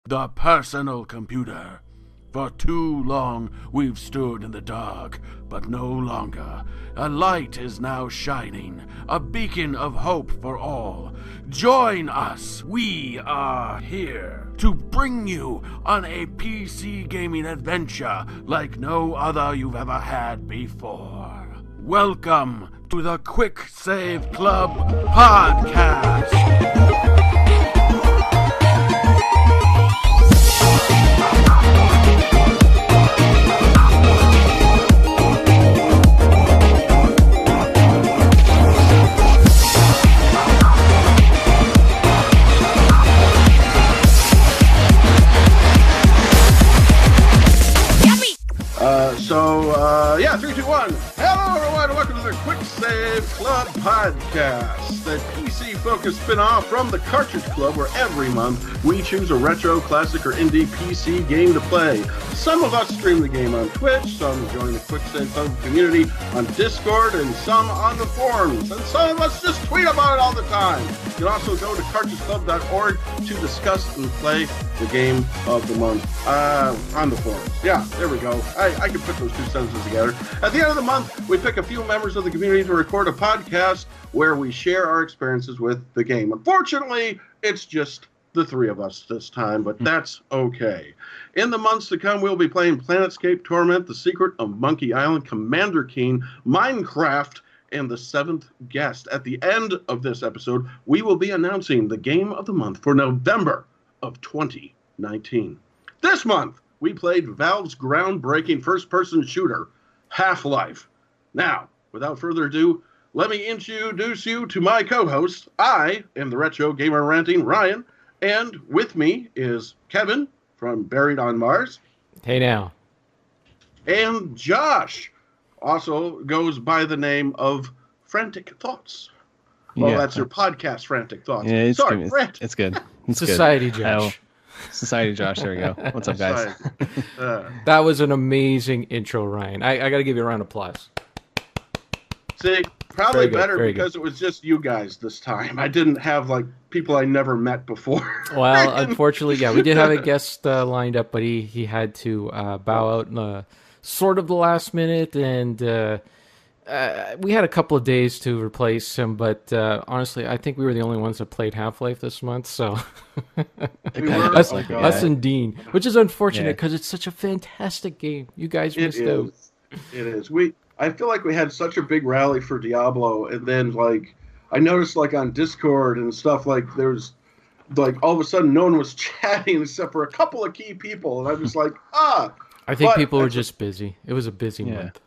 the personal computer. For too long we've stood in the dark, but no longer. A light is now shining, a beacon of hope for all. Join us, we are here to bring you on a PC gaming adventure like no other you've ever had before. Welcome to the Quick Save Club Podcast. Yeah, 3, 2, 1. Hello, everyone. Welcome to the Quick Save Club Podcast, the PC-focused spin-off from the Cartridge Club, where every month we choose a retro, classic, or indie PC game to play. Some of us stream the game on Twitch, some join the Quick Save Club community on Discord, and some on the forums, and some of us just tweet about it all the time. You can also go to cartridgeclub.org to discuss and play the game of the month on the forums. Yeah, there we go. I can put those two sentences together. At the end of the month, we pick a few members of the community to record a podcast where we share our experiences with the game. Unfortunately, it's just the three of us this time, but that's okay. In the months to come, we'll be playing Planetscape Torment, The Secret of Monkey Island, Commander Keen, Minecraft, and The Seventh Guest. At the end of this episode, we will be announcing the game of the month for November of 2019. This month, we played Valve's groundbreaking first-person shooter, Half-Life. Now, without further ado, let me introduce you to my co-host. I am the Retro Gamer Ranting Ryan, and with me is Kevin from Buried on Mars. Hey now. And Josh also goes by the name of Frantic Thoughts. Well, yeah. That's your podcast, Frantic Thoughts. Yeah, it's Sorry, good. It's good. It's Society good. Josh. Society Josh, there we go. What's up, guys? That was an amazing intro, Ryan. I got to give you a round of applause. See, probably better because it was just you guys this time. I didn't have, like, people I never met before. Well, unfortunately, yeah, we did have a guest lined up, but he had to bow out in sort of the last minute, and we had a couple of days to replace him, but honestly, I think we were the only ones that played Half-Life this month, so us and Dean, which is unfortunate because it's such a fantastic game. You guys missed out. It is. I feel like we had such a big rally for Diablo, and then, like, I noticed, like, on Discord and stuff, like, there's, like, all of a sudden no one was chatting except for a couple of key people, and I was like, I think people were just busy. It was a busy month.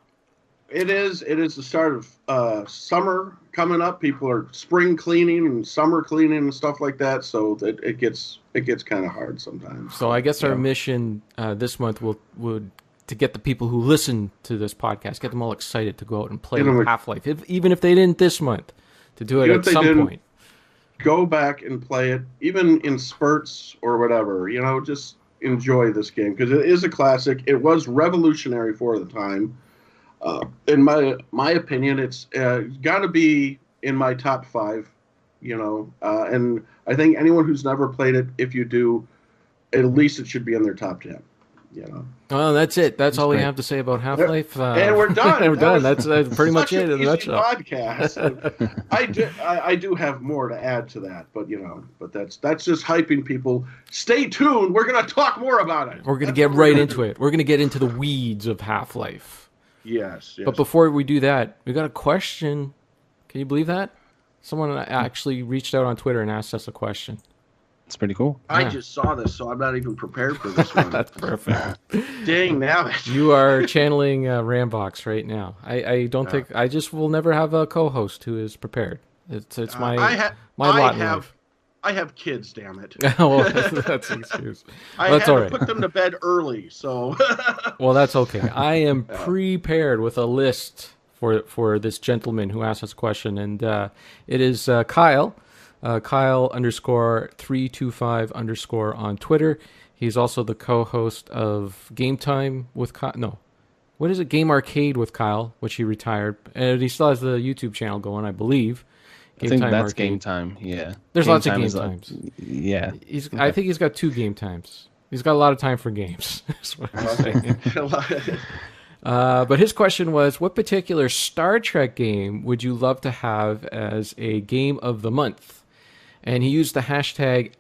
It is the start of summer coming up. People are spring cleaning and summer cleaning and stuff like that, so that it gets kind of hard sometimes. So I guess our mission this month would to get the people who listen to this podcast, get them all excited to go out and play Half-Life, even if they didn't this month, to do it at some point. Go back and play it, even in spurts or whatever. You know, just enjoy this game because it is a classic. It was revolutionary for the time. In my opinion, it's got to be in my top 5, you know, and I think anyone who's never played it, if you do, at least it should be in their top 10, you know. Well, that's it. That's all we have to say about Half-Life. And we're done. And we're done. That's pretty much it in a nutshell. Podcast. I do have more to add to that, but, you know, that's just hyping people. Stay tuned. We're going to talk more about it. We're going to get right into it. We're going to get into the weeds of Half-Life. Yes. But before we do that, we got a question. Can you believe that? Someone actually reached out on Twitter and asked us a question. It's pretty cool. I just saw this, so I'm not even prepared for this one. That's perfect. Dang, now you are channeling Rambox right now. I don't think I just will never have a co-host who is prepared. It's my lot in life. I have kids, damn it. Well, that's an excuse. I had to put them to bed early, so. Well, that's okay. I am prepared with a list for this gentleman who asked us a question, and it is Kyle. Kyle _325 _ on Twitter. He's also the co-host of Game Time with Kyle. No, what is it? Game Arcade with Kyle, which he retired, and he still has the YouTube channel going, I believe. I think Time that's Arcade. Game Time. Yeah. There's Game lots of Time game is like- times. yeah. I think he's got 2 game times. He's got a lot of time for games. That's what I'm saying. But his question was, what particular Star Trek game would you love to have as a game of the month? And he used the hashtag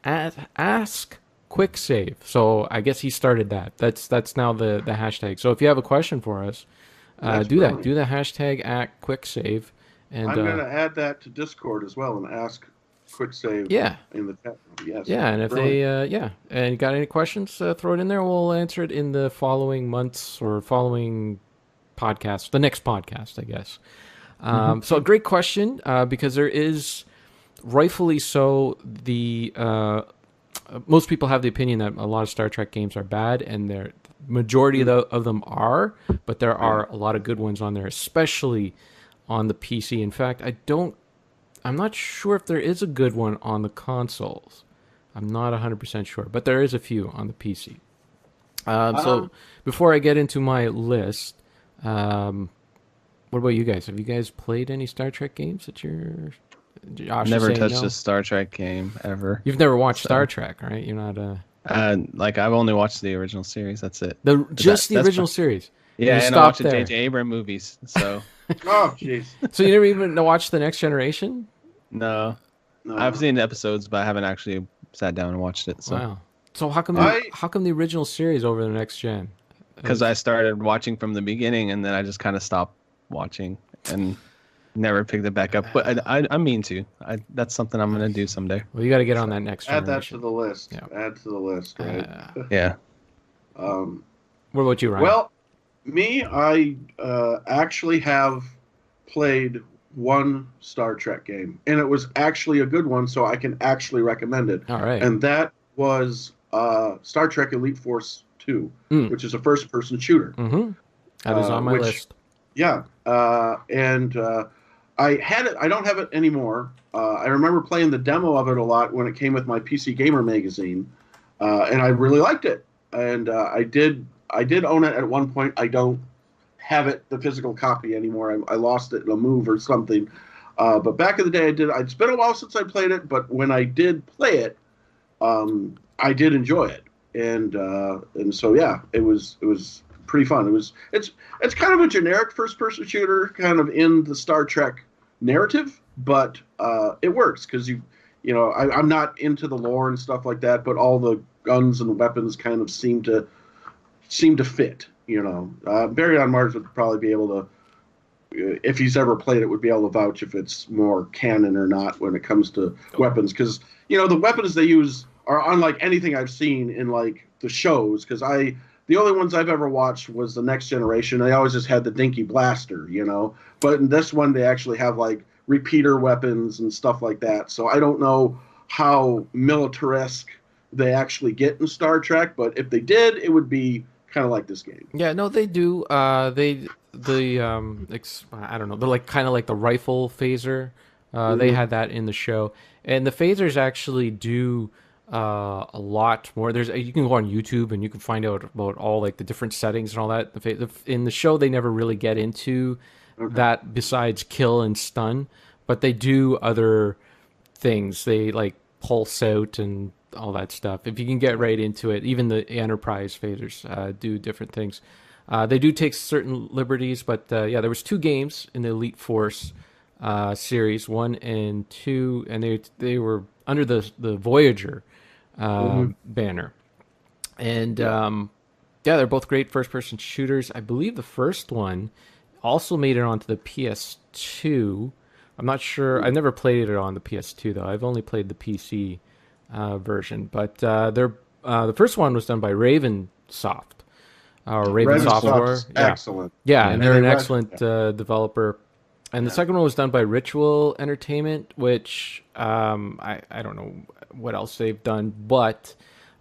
#AskQuickSave. So I guess he started that. That's now the hashtag. So if you have a question for us, do that. Do the hashtag #QuickSave. And I'm going to add that to Discord as well and ask quick save yeah. in the chat room. Yes. Yeah, and if and you got any questions, throw it in there. We'll answer it in the following months or following podcast, the next podcast, I guess. So a great question, because there is, rightfully so, the most people have the opinion that a lot of Star Trek games are bad, and the majority of them are, but there are a lot of good ones on there, especially on the PC. In fact, I'm not sure if there is a good one on the consoles. I'm not 100% sure, but there is a few on the PC. So before I get into my list, what about you guys? Have you guys played any Star Trek games that you're... Josh is Never saying touched no? a Star Trek game ever. You've never watched Star Trek, right? You're not Like I've only watched the original series. That's it. the original series. Yeah, You and I watched stopped the there. J.J. Abrams movies. So Oh, jeez. So you never even watched the Next Generation? no, No. I've seen episodes, but I haven't actually sat down and watched it. So Wow. So how come the original series over the Next Gen? because I started watching from the beginning, and then I just kind of stopped watching and never picked it back up. But I mean to. That's something I'm gonna do someday. Well, you got to get on that Next Add Generation. that to the list. Yeah. Add to the list, right? Yeah. What about you, Ryan? Well, me, I actually have played one Star Trek game, and it was actually a good one, so I can actually recommend it. All right. And that was Star Trek Elite Force 2, which is a first-person shooter. Mm-hmm. That is on my list. Yeah, and I had it. I don't have it anymore. I remember playing the demo of it a lot when it came with my PC Gamer magazine, and I really liked it. And I did own it at one point. I don't have it, the physical copy anymore. I lost it in a move or something. But back in the day, I did. It's been a while since I played it, but when I did play it, I did enjoy it. And so yeah, it was pretty fun. It's kind of a generic first-person shooter, kind of in the Star Trek narrative, but it works because I'm not into the lore and stuff like that, but all the guns and weapons kind of seem to fit. Barry on Mars would probably be able to, if he's ever played it, would be able to vouch if it's more canon or not when it comes to weapons, because the weapons they use are unlike anything I've seen in like the shows. Because the only ones I've ever watched was the Next Generation. I always just had the dinky blaster, But in this one, they actually have like repeater weapons and stuff like that. So I don't know how militaresque they actually get in Star Trek, but if they did, it would be kind of like this game. Yeah, no, they do. I don't know. They're like kind of like the rifle phaser. They had that in the show, and the phasers actually do a lot more. You can go on YouTube and you can find out about all like the different settings and all that. In the show, they never really get into that besides kill and stun, but they do other things. They like pulse out and all that stuff. If you can get right into it, even the Enterprise phasers do different things. They do take certain liberties, but there was 2 games in the Elite Force series, 1 and 2, and they were under the Voyager banner. And they're both great first-person shooters. I believe the first one also made it onto the PS2. I'm not sure. I've never played it on the PS2 though. I've only played the PC version. But the first one was done by Raven Software. Excellent. Yeah, and they're an excellent developer. And the second one was done by Ritual Entertainment, which I don't know what else they've done, but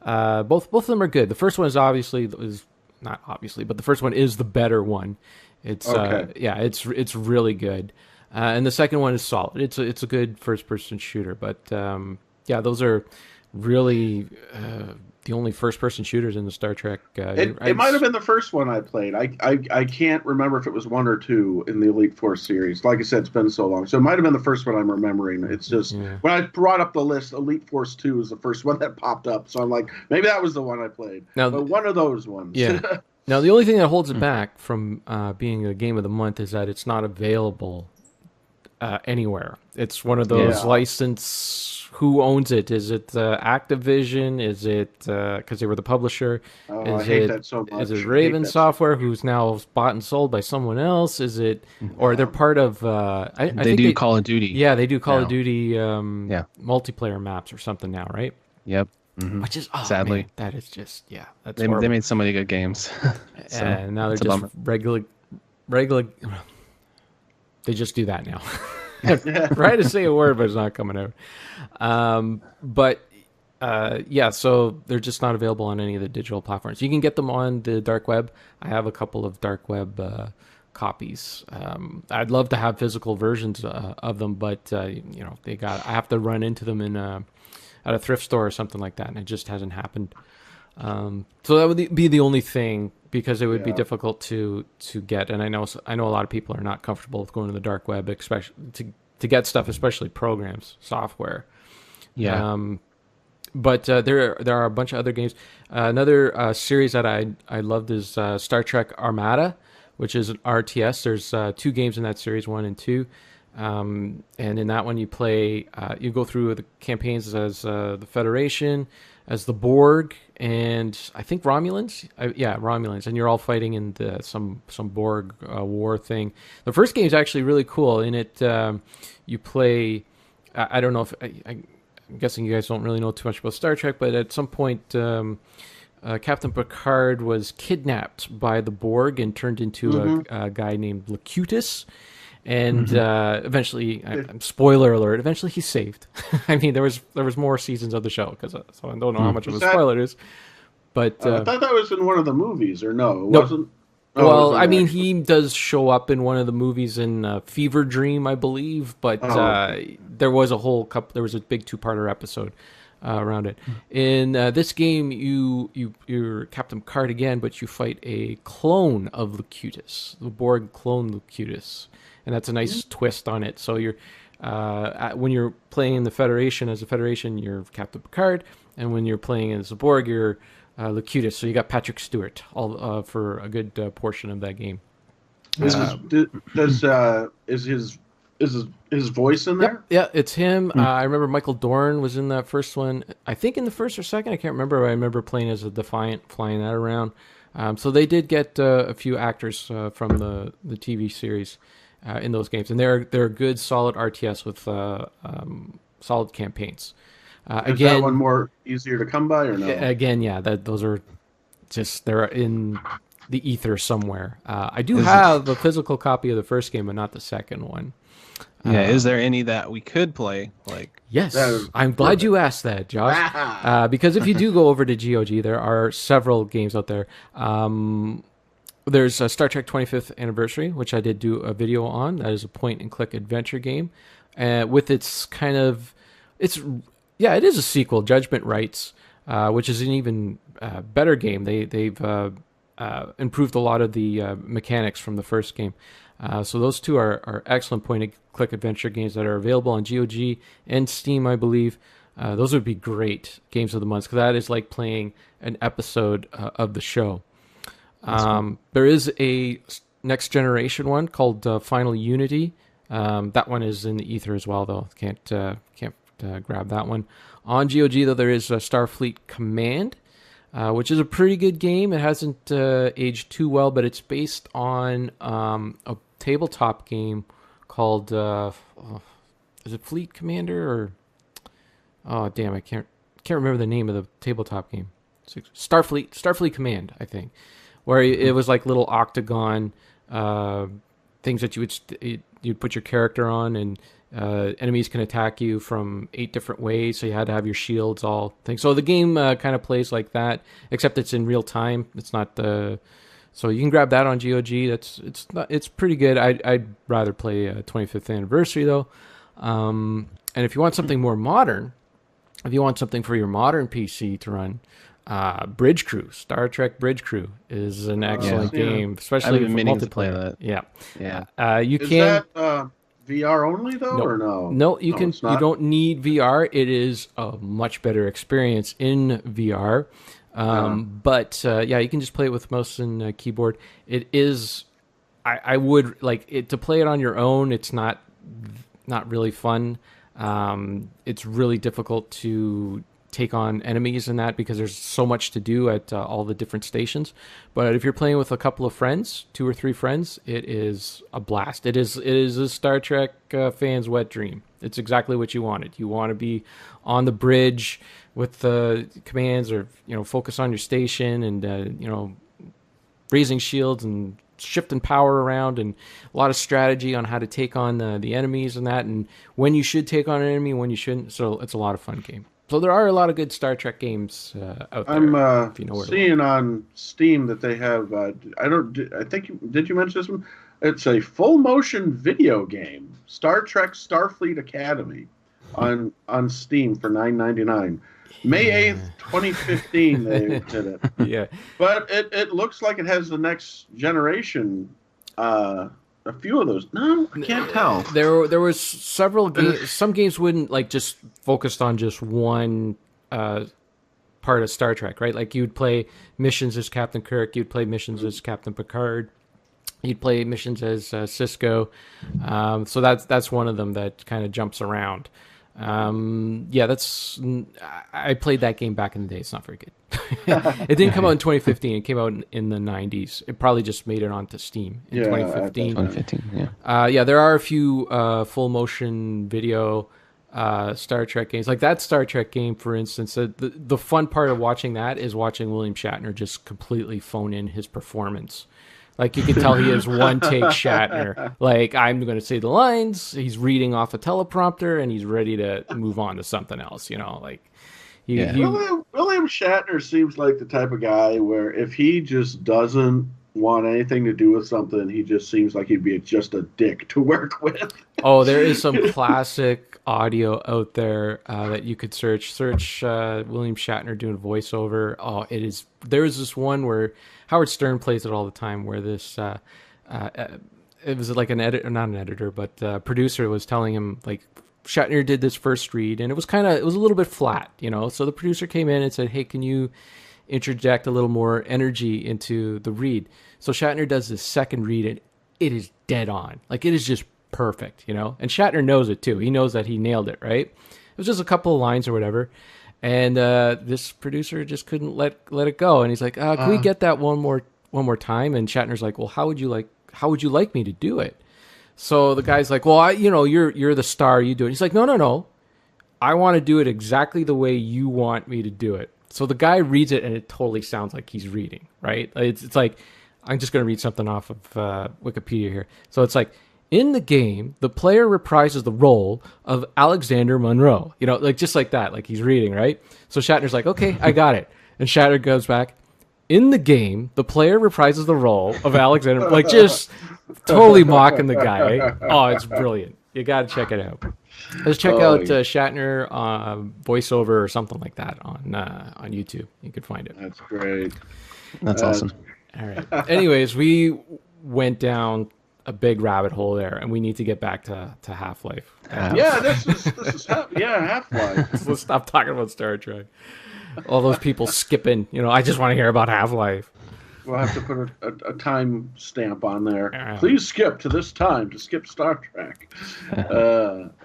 both of them are good. The first one is not obviously, but the first one is the better one. It's it's really good. And the second one is solid. It's a good first person shooter, but those are really the only first-person shooters in the Star Trek. It might have been the first one I played. I can't remember if it was 1 or 2 in the Elite Four series. Like I said, it's been so long. So it might have been the first one I'm remembering. It's just, when I brought up the list, Elite Force 2 was the first one that popped up. So I'm like, maybe that was the one I played. But one of those ones. Yeah. Now, the only thing that holds it back from being a game of the month is that it's not available anywhere. It's one of those license. Who owns it? Is it Activision? Is it because they were the publisher? I hate that so much. Is it Raven Software, who's now bought and sold by someone else? Is it, or they're part of? I they do Call of Duty. Yeah, they do Call of Duty multiplayer maps or something now, right? Yep. Which is sadly, man, that is just that's they made so many good games. So, and now they're just regular. They just do that now. Try to say a word, but it's not coming out. So they're just not available on any of the digital platforms. You can get them on the dark web. I have a couple of dark web copies. I'd love to have physical versions of them, but I have to run into them at a thrift store or something like that, and it just hasn't happened. So that would be the only thing, because it would be difficult to get. And I know a lot of people are not comfortable with going to the dark web, especially to get stuff, especially programs, software. Yeah. But there are a bunch of other games. Another series that I loved is Star Trek Armada, which is an RTS. There's 2 games in that series, 1 and 2. And in that one, you play. You go through the campaigns as the Federation, as the Borg, and I think Romulans. Romulans, and you're all fighting in some Borg war thing. The first game is actually really cool. In it, you play. I don't know if I'm guessing you guys don't really know too much about Star Trek, but at some point, Captain Picard was kidnapped by the Borg and turned into a guy named Locutus. And eventually, spoiler alert, eventually he's saved. I mean, there was more seasons of the show, so I don't know how much of a spoiler it is. But I thought that was in one of the movies, or no? It wasn't? Well, I mean, he does show up in one of the movies in Fever Dream, I believe, but there was a whole couple. There was a big 2-parter episode around it. In this game, you're Captain Picard again, but you fight a clone of Locutus, the Borg clone Locutus. And that's a nice twist on it. So you're when you're playing the Federation as a Federation, you're Captain Picard, and when you're playing as a Borg, you're Locutus. So you got Patrick Stewart all for a good portion of that game. Is his voice in there? Yeah, it's him. I remember Michael Dorn was in that first one. I think in the first or second, I can't remember. I remember playing as a Defiant, flying that around. So they did get a few actors from the TV series. In those games, and they're good, solid RTS with solid campaigns. Is that one more easier to come by, or no? Again, those are just they're in the ether somewhere. I do have a physical copy of the first game, but not the second one. Is there any that we could play? Yes, I'm glad you asked that, Josh. Because if you do go over to GOG, there are several games out there. There's a Star Trek 25th Anniversary, which I did do a video on. That is a point-and-click adventure game, with its kind of, it is a sequel, Judgment Rights, which is an even better game. They've improved a lot of the mechanics from the first game. So those two are excellent point-and-click adventure games that are available on GOG and Steam, I believe. Those would be great games of the month, because that is like playing an episode of the show. There is a next generation one called Final Unity. That one is in the ether as well, though. Can't grab that one. On GOG, though, there is Starfleet Command, which is a pretty good game. It hasn't aged too well, but it's based on a tabletop game called is it Fleet Commander or I can't remember the name of the tabletop game. Starfleet Command, I think. Where it was like little octagon things that you'd put your character on, and enemies can attack you from 8 different ways. So you had to have your shields all things. So the game kind of plays like that, except it's in real time. It's not so you can grab that on GOG. It's pretty good. I'd rather play 25th Anniversary though. And if you want something more modern, if you want something for your modern PC to run. Bridge Crew, Star Trek Bridge Crew is an excellent game, especially for multiplayer. Yeah. You Is can. that VR only though, or no? No, you can. It's not? You don't need VR. It is a much better experience in VR. But yeah, you can just play it with mouse and keyboard. It is. I would like it to play it on your own. It's not really fun. It's really difficult to take on enemies in that because there's so much to do at all the different stations. But if you're playing with a couple of friends, 2 or 3 friends, it is a blast. It is a Star Trek fan's wet dream. It's exactly what you wanted. You want to be on the bridge with the commands, or focus on your station and raising shields and shifting power around, and a lot of strategy on how to take on the enemies and that, and when you should take on an enemy, when you shouldn't. So it's a lot of fun game. So there are a lot of good Star Trek games out there. I'm if you know where seeing on Steam that they have. Did you mention this one? It's a full motion video game, Star Trek Starfleet Academy, on Steam for $9.99. May 8th, 2015, they did it. Yeah. But it looks like it has the next generation. A few of those. No, I can't tell. There was several games. Some games wouldn't just focused on just one part of Star Trek, right? Like you'd play missions as Captain Kirk, you'd play missions as Captain Picard, you'd play missions as Cisco. So that's one of them that kind of jumps around. I played that game back in the day. It's not very good. It didn't come out in 2015. It came out in the 90s. It probably just made it onto Steam in 2015. 2015, yeah. Yeah, there are a few full motion video Star Trek games. Like that Star Trek game, for instance, the fun part of watching that is watching William Shatner just completely phone in his performance. Like you can tell he is one take Shatner. Like I'm going to say the lines, he's reading off a teleprompter, and he's ready to move on to something else. William Shatner seems like the type of guy where if he just doesn't want anything to do with something, he just seems like he'd be just a dick to work with. Oh, there is some classic audio out there that you could search. William Shatner doing voiceover. Oh, it is. There's this one where Howard Stern plays it all the time, where this it was like an editor, not an editor, but producer was telling him, like, Shatner did this first read, and it was a little bit flat, So the producer came in and said, "Hey, can you interject a little more energy into the read?" So Shatner does this second read, and it is dead on. Like, it is just perfect, And Shatner knows it too. He knows that he nailed it, right? It was just a couple of lines or whatever. And this producer just couldn't let it go. And he's like, "Can we get that one more time?" And Shatner's like, "Well, how would you like me to do it?" So the guy's like, "Well, you're the star. You do it." He's like, No. I want to do it exactly the way you want me to do it. So the guy reads it, and it totally sounds like he's reading, right? It's like, I'm just going to read something off of Wikipedia here. So it's like, in the game, the player reprises the role of Alexander Monroe. Just like that, like he's reading, right? So Shatner's like, "Okay, I got it." And Shatner goes back, "In the game, the player reprises the role of Alexander," like just totally mocking the guy, right? Oh, it's brilliant. You got to check it out. Let's check out Shatner voiceover or something like that on YouTube. You could find it. That's great. That's awesome. All right. Anyways, we went down a big rabbit hole there, and we need to get back to Half-Life. Yeah, this is Half-Life. Let's stop talking about Star Trek. All those people skipping. I just want to hear about Half-Life. We'll have to put a time stamp on there. Please skip to this time to skip Star Trek.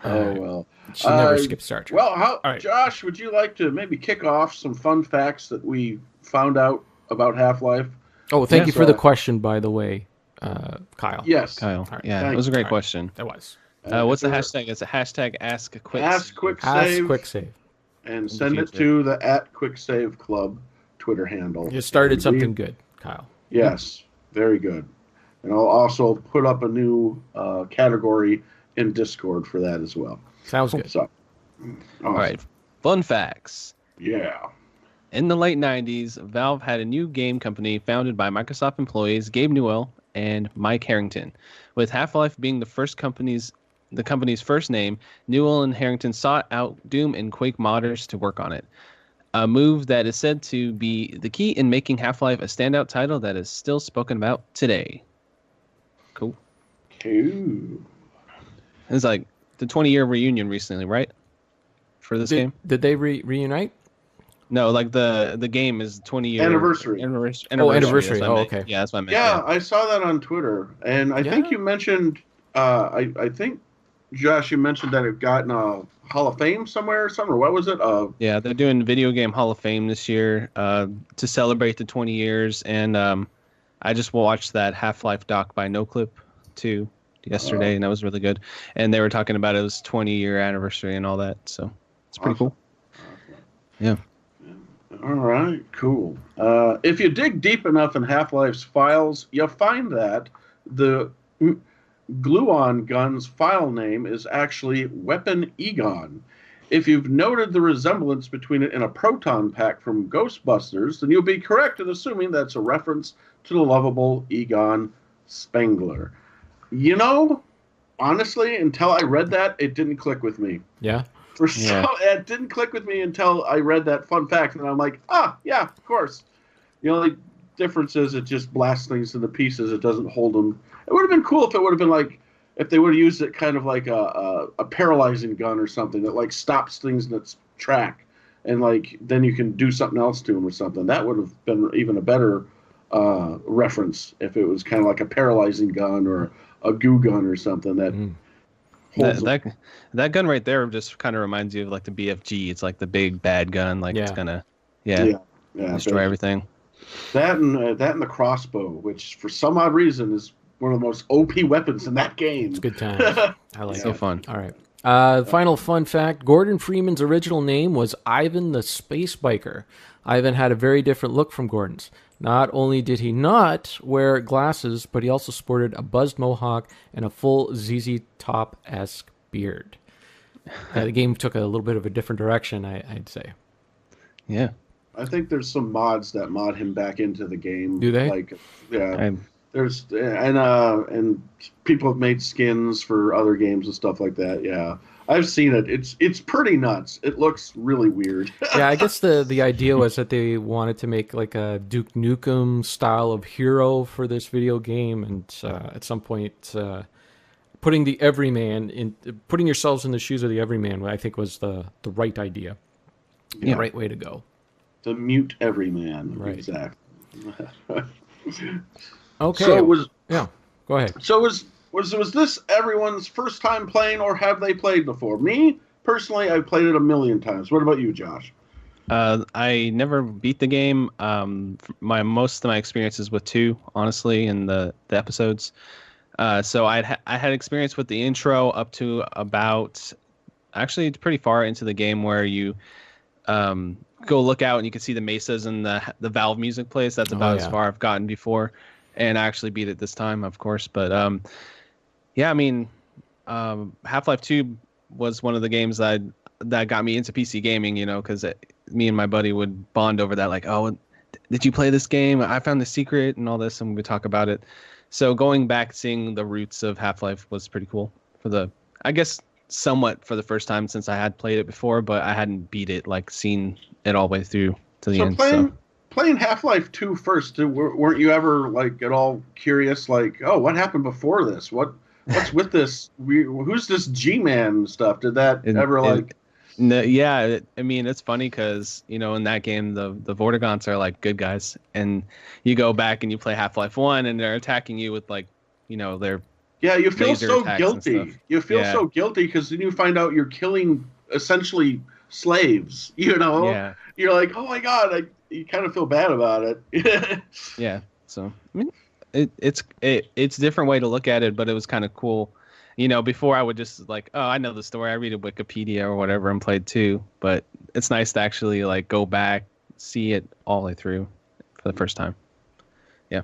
Well. Should never skip Star Trek. Well, Josh, would you like to maybe kick off some fun facts that we found out about Half-Life? Oh, thank you for the question, by the way, Kyle. Yes. Kyle. Right. Yeah, it was a great question. It was. What's the hashtag? It's a hashtag #AskQuicksave. Ask QuickSave. And send it to the @QuickSave Club Twitter handle. You started something good, Kyle. Yes, very good. And I'll also put up a new category in Discord for that as well. Sounds good. So, awesome. All right. Fun facts. Yeah. In the late 90s, Valve had a new game company founded by Microsoft employees Gabe Newell and Mike Harrington. With Half-Life being the company's first name, Newell and Harrington sought out Doom and Quake modders to work on it. a move that is said to be the key in making Half-Life a standout title that is still spoken about today. Cool. Ooh. It's like the 20-year reunion recently, right? For this game? Did they reunite? No, like the game is 20-year Anniversary. Anniversary. Oh, anniversary. That's what I Oh, meant. okay. Yeah, that's what I meant. Yeah, I saw that on Twitter, and I think you mentioned. I think, Josh, you mentioned that it got in a Hall of Fame somewhere or something. Or what was it? Yeah, they're doing Video Game Hall of Fame this year to celebrate the 20 years, and I just watched that Half-Life doc by NoClip too yesterday, and that was really good. And they were talking about it was 20-year anniversary and all that, so it's pretty cool. Yeah. All right, cool. If you dig deep enough in Half-Life's files, you'll find that the Gluon gun's file name is actually Weapon Egon. If you've noted the resemblance between it and a proton pack from Ghostbusters, then you'll be correct in assuming that's a reference to the lovable Egon Spengler. You know, honestly, until I read that, it didn't click with me. Yeah. It didn't click with me until I read that fun fact, and I'm like, yeah, of course. The only difference is it just blasts things into pieces. It doesn't hold them. It would have been cool if it would have been like, if they would have used it kind of like a paralyzing gun or something that like stops things in its track, and like then you can do something else to them or something. That would have been even a better reference if it was kind of like a paralyzing gun or a goo gun or something that. That gun right there just kind of reminds you of like the BFG. It's like the big bad gun, like it's gonna destroy everything. That and the crossbow, which for some odd reason is one of the most OP weapons in that game. It's good times. I like it. So fun. All right. Final fun fact: Gordon Freeman's original name was Ivan the Space Biker. Ivan had a very different look from Gordon's. Not only did he not wear glasses, but he also sported a buzzed mohawk and a full ZZ Top-esque beard. The game took a little bit of a different direction, I'd say. Yeah. I think there's some mods that mod him back into the game. Do they? Like, yeah. There's and people have made skins for other games and stuff like that. Yeah. I've seen it. It's pretty nuts. It looks really weird. Yeah, I guess the idea was that they wanted to make like a Duke Nukem style of hero for this video game, and at some point, putting yourselves in the shoes of the everyman, I think was the right idea, the right way to go. To mute everyman, right? Exactly. Okay. So go ahead. So was this everyone's first time playing, or have they played before? Me, personally, I've played it a million times. What about you, Josh? I never beat the game. Most of my experiences with 2, honestly, in the episodes. So I had experience with the intro up to about, actually pretty far into the game, where you go look out and you can see the mesas and the Valve music plays. That's about as far I've gotten before, and I actually beat it this time, of course. But yeah, I mean, Half-Life 2 was one of the games that got me into PC gaming, you know, because me and my buddy would bond over that, like, oh, did you play this game? I found the secret and all this, and we would talk about it. So going back, seeing the roots of Half-Life was pretty cool I guess, somewhat for the first time, since I had played it before, but I hadn't beat it, like seen it all the way through to the end. Playing Half-Life 2 first, weren't you ever like at all curious, like, oh, what happened before this? What's with this? Who's this G-Man stuff? Did that ever like? No, yeah, I mean, it's funny because, you know, in that game, the Vortigaunts are like good guys, and you go back and you play Half-Life 1, and they're attacking you with, like, you know, their you feel so guilty. You feel so guilty because then you find out you're killing essentially slaves. You know, you're like, oh my god, you kind of feel bad about it. Yeah, so I mean, it's a different way to look at it, but it was kind of cool. You know, before I would just like, oh, I know the story. I read a Wikipedia or whatever and played 2. But it's nice to actually like go back, see it all the way through for the first time. Yeah.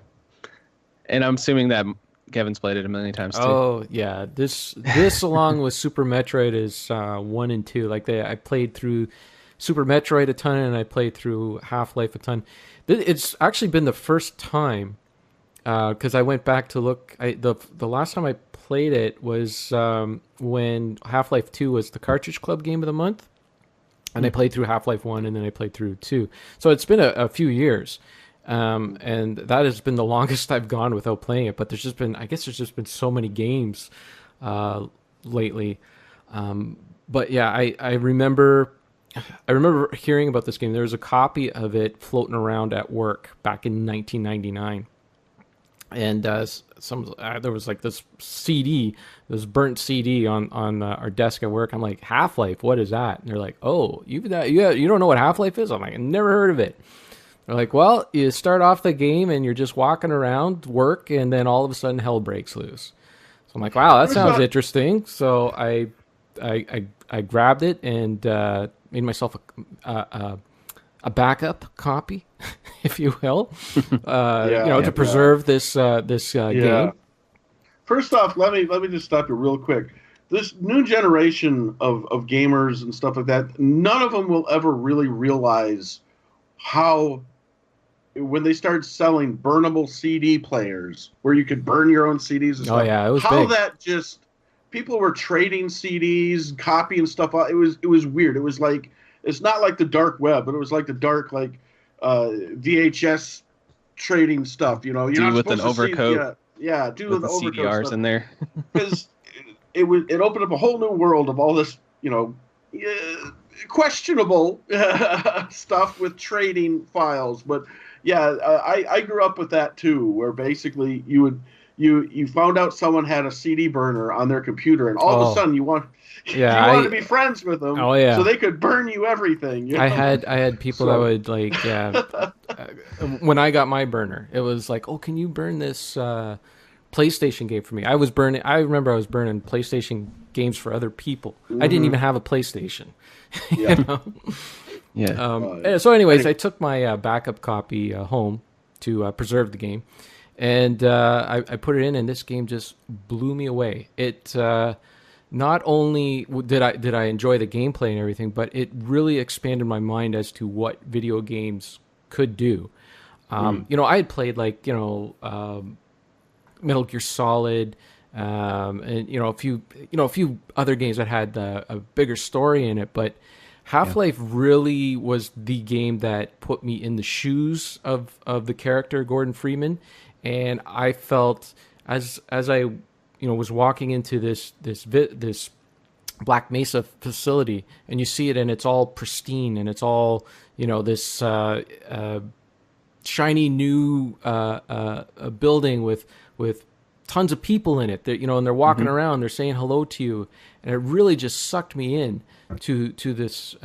And I'm assuming that Kevin's played it a million times too. Oh yeah, this along with Super Metroid is 1 and 2. Like I played through Super Metroid a ton, and I played through Half-Life a ton. It's actually been the first time because I went back to look. The last time I played it was when Half-Life 2 was the Cartridge Club Game of the Month, and I played through Half-Life 1, and then I played through 2. So it's been a few years, and that has been the longest I've gone without playing it. But I guess there's just been so many games lately. But yeah, I remember hearing about this game. There was a copy of it floating around at work back in 1999. And there was like this burnt CD on our desk at work. I'm like, Half-Life, what is that? And they're like, oh, you don't know what Half-Life is? I'm like, I never heard of it. They're like, well, you start off the game and you're just walking around work, and then all of a sudden hell breaks loose. So I'm like, wow, that sounds interesting. So I grabbed it and made myself a backup copy, if you will, to preserve this game. First off, let me just stop you real quick. This new generation of gamers and stuff like that, none of them will ever really realize how, when they start selling burnable CD players where you could burn your own CDs and stuff. Oh yeah, it was how big. That just, people were trading CDs, copying stuff. It was weird. It was like, it's not like the dark web, but it was like the dark, like VHS trading stuff. You're dude not with an overcoat. Dude with the the overcoat CDRs stuff. in there. Because it opened up a whole new world of all this, questionable stuff with trading files. But yeah, I grew up with that too, where basically you found out someone had a CD burner on their computer, and all of a sudden you want to be friends with them, so they could burn you everything. I had people that would like, when I got my burner, it was like, oh, can you burn this PlayStation game for me? I remember I was burning PlayStation games for other people. I didn't even have a PlayStation. Yeah. So anyways, I took my backup copy home to preserve the game, and I put it in, and this game just blew me away. It not only did I enjoy the gameplay and everything, but it really expanded my mind as to what video games could do. I had played like Metal Gear Solid, and a few other games that had a bigger story in it, but Half-Life really was the game that put me in the shoes of the character Gordon Freeman, and I felt as I was walking into this Black Mesa facility, and you see it, and it's all pristine, and it's all this shiny new building with tons of people in it. That and they're walking around, they're saying hello to you, and it really just sucked me in to this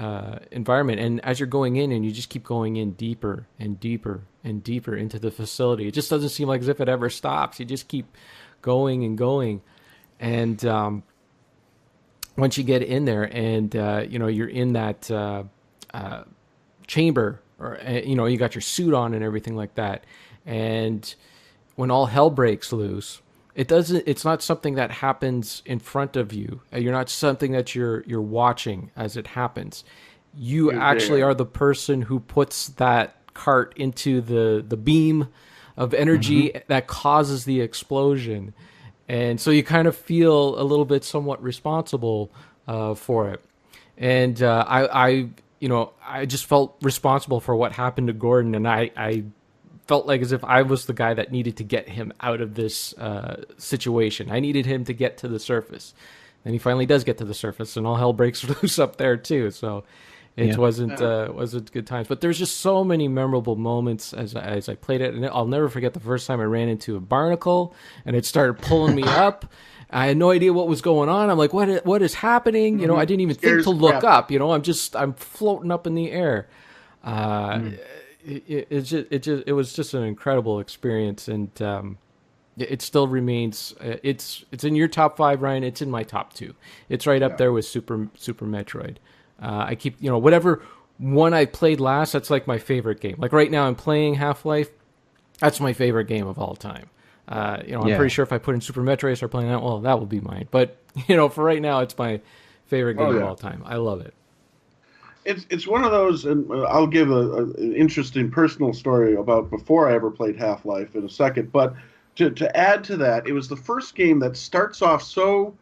environment. And as you're going in, and you just keep going in deeper and deeper and deeper into the facility, it just doesn't seem like as if it ever stops. You just keep going and going, and once you get in there, and you're in that chamber, or you got your suit on and everything like that, and when all hell breaks loose, it's not something that happens in front of you. You're not something that you're watching as it happens. You actually are the person who puts that cart into the beam of energy that causes the explosion. And so you kind of feel a little bit somewhat responsible for it. And I just felt responsible for what happened to Gordon, and I felt like as if I was the guy that needed to get him out of this situation. I needed him to get to the surface. And he finally does get to the surface, and all hell breaks loose up there too. So it wasn't good times. But there's just so many memorable moments as I played it. And I'll never forget the first time I ran into a barnacle, and it started pulling me up. I had no idea what was going on. I'm like, what is happening? I didn't even think to look up. I'm floating up in the air. It was just an incredible experience, and it still remains. It's in your top 5, Ryan. It's in my top 2. It's right up there with Super Metroid. I keep whatever one I played last. That's like my favorite game. Like right now, I'm playing Half-Life. That's my favorite game of all time. I'm pretty sure if I put in Super Metroid, start playing that, well, that will be mine. But for right now, it's my favorite game of all time. I love it. It's one of those, and I'll give an interesting personal story about before I ever played Half-Life in a second. But to add to that, it was the first game that starts off so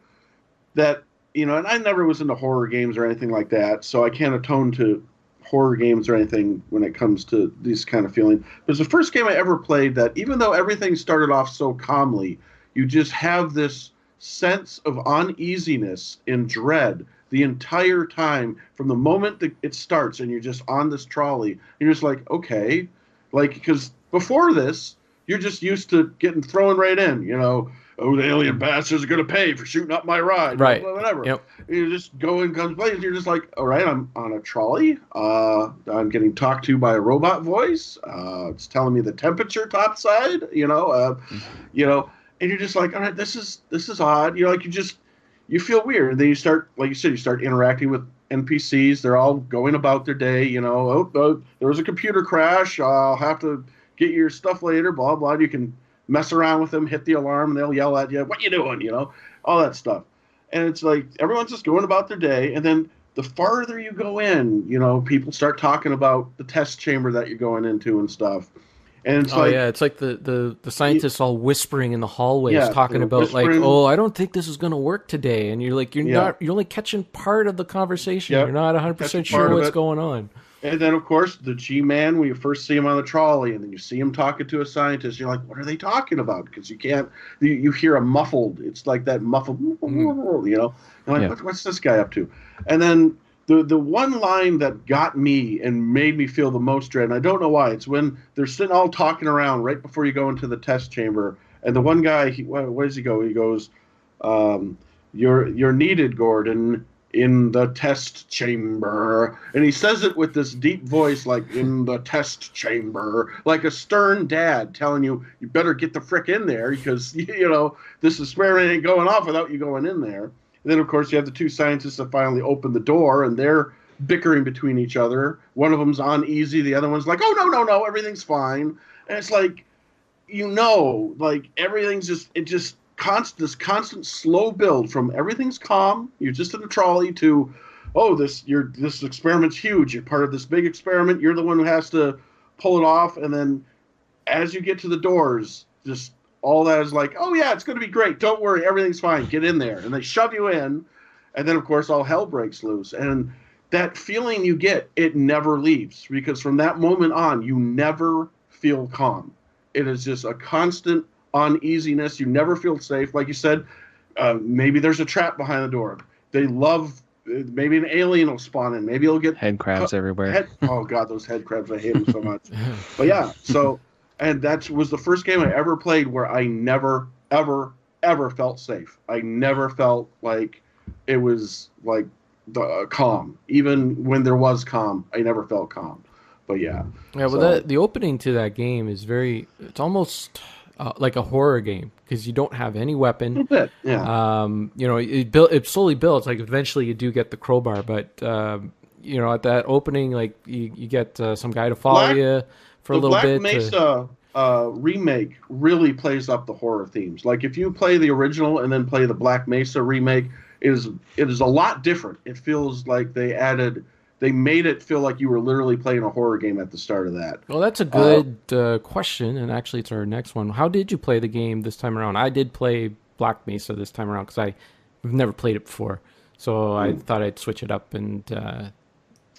that and I never was into horror games or anything like that, so I can't atone to horror games or anything when it comes to these kind of feelings. But it's the first game I ever played that, even though everything started off so calmly, you just have this sense of uneasiness and dread the entire time from the moment that it starts and you're just on this trolley. You're just like, okay, like, because before this, you're just used to getting thrown right in, oh, the alien bastards are going to pay for shooting up my ride, right? Whatever. Yep. You just go and comes place. You're just like, all right, I'm on a trolley. I'm getting talked to by a robot voice. It's telling me the temperature topside. And you're just like, all right, this is odd. You feel weird. And then you start, like you said, you start interacting with NPCs. They're all going about their day. Oh, there was a computer crash. I'll have to get your stuff later. Blah blah. You can mess around with them, hit the alarm, and they'll yell at you, "What you doing?" All that stuff. And it's like everyone's just going about their day. And then the farther you go in, people start talking about the test chamber that you're going into and stuff. And it's it's like the scientists all whispering in the hallways, talking about like, oh, I don't think this is going to work today, and you're like, you're only catching part of the conversation. Yep. You're not 100% sure what's going on. And then, of course, the G-Man, when you first see him on the trolley, and then you see him talking to a scientist, you're like, what are they talking about? Because you hear a muffled, it's like that muffled, You're like, what's this guy up to? And then the one line that got me and made me feel the most dread, and I don't know why, it's when they're sitting all talking around right before you go into the test chamber, and the one guy, where does he go? He goes, you're needed, Gordon, in the test chamber. And he says it with this deep voice, like, in the test chamber, like a stern dad telling you better get the frick in there because, this experiment ain't going off without you going in there. And then, of course, you have the two scientists that finally open the door, and they're bickering between each other. One of them's uneasy. The other one's like, oh, no, everything's fine. And it's like, like everything's this constant slow build from everything's calm, you're just in a trolley, to, oh, this experiment's huge. You're part of this big experiment. You're the one who has to pull it off. And then as you get to the doors, just all that is like, oh, yeah, it's going to be great. Don't worry. Everything's fine. Get in there. And they shove you in. And then, of course, all hell breaks loose. And that feeling you get, it never leaves. Because from that moment on, you never feel calm. It is just a constant uneasiness. You never feel safe. Like you said, maybe there's a trap behind the door. Maybe an alien will spawn in. Maybe you'll get head crabs everywhere. Oh, God, those head crabs. I hate them so much. But, yeah, so... And that was the first game I ever played where I never, ever, ever felt safe. I never felt like it was like calm. Even when there was calm, I never felt calm. But yeah. Yeah, well, the opening to that game is it's almost like a horror game because you don't have any weapon. A bit, yeah. It slowly builds. Like eventually you do get the crowbar, but at that opening, like you get some guy to follow you for a little bit. The Black Mesa remake really plays up the horror themes. Like if you play the original and then play the Black Mesa remake, it is a lot different. It feels like they made it feel like you were literally playing a horror game at the start of that. Well, that's a good question, and actually it's our next one. How did you play the game this time around? I did play Black Mesa this time around because I've never played it before, so I thought I'd switch it up and do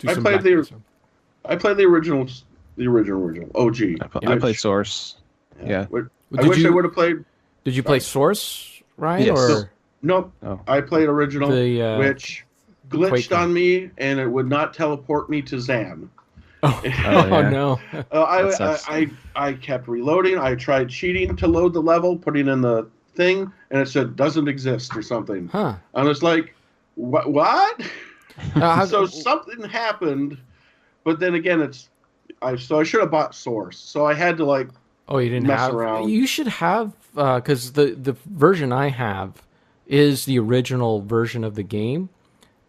some Black Mesa. I played the original OG. I played Source. Yeah. I wish I would have played. Did you play Source, Ryan? Yes. Or? Nope. Oh. I played original, which glitched on me, and it would not teleport me to Zan. Oh, yeah. No. I kept reloading. I tried cheating to load the level, putting in the thing, and it said doesn't exist or something. Huh. And it's like, what? So something happened, but then again, I should have bought Source. So I had to you didn't mess around. You should have, because the version I have is the original version of the game.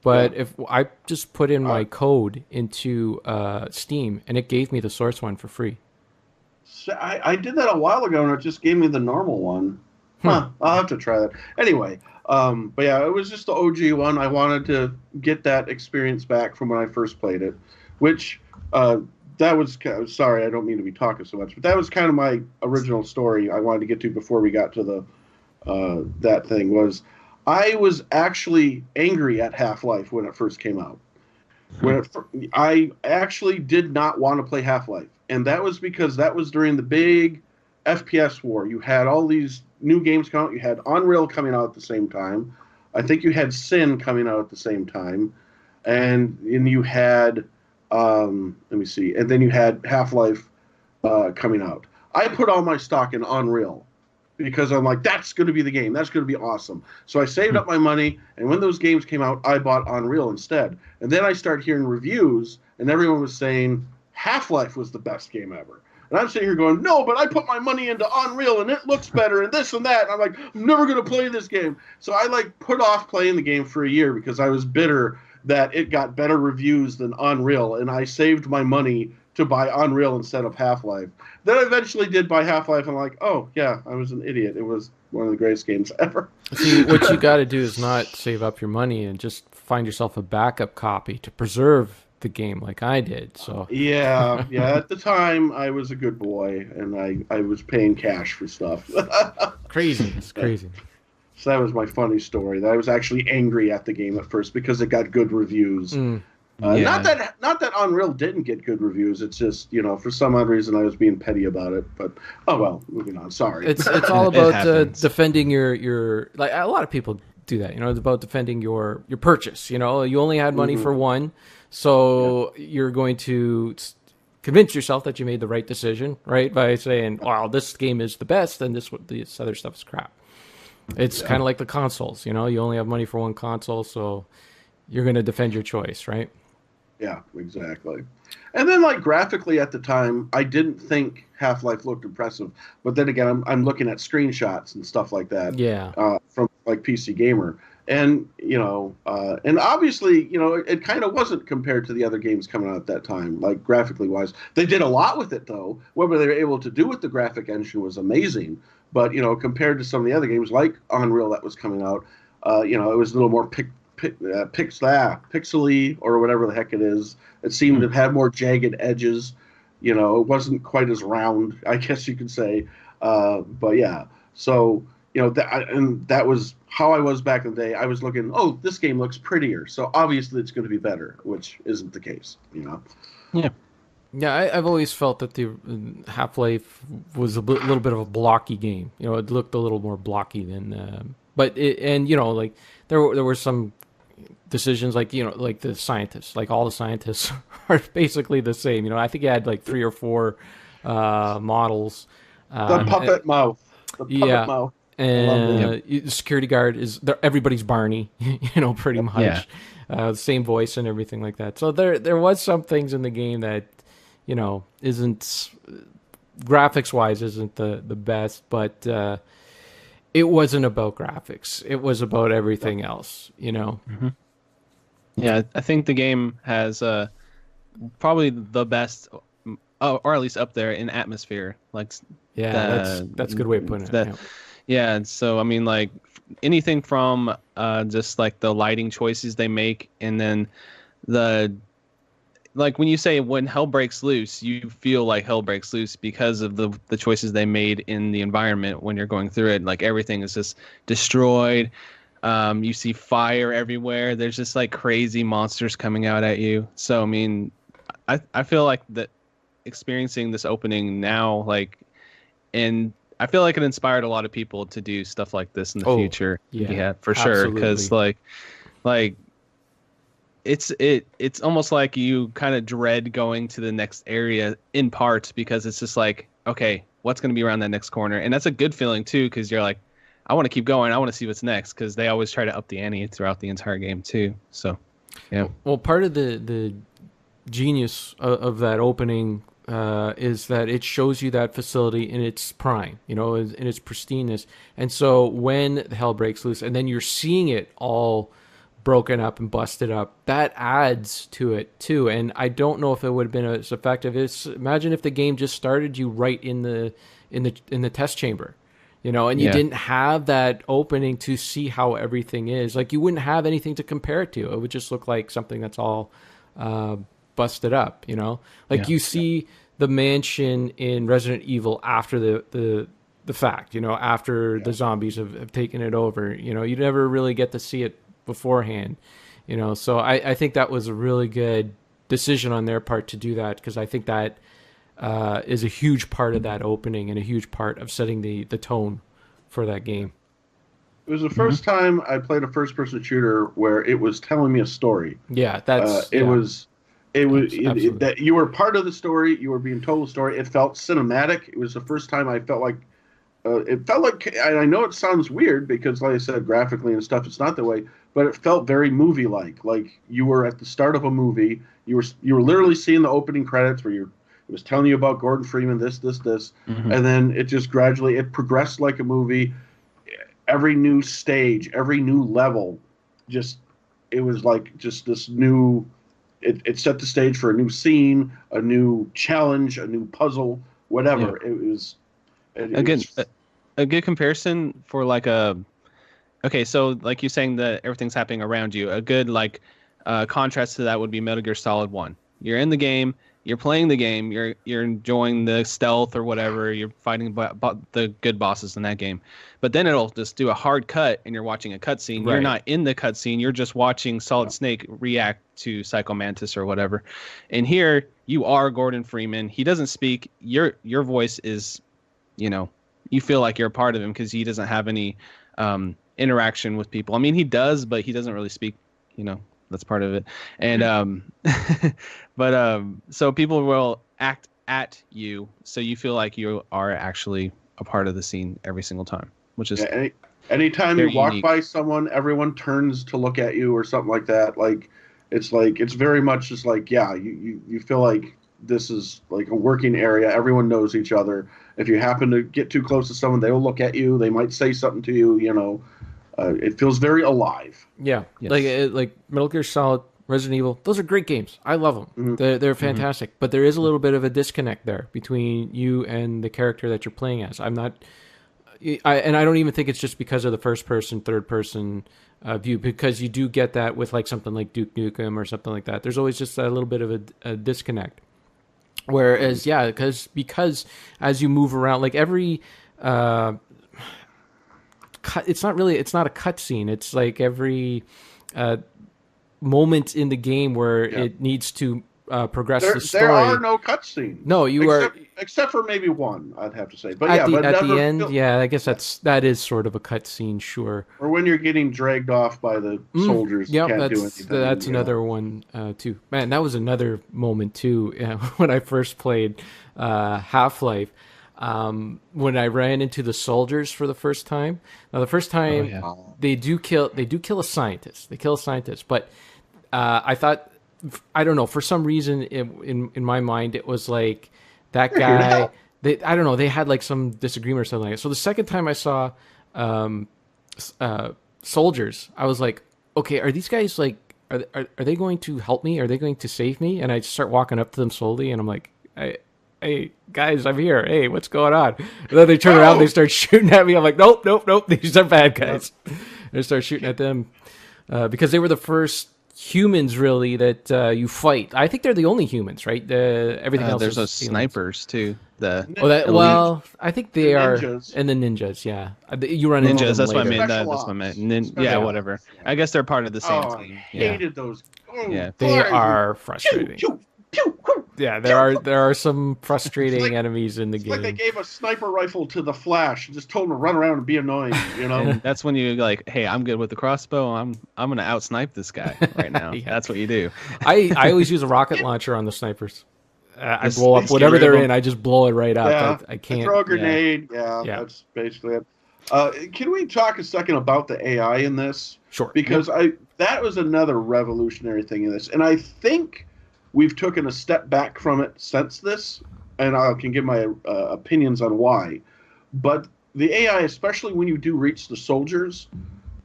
But if I just put in my code into Steam, and it gave me the Source one for free. I did that a while ago, and it just gave me the normal one. I'll have to try that. Anyway, but yeah, it was just the OG one. I wanted to get that experience back from when I first played it, which that was sorry, I don't mean to be talking so much, but that was kind of my original story I wanted to get to before we got to the that thing was I was actually angry at Half-Life when it first came out. When I actually did not want to play Half-Life, and that was because that was during the big FPS war. You had all these new games come out. You had Unreal coming out at the same time. I think you had Sin coming out at the same time, and you had let me see, and then you had Half-Life coming out. I put all my stock in Unreal because I'm like, that's going to be the game. That's going to be awesome. So I saved up my money, and when those games came out, I bought Unreal instead. And then I started hearing reviews, and everyone was saying Half-Life was the best game ever. And I'm sitting here going, no, but I put my money into Unreal, and it looks better, and this and that. And I'm like, I'm never going to play this game. So I like put off playing the game for a year because I was bitter that it got better reviews than Unreal, and I saved my money to buy Unreal instead of Half-Life. Then I eventually did buy Half-Life, and I'm like, oh, yeah, I was an idiot. It was one of the greatest games ever. See, what you got to do is not save up your money and just find yourself a backup copy to preserve the game like I did. So yeah, at the time, I was a good boy, and I was paying cash for stuff. crazy. It's crazy. So that was my funny story. That I was actually angry at the game at first because it got good reviews. Not that Unreal didn't get good reviews. It's just, for some odd reason I was being petty about it. But oh well, moving on. Sorry. It's all about defending your like a lot of people do that. It's about defending your purchase. You only had money for one, so you're going to convince yourself that you made the right decision, right? By saying, "Wow, this game is the best, and this other stuff is crap." It's kind of like the consoles. You only have money for one console, so you're going to defend your choice, right? Yeah, exactly. And then, like, graphically at the time, I didn't think Half-Life looked impressive. But then again, I'm looking at screenshots and stuff like that. Yeah. From, like, PC Gamer. And, and obviously, it kind of wasn't compared to the other games coming out at that time, like, graphically wise. They did a lot with it, though. What they were able to do with the graphic engine was amazing. But, compared to some of the other games, like Unreal that was coming out, it was a little more pixely or whatever the heck it is. It seemed to have more jagged edges. It wasn't quite as round, I guess you could say. But yeah, so that was how I was back in the day. I was looking, oh, this game looks prettier, so obviously it's going to be better, which isn't the case. Yeah. Yeah, I've always felt that the Half-Life was a little bit of a blocky game. It looked a little more blocky than, like there were some decisions like the scientists, like all the scientists are basically the same. I think you had like 3 or 4 models. The puppet mouth. Mouth. And the security guard everybody's Barney, pretty much. Same voice and everything like that. So there was some things in the game that isn't graphics wise isn't the best, but it wasn't about graphics. It was about everything else, Mm-hmm. Yeah, I think the game has probably the best, or at least up there in atmosphere. Like, that's a good way of putting it. Yeah, so I mean, like anything from just like the lighting choices they make, and then like when you say when hell breaks loose, you feel like hell breaks loose because of the choices they made in the environment when you're going through it. Like everything is just destroyed. You see fire everywhere. There's just like crazy monsters coming out at you. So I mean, I feel like that experiencing this opening now, like, and I feel like it inspired a lot of people to do stuff like this in the future. Yeah, for sure. Because like it's almost like you kind of dread going to the next area in part because it's just like, okay, what's going to be around that next corner? And that's a good feeling too, because you're like, I want to keep going. I want to see what's next, because they always try to up the ante throughout the entire game too. So, yeah. Well, part of the genius of that opening is that it shows you that facility in its prime, in its pristineness. And so when hell breaks loose, and then you're seeing it all broken up and busted up, that adds to it too. And I don't know if it would have been as effective. Imagine if the game just started you right in the test chamber. And you didn't have that opening to see how everything is. Like, you wouldn't have anything to compare it to. It would just look like something that's all busted up, you see the mansion in Resident Evil after the the fact, after the zombies have taken it over. You never really get to see it beforehand. So I think that was a really good decision on their part to do that, because I think that is a huge part of that opening and a huge part of setting the tone for that game. It was the first time I played a first-person shooter where it was telling me a story. Yeah, that you were part of the story. You were being told a story. It felt cinematic. It was the first time I felt like I know it sounds weird because, like I said, graphically and stuff, it's not that way, but it felt very movie-like. Like you were at the start of a movie. You were literally seeing the opening credits where it was telling you about Gordon Freeman, this, and then it just gradually progressed like a movie. Every new stage, every new level, it was like just this new. It set the stage for a new scene, a new challenge, a new puzzle, whatever. Yeah. It was. A good comparison for so like you're saying that everything's happening around you. A good contrast to that would be Metal Gear Solid 1. You're in the game, you're playing the game, you're enjoying the stealth or whatever, you're fighting the good bosses in that game. But then it'll just do a hard cut and you're watching a cutscene. Right. You're not in the cutscene, you're just watching Solid Snake react to Psycho Mantis or whatever. And here you are Gordon Freeman. He doesn't speak. Your voice is, you feel like you're a part of him because he doesn't have any interaction with people. I mean, he does, but he doesn't really speak, that's part of it. And so people will act at you, so you feel like you are actually a part of the scene every single time, which is anytime you walk by someone, everyone turns to look at you or something like that. It's very much just you feel like this is like a working area. Everyone knows each other. If you happen to get too close to someone, they'll look at you. They might say something to you. It feels very alive. Yeah, yes. Like Metal Gear Solid, Resident Evil. Those are great games. I love them. Mm-hmm. They're fantastic. Mm-hmm. But there is a little bit of a disconnect there between you and the character that you're playing as. And I don't even think it's just because of the first person, third person view, because you do get that with something like Duke Nukem or something like that. There's always just a little bit of a disconnect. Whereas, because as you move around, every it's not a cutscene. It's like every moment in the game where it needs to progress the story. There are no cutscenes. No, except for maybe one, I'd have to say. But at the end, I guess that is sort of a cutscene, sure. Or when you're getting dragged off by the soldiers, you can't do anything. That's another one too. Man, that was another moment too when I first played Half-Life. When I ran into the soldiers for the first time. Now, the first time they do kill a scientist. They kill a scientist, but I thought, I don't know, for some reason in my mind it was like that guy. I don't know. They had some disagreement or something like that. So the second time I saw soldiers, I was like, okay, are these guys are they going to help me? Are they going to save me? And I just start walking up to them slowly, and I'm like, hey, guys, I'm here. Hey, what's going on? And then they turn around and they start shooting at me. I'm like, nope. These are bad guys. And I start shooting at them because they were the first humans, really, that you fight. I think they're the only humans, right? Everything else there's is those snipers, too. I think they are. And the ninjas, yeah. You run into them that's later. What I meant. Whatever. I guess they're part of the same team. I hated those. They are frustrating. Yeah, there are some frustrating enemies in the game. It's like they gave a sniper rifle to the Flash and just told him to run around and be annoying, And that's when you hey, I'm good with the crossbow. I'm gonna outsnipe this guy right now. That's what you do. I always use a rocket launcher on the snipers. I blow up whatever they're in. I just blow it right up. Yeah, I can't throw a grenade. Yeah, that's basically it. Can we talk a second about the AI in this? Sure. Because that was another revolutionary thing in this, and I think we've taken a step back from it since this, and I can give my opinions on why. But the AI, especially when you do reach the soldiers,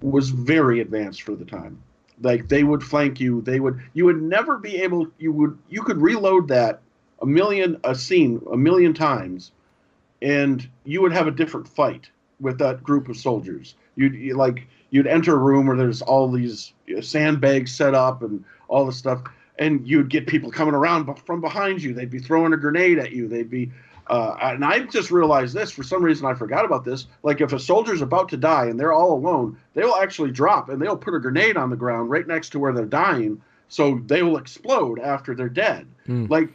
was very advanced for the time. They would flank you. You would never be able. You could reload that a scene a million times, and you would have a different fight with that group of soldiers. You'd enter a room where there's all these sandbags set up and all this stuff. And you'd get people coming around from behind you. They'd be throwing a grenade at you. And I just realized this, for some reason I forgot about this. Like if a soldier's about to die and they're all alone, they will actually drop and they'll put a grenade on the ground right next to where they're dying, so they will explode after they're dead. Like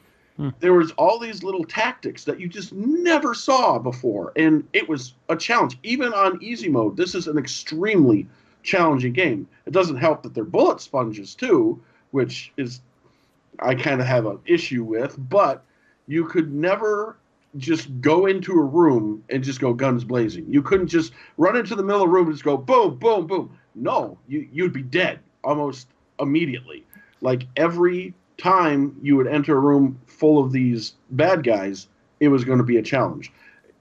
there was all these little tactics that you just never saw before, and it was a challenge. Even on easy mode, this is an extremely challenging game. It doesn't help that they're bullet sponges too, which is I kind of have an issue with, but you could never just go into a room and just go guns blazing. You couldn't just run into the middle of the room and just go boom, boom, boom. No, you'd be dead almost immediately. Like every time you would enter a room full of these bad guys, it was going to be a challenge.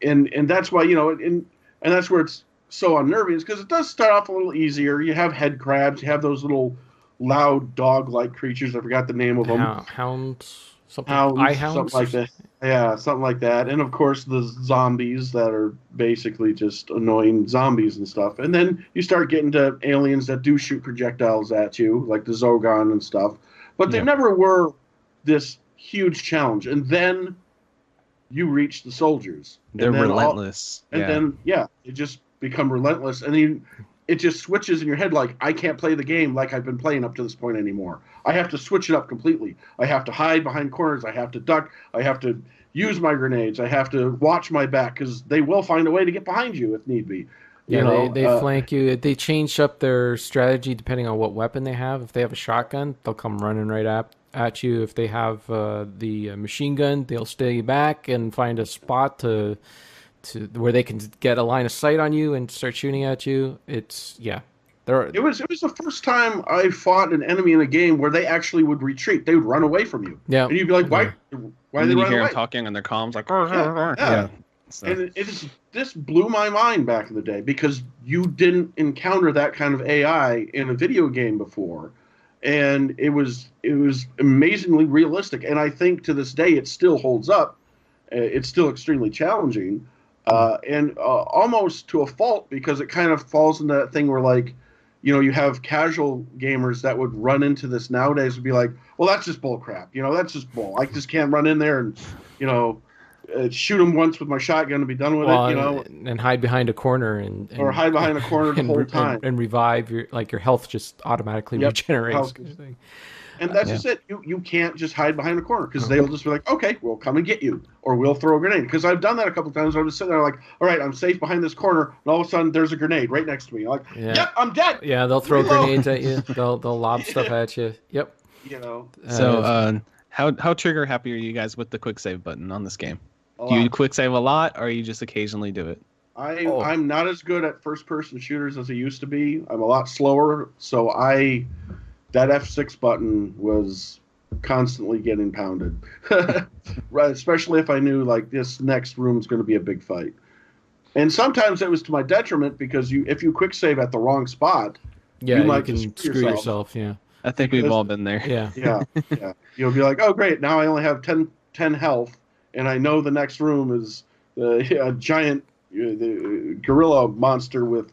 And that's why, and that's where it's so unnerving, is because it does start off a little easier. You have head crabs, you have those little loud dog-like creatures. I forgot the name of them. Hounds, something like that. Yeah, something like that. And of course, the zombies that are basically just annoying zombies and stuff. And then you start getting to aliens that do shoot projectiles at you, like the Zogon and stuff. But they never were this huge challenge. And then you reach the soldiers. They're relentless. Then it just become relentless. And then it just switches in your head like, I can't play the game like I've been playing up to this point anymore. I have to switch it up completely. I have to hide behind corners. I have to duck. I have to use my grenades. I have to watch my back because they will find a way to get behind you if need be. They flank you. They change up their strategy depending on what weapon they have. If they have a shotgun, they'll come running right at you. If they have the machine gun, they'll stay back and find a spot to where they can get a line of sight on you and start shooting at you. It was the first time I fought an enemy in a game where they actually would retreat. They would run away from you. Yeah. And you'd be like, why are they running away? You hear them talking on their comms like, So. And this blew my mind back in the day because you didn't encounter that kind of AI in a video game before. And it was amazingly realistic. And I think to this day it still holds up. It's still extremely challenging. And almost to a fault, because it kind of falls into that thing where, like, you have casual gamers that would run into this nowadays and be like, well, that's just bull crap. That's just bull. I just can't run in there and, shoot them once with my shotgun and be done with it, and hide behind a corner or hide behind a corner the whole time and revive your health just automatically regenerates. And that's just it. You can't just hide behind a corner because they'll just be like, okay, we'll come and get you, or we'll throw a grenade. Because I've done that a couple of times. I was sitting there like, all right, I'm safe behind this corner, and all of a sudden there's a grenade right next to me. I'm like, yep, I'm dead. Yeah, they'll throw grenades at you. They'll lob stuff at you. Yep. So how trigger happy are you guys with the quick save button on this game? Do you quick save a lot, or you just occasionally do it? I'm not as good at first person shooters as I used to be. I'm a lot slower, so that F6 button was constantly getting pounded. Right, especially if I knew like this next room's going to be a big fight. And sometimes it was to my detriment because if you quick save at the wrong spot, you might can screw yourself. Yeah, I think we've all been there. Yeah. You'll be like, oh great, now I only have 10 health, and I know the next room is a giant gorilla monster with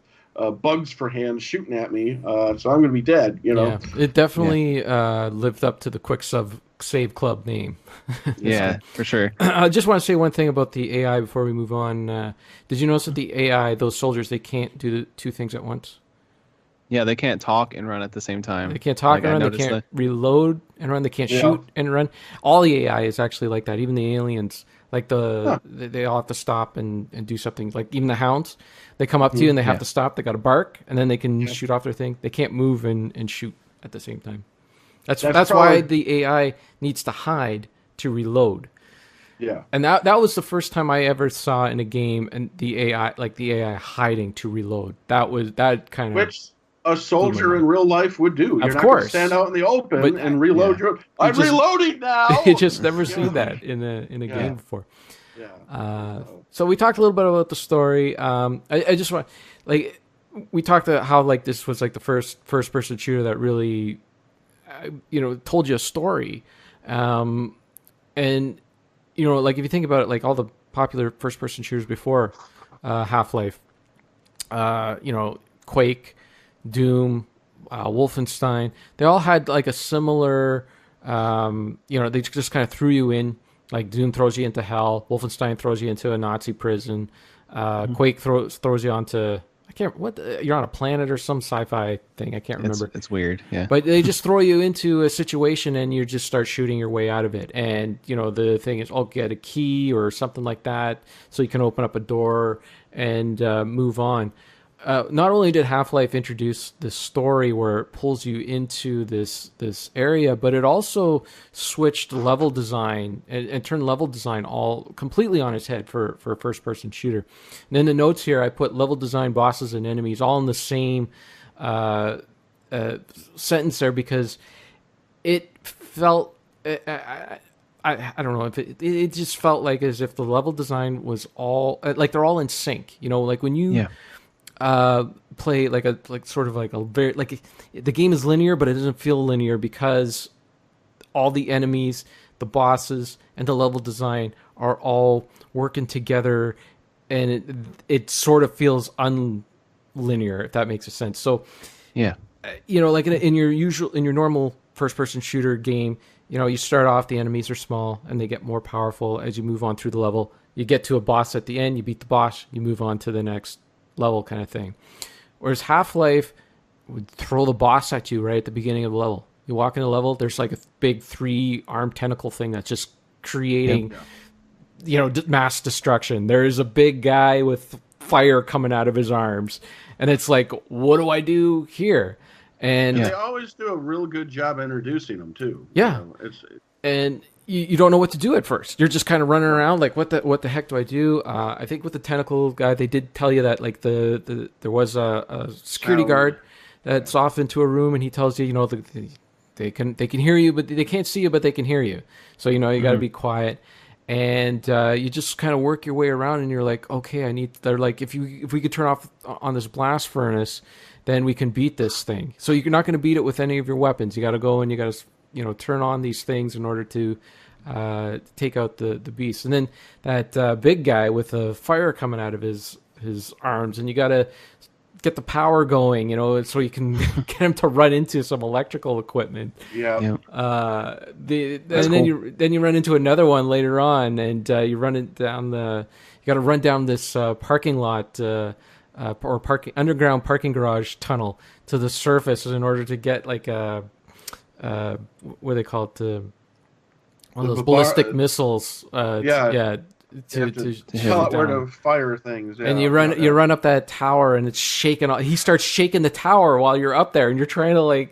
bugs for hands shooting at me, so I'm going to be dead. Yeah, it definitely lived up to the Quick Save Club name. Yeah, for sure. I just want to say one thing about the AI before we move on. Did you notice that the AI, those soldiers, they can't do the two things at once? Yeah, they can't talk and run at the same time. They can't talk and run. They can't reload and run. They can't shoot and run. All the AI is actually like that. Even the aliens, like they all have to stop and do something. Like even the hounds, they come up to you and they have to stop. They got to bark and then they can shoot off their thing. They can't move and shoot at the same time. That's why the AI needs to hide to reload. Yeah, and that was the first time I ever saw in a game and the AI hiding to reload. That kind of which a soldier in real life would do. You're not going to stand out in the open and reload I'm reloading now. You just never seen that in a game before. Yeah. So we talked a little bit about the story. I just want we talked about how this was the first person shooter that really told you a story, and if you think about it, all the popular first person shooters before Half-Life, Quake, Doom, Wolfenstein, they all had a similar, they just kind of threw you in Like Doom throws you into hell, Wolfenstein throws you into a Nazi prison, Quake throws you onto you're on a planet or some sci-fi thing. I can't remember. It's weird, yeah. But they just throw you into a situation and you just start shooting your way out of it. And, the thing is, get a key or something like that so you can open up a door and move on. Not only did Half-Life introduce this story where it pulls you into this area, but it also switched level design and turned level design all completely on its head for a first-person shooter. And in the notes here, I put level design, bosses, and enemies all in the same sentence there because it felt... I don't know if it just felt like as if the level design was all like they're all in sync. Like when you play the game is linear, but it doesn't feel linear because all the enemies, the bosses, and the level design are all working together, and it sort of feels unlinear, if that makes sense. So, yeah, like in your normal first-person shooter game, you start off, the enemies are small, and they get more powerful as you move on through the level. You get to a boss at the end, you beat the boss, you move on to the next level kind of thing. Whereas Half-Life would throw the boss at you right at the beginning of the level. You walk in the level, there's like a big 3-armed tentacle thing that's just creating, mass destruction. There's a big guy with fire coming out of his arms. And it's like, what do I do here? And they always do a real good job introducing them too. Yeah. And you don't know what to do at first. You're just kind of running around like, what the heck do I do? I think with the tentacle guy, they did tell you that like there was a security guard that's off into a room, and he tells you, they can hear you, but they can't see you, but they can hear you. So you got to be quiet, and you just kind of work your way around, and you're like, okay, they're like, if we could turn off on this blast furnace, then we can beat this thing. So you're not going to beat it with any of your weapons. You got to go and you got to turn on these things in order to take out the beast. And then that big guy with the fire coming out of his arms, and you got to get the power going, so you can get him to run into some electrical equipment. Yeah. Then you run into another one later on, and you got to run down this parking lot underground parking garage tunnel to the surface in order to get like a what do they call it? One of those ballistic missiles. To tell it where to fire things. Yeah, and you run up that tower, and it's shaking. He starts shaking the tower while you're up there, and you're trying to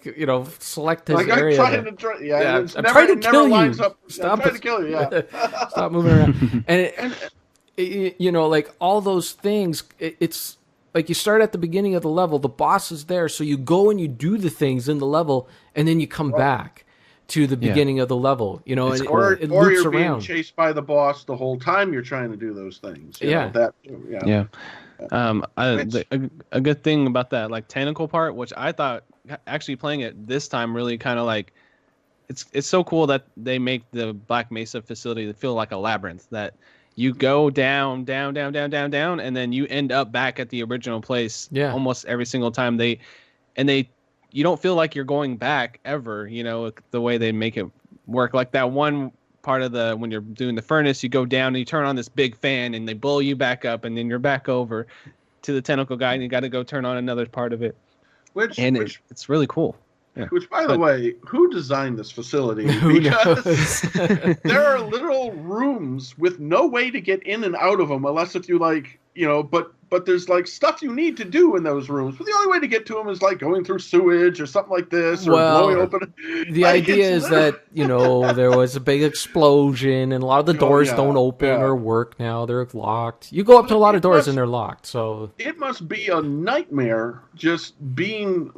select his area. I'm trying to kill you. Stop trying to kill you. Yeah. Stop moving around. And all those things. It's like you start at the beginning of the level. The boss is there, so you go and you do the things in the level, and then you come back to the beginning of the level, and it loops you're around. Being chased by the boss the whole time you're trying to do those things. A good thing about that tentacle part, which I thought actually playing it this time really kind of it's so cool that they make the Black Mesa facility feel like a labyrinth, that you go down, and then you end up back at the original place almost every single time. You don't feel like you're going back ever, the way they make it work. Like that one part of when you're doing the furnace, you go down and you turn on this big fan and they blow you back up, and then you're back over to the tentacle guy and you got to go turn on another part of it. It's really cool. Yeah. Which, by the way, who designed this facility? Because there are literal rooms with no way to get in and out of them unless if you but there's stuff you need to do in those rooms. But the only way to get to them is going through sewage or something like this, or blowing open. The idea is that there was a big explosion, and a lot of the doors don't open or work now. They're locked. You go up to a lot of doors and they're locked. So it must be a nightmare just being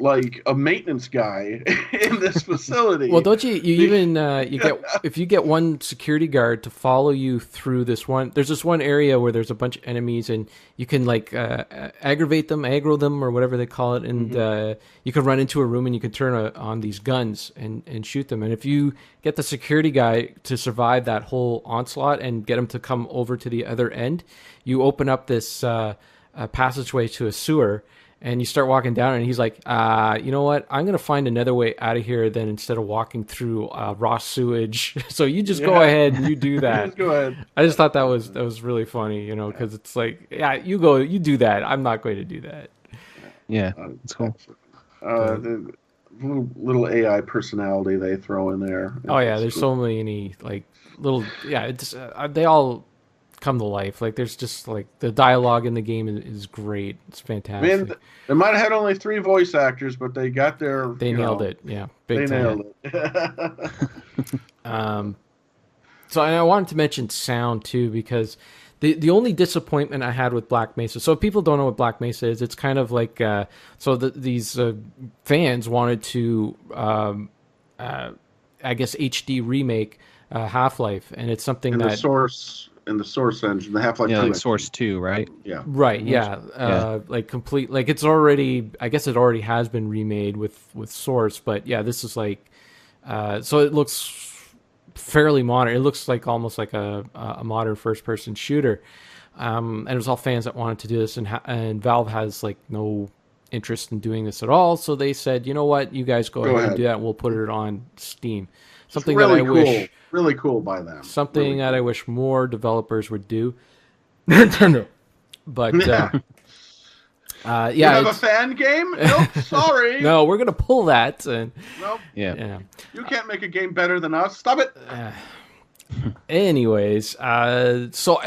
a maintenance guy in this facility. Well, don't you even if you get one security guard to follow you through this one. There's this one area where there's a bunch of enemies, and you can aggro them, or whatever they call it, and you can run into a room and you can turn on these guns and shoot them. And if you get the security guy to survive that whole onslaught and get him to come over to the other end, you open up this passageway to a sewer, And you start walking down, and he's like, you know what? I'm going to find another way out of here than instead of walking through raw sewage. So you just go ahead and you do that. Just go ahead. I just thought that was really funny, you know, because it's like, yeah, you do that. I'm not going to do that. Yeah, it's cool. The little AI personality they throw in there. Oh, yeah, there's so many, like, little, yeah, it's they all come to life. Like, there's just, like, the dialogue in the game is great. It's fantastic. I mean, they might have had only 3 voice actors, but they got their... They nailed it, yeah. Big time. Nailed it. So I wanted to mention sound, too, because the only disappointment I had with Black Mesa... So if people don't know what Black Mesa is, it's kind of like... these fans wanted to, I guess, HD remake Half-Life, and it's something that... In the Source engine, the Half-Life 2. Yeah, like Source 2, right? Yeah. Right, yeah. Like complete, like it's already, I guess it already has been remade with Source, but yeah, this is like, so it looks fairly modern. It looks like almost like a modern first-person shooter. And it was all fans that wanted to do this, and Valve has like no interest in doing this at all, so they said, you know what, you guys go ahead and do that, and we'll put it on Steam. Something really that I cool. wish... Really cool by them. Something really that cool. I wish more developers would do. Nintendo. But, yeah. You have a fan game? Nope, sorry. No, we're going to pull that. And, nope. Yeah. You can't make a game better than us. Stop it. Anyways, so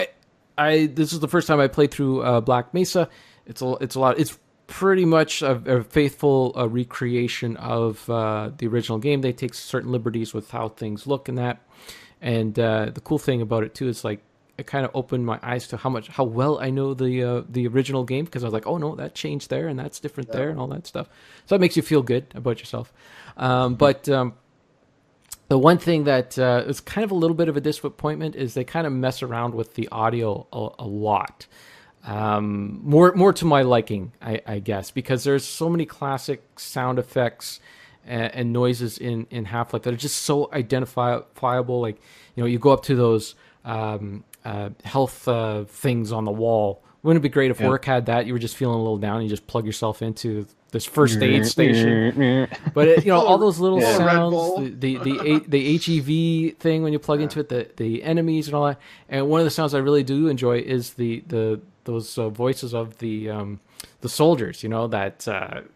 I this is the first time I played through Black Mesa. It's a lot. It's pretty much a faithful recreation of the original game. They take certain liberties with how things look and that. And the cool thing about it too is like it kind of opened my eyes to how well I know the original game, because I was like, oh no, that changed there and that's different there and all that stuff. So that makes you feel good about yourself. But the one thing that is kind of a little bit of a disappointment is they kind of mess around with the audio a lot. More to my liking, I guess, because there's so many classic sound effects and noises in Half-Life that are just so identifiable. Like, you know, you go up to those health things on the wall. Wouldn't it be great if work had that? You were just feeling a little down, and you just plug yourself into this first aid station. But you know, all those little sounds, the HEV thing when you plug into it, the enemies and all that. And one of the sounds I really do enjoy is those voices of the soldiers, you know, that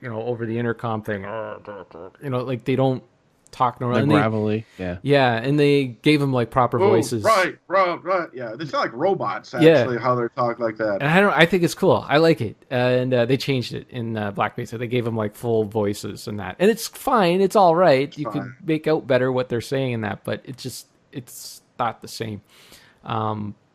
you know, over the intercom thing, you know, like they don't talk normally. Like gravelly, and they gave them like proper voices. Right, yeah. They sound like robots, actually, how they're talking like that. And I think it's cool. I like it, and they changed it in Black Mesa. They gave them like full voices and that, and it's fine. It's all right. You could make out better what they're saying in that, but it's not the same.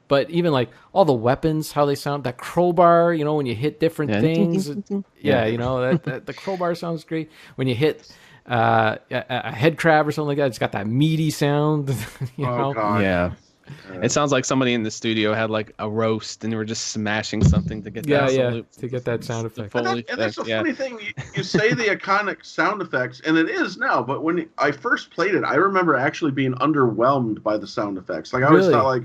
But even like all the weapons, how they sound, that crowbar, you know, when you hit different things, you know, that the crowbar sounds great. When you hit a head crab or something like that, it's got that meaty sound. You know? God. Yeah. It sounds like somebody in the studio had like a roast and they were just smashing something to get that to get that sound effect. And that's the funny thing. You say the iconic sound effects, and it is now. But when I first played it, I remember actually being underwhelmed by the sound effects. Like I always felt like,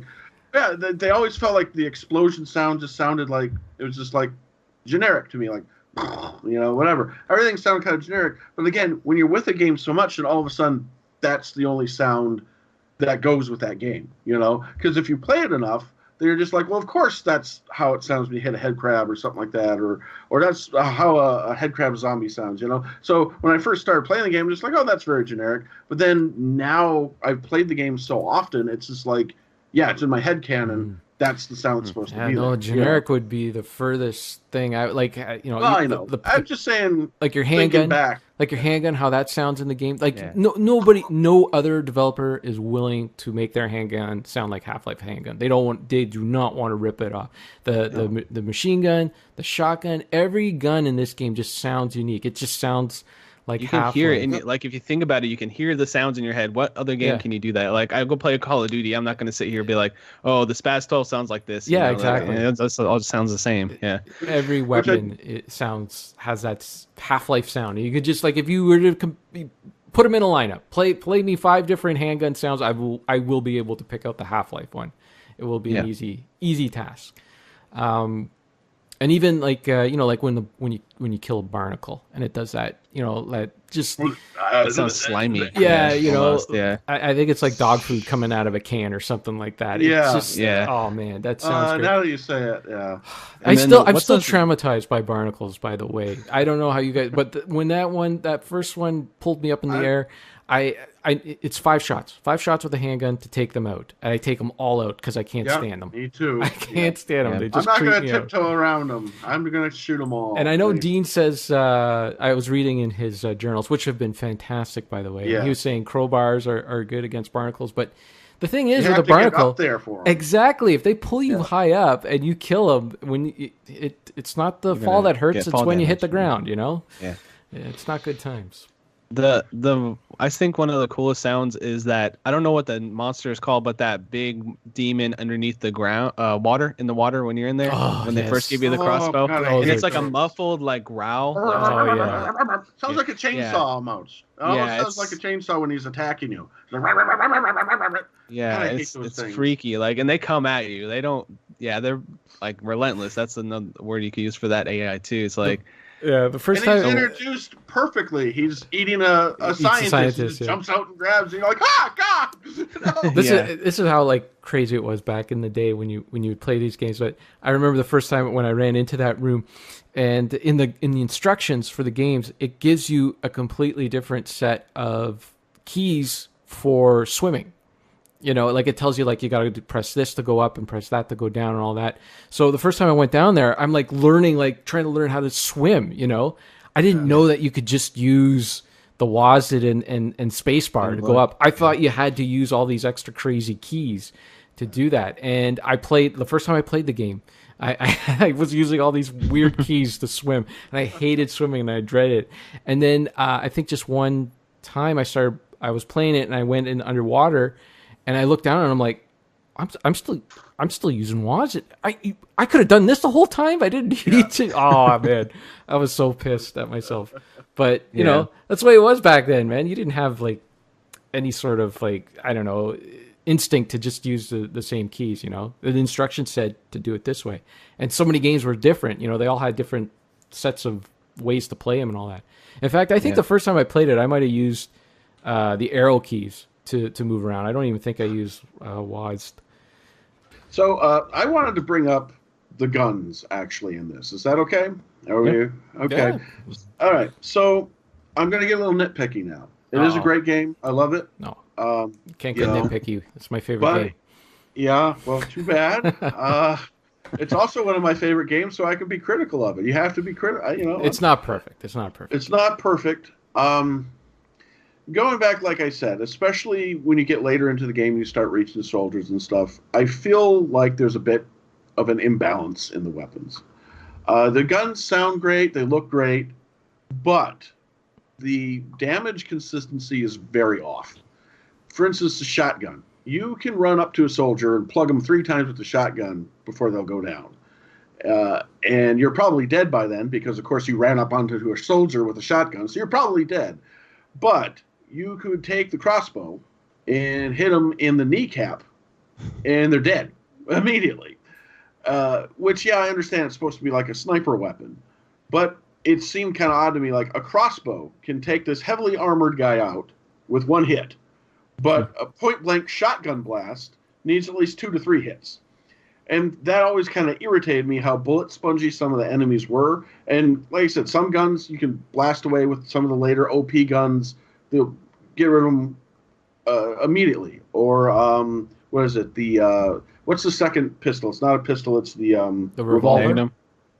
they always felt like the explosion sound just sounded like it was just like generic to me, like, you know, whatever. Everything sounded kind of generic. But again, when you're with a game so much, and all of a sudden that's the only sound that goes with that game, you know? Because if you play it enough, they're just like, well, of course that's how it sounds when you hit a head crab or something like that, or that's how a head crab zombie sounds, you know? So when I first started playing the game, I'm just like, oh, that's very generic. But then now I've played the game so often, it's just like, yeah, it's in my head canon. That's the sound it's supposed to be. No, there, generic would be the furthest thing. I like, you know. Well, I know. I'm just saying, like your handgun, like your handgun, how that sounds in the game. Like no other developer is willing to make their handgun sound like Half-Life handgun. They do not want to rip it off. The machine gun, the shotgun, every gun in this game just sounds unique. It just sounds like you can hear it, and like if you think about it, you can hear the sounds in your head. What other game can you do that? Like I go play a Call of Duty, I'm not going to sit here and be like, "Oh, the Spaz 12 sounds like this." Yeah, you know? exactly. Like, it all just sounds the same. Yeah. Every weapon has that Half-Life sound. You could just like if you were to put them in a lineup, play me 5 different handgun sounds. I will be able to pick out the Half-Life one. It will be an easy task. And even like you know, like when you kill a barnacle, and it does that. That just That sounds slimy. yeah, almost, yeah. I think it's like dog food coming out of a can or something like that. Yeah. It's just oh man, that sounds great. Now that you say it, yeah. I'm still traumatized by barnacles. By the way, I don't know how you guys, but when that first one pulled me up in the air, it's 5 shots with a handgun to take them out, and I take them all out because I can't stand them. Me too. I can't stand them. They I'm just not going to tiptoe around them. I'm going to shoot them all. And I know Dean says, I was reading in his journals, which have been fantastic, by the way. Yeah. He was saying crowbars are good against barnacles, but the thing is, you with have a to barnacle, get up there for 'em. exactly. If they pull you high up and you kill them, it's not the fall that hurts; it's when you hit the ground. Yeah, it's not good times. I think one of the coolest sounds is that I don't know what the monster is called, but that big demon underneath the ground, in the water when you're in there, when they first give you the crossbow, God, and it's like a muffled like growl. Oh yeah, sounds like a chainsaw almost. It almost sounds like a chainsaw when he's attacking you. Yeah, it's freaky. Like, and they come at you. They don't. Yeah, they're like relentless. That's another word you could use for that AI too. It's like. Yeah, the first and time he's introduced perfectly. He's eating a scientist. He jumps out and grabs. And you're like, God! No. This is how like crazy it was back in the day when you would play these games. But I remember the first time when I ran into that room, and in the instructions for the games, it gives you a completely different set of keys for swimming. Like it tells you like you got to press this to go up and press that to go down and all that. So the first time I went down there, I'm like trying to learn how to swim. I didn't know that you could just use the WASD and spacebar to go up. I thought you had to use all these extra crazy keys to do that. And the first time I played the game, I was using all these weird keys to swim, and I hated swimming and I dreaded it. And then I think just one time I was playing it and I went in underwater. And I looked down and I'm like, I'm still using WASD. I could have done this the whole time. I didn't need to. Oh man, I was so pissed at myself. But you know, that's the way it was back then, man. You didn't have like any sort of like, I don't know, instinct to just use the same keys. The instructions said to do it this way, and so many games were different. They all had different sets of ways to play them and all that. In fact, I think the first time I played it, I might have used the arrow keys to move around. I don't even think I use WASD. So I wanted to bring up the guns actually in this. Is that okay? Are we okay? Yeah. All right. So I'm going to get a little nitpicky now. It is a great game. I love it. No, can't get nitpicky. It's my favorite game. Yeah. Well, too bad. It's also one of my favorite games, so I can be critical of it. You have to be critical. It's not perfect. It's not perfect. Going back, like I said, especially when you get later into the game, you start reaching soldiers and stuff, I feel like there's a bit of an imbalance in the weapons. The guns sound great, they look great, but the damage consistency is very off. For instance, the shotgun. You can run up to a soldier and plug them 3 times with the shotgun before they'll go down. And you're probably dead by then because, of course, you ran up onto a soldier with a shotgun, so you're probably dead. But you could take the crossbow and hit them in the kneecap, and they're dead immediately. Which, I understand it's supposed to be like a sniper weapon, but it seemed kind of odd to me. Like a crossbow can take this heavily armored guy out with 1 hit, but a point-blank shotgun blast needs at least 2 to 3 hits. And that always kind of irritated me how bullet spongy some of the enemies were. And like I said, some guns you can blast away with some of the later OP guns. They'll get rid of them immediately. Or what is it? What's the second pistol? It's not a pistol. It's the revolver. Magnum.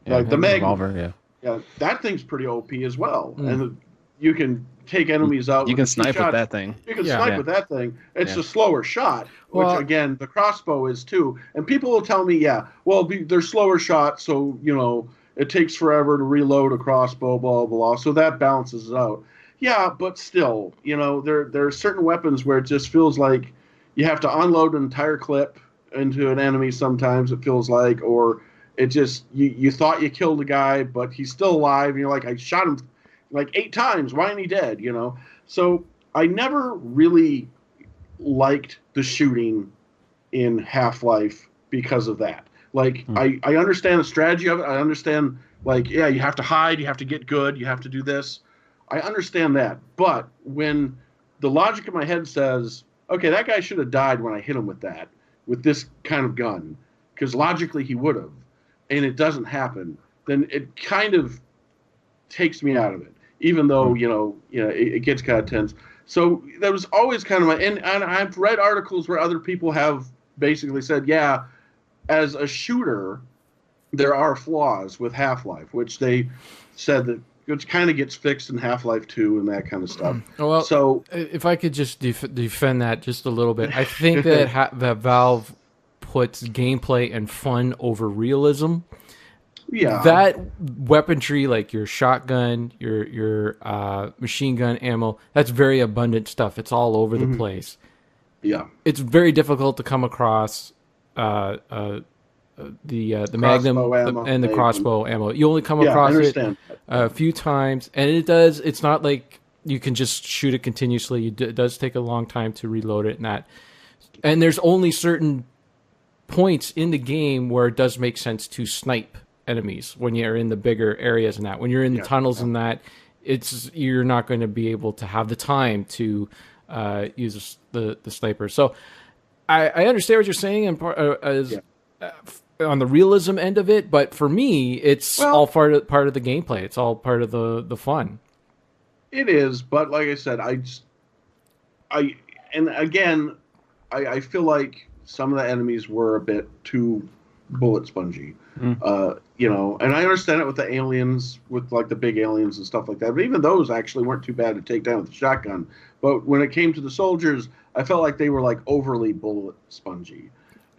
Like the Magnum. Revolver, yeah, that thing's pretty OP as well. And you can take enemies out. You can snipe with that thing. You can snipe with that thing. It's a slower shot, which again the crossbow is too. And people will tell me, they're slower shots, so it takes forever to reload a crossbow, blah blah. So that balances it out. Yeah, but still, there are certain weapons where it just feels like you have to unload an entire clip into an enemy. Sometimes it feels like, or it just you thought you killed a guy, but he's still alive, and you're like, I shot him like 8 times. Why ain't he dead? So I never really liked the shooting in Half-Life because of that. Like I understand the strategy of it. I understand like yeah, you have to hide, you have to get good, you have to do this. I understand that. But when the logic in my head says, okay, that guy should have died when I hit him with this kind of gun, because logically he would have, and it doesn't happen, then it kind of takes me out of it. Even though it gets kind of tense. So that was always kind of and I've read articles where other people have basically said, yeah, as a shooter, there are flaws with Half-Life, which they said that it kind of gets fixed in Half-Life 2 and that kind of stuff. Well, so if I could just defend that just a little bit, I think that that Valve puts gameplay and fun over realism. Yeah, that weaponry, like your shotgun, your machine gun ammo, that's very abundant stuff. It's all over the place. Yeah, it's very difficult to come across the Magnum and the crossbow ammo. You only come across it a few times, and it's not like you can just shoot it continuously. It does take a long time to reload it, and there's only certain points in the game where it does make sense to snipe enemies when you're in the bigger areas and that. When you're in the tunnels and that, you're not going to be able to have the time to use the sniper. So I understand what you're saying on the realism end of it, but for me, it's all part of the gameplay. It's all part of the fun. It is, but like I said, I feel like some of the enemies were a bit too bullet spongy. And I understand it with the aliens, with like the big aliens and stuff like that. But even those actually weren't too bad to take down with the shotgun. But when it came to the soldiers, I felt like they were like overly bullet spongy,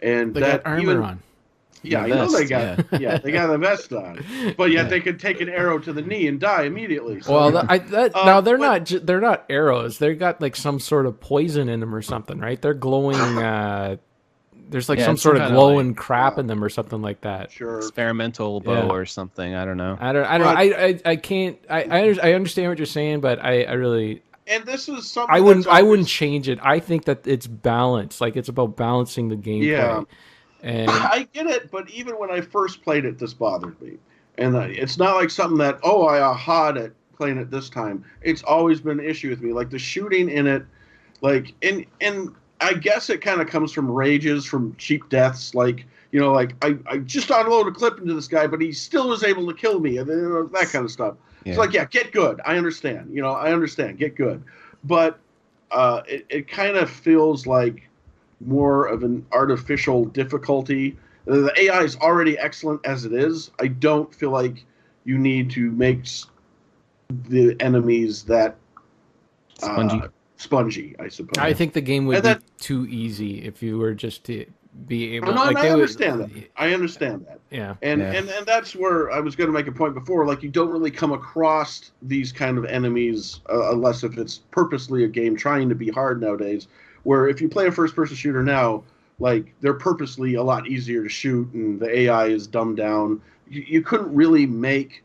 and they got armor on. Yeah, I know they got they got the vest on, but yet they could take an arrow to the knee and die immediately. So, now they're not arrows. They got like some sort of poison in them or something, right? They're glowing. There's like some sort of glowing crap in them or something like that. Sure, experimental bow or something. I don't know. I don't know. I can't. I understand what you're saying, but I really. And this is something I wouldn't change it. I think that it's balanced. Like it's about balancing the gameplay. Yeah. And I get it, but even when I first played it, this bothered me. And it's not like something that, I aha'd at playing it this time. It's always been an issue with me. Like the shooting in it, like, and I guess it kind of comes from rages, from cheap deaths. Like, like I just unloaded a clip into this guy, but he still was able to kill me, and that kind of stuff. Yeah. It's like, get good. I understand. I understand. Get good. But it kind of feels like more of an artificial difficulty. The AI is already excellent as it is. I don't feel like you need to make the enemies that spongy, I suppose. I think the game would be too easy if you were just to be able. No, I understand that. I understand that. Yeah, and that's where I was going to make a point before. Like, you don't really come across these kind of enemies unless if it's purposely a game trying to be hard nowadays. Where if you play a first-person shooter now, like, they're purposely a lot easier to shoot, and the AI is dumbed down. You couldn't really make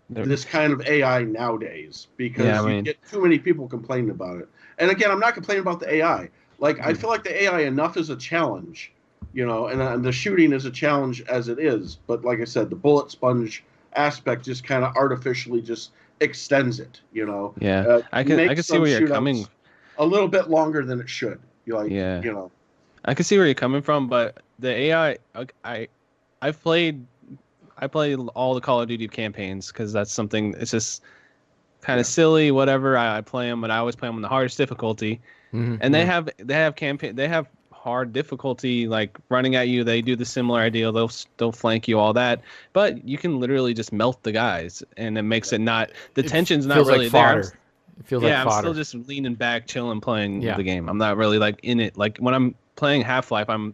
this kind of AI nowadays because you get too many people complaining about it. And again, I'm not complaining about the AI. Like, I feel like the AI enough is a challenge, and the shooting is a challenge as it is. But like I said, the bullet sponge aspect just kind of artificially just extends it, Yeah, I can see where you're coming. A little bit longer than it should. I can see where you're coming from, but the AI, I played all the Call of Duty campaigns because that's something. It's just kind of silly, whatever. I play them, but I always play them on the hardest difficulty. And they have hard difficulty, like running at you. They do the similar idea. They'll flank you, all that, but you can literally just melt the guys, and it makes it not the tension's not really there. It feels like fodder. I'm still just leaning back, chilling, playing the game. I'm not really like in it. Like when I'm playing Half-Life, I'm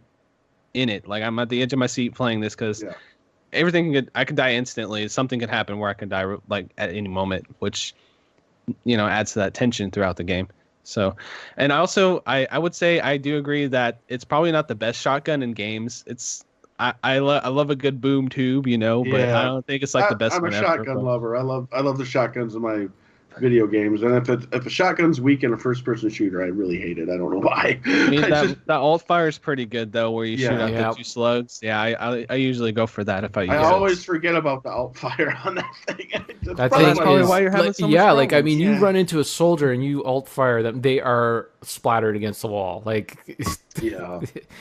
in it. Like I'm at the edge of my seat playing this because everything I could die instantly. Something could happen where I could die like at any moment, which adds to that tension throughout the game. So, and also I would say I do agree that it's probably not the best shotgun in games. I love a good boom tube, but I don't think it's like the best. I'm a shotgun lover. I love the shotguns in my video games, and if a shotgun's weak in a first-person shooter, I really hate it. I don't know why. I mean, that alt fire is pretty good though, where you shoot out Yeah. the 2 slugs. Yeah, I usually go for that if I use I it. always forget about the alt fire on that thing. That probably thing probably is, why you're having so much yeah, like I problems. mean, you run into a soldier and you alt fire them, they are splattered against the wall. Like, yeah.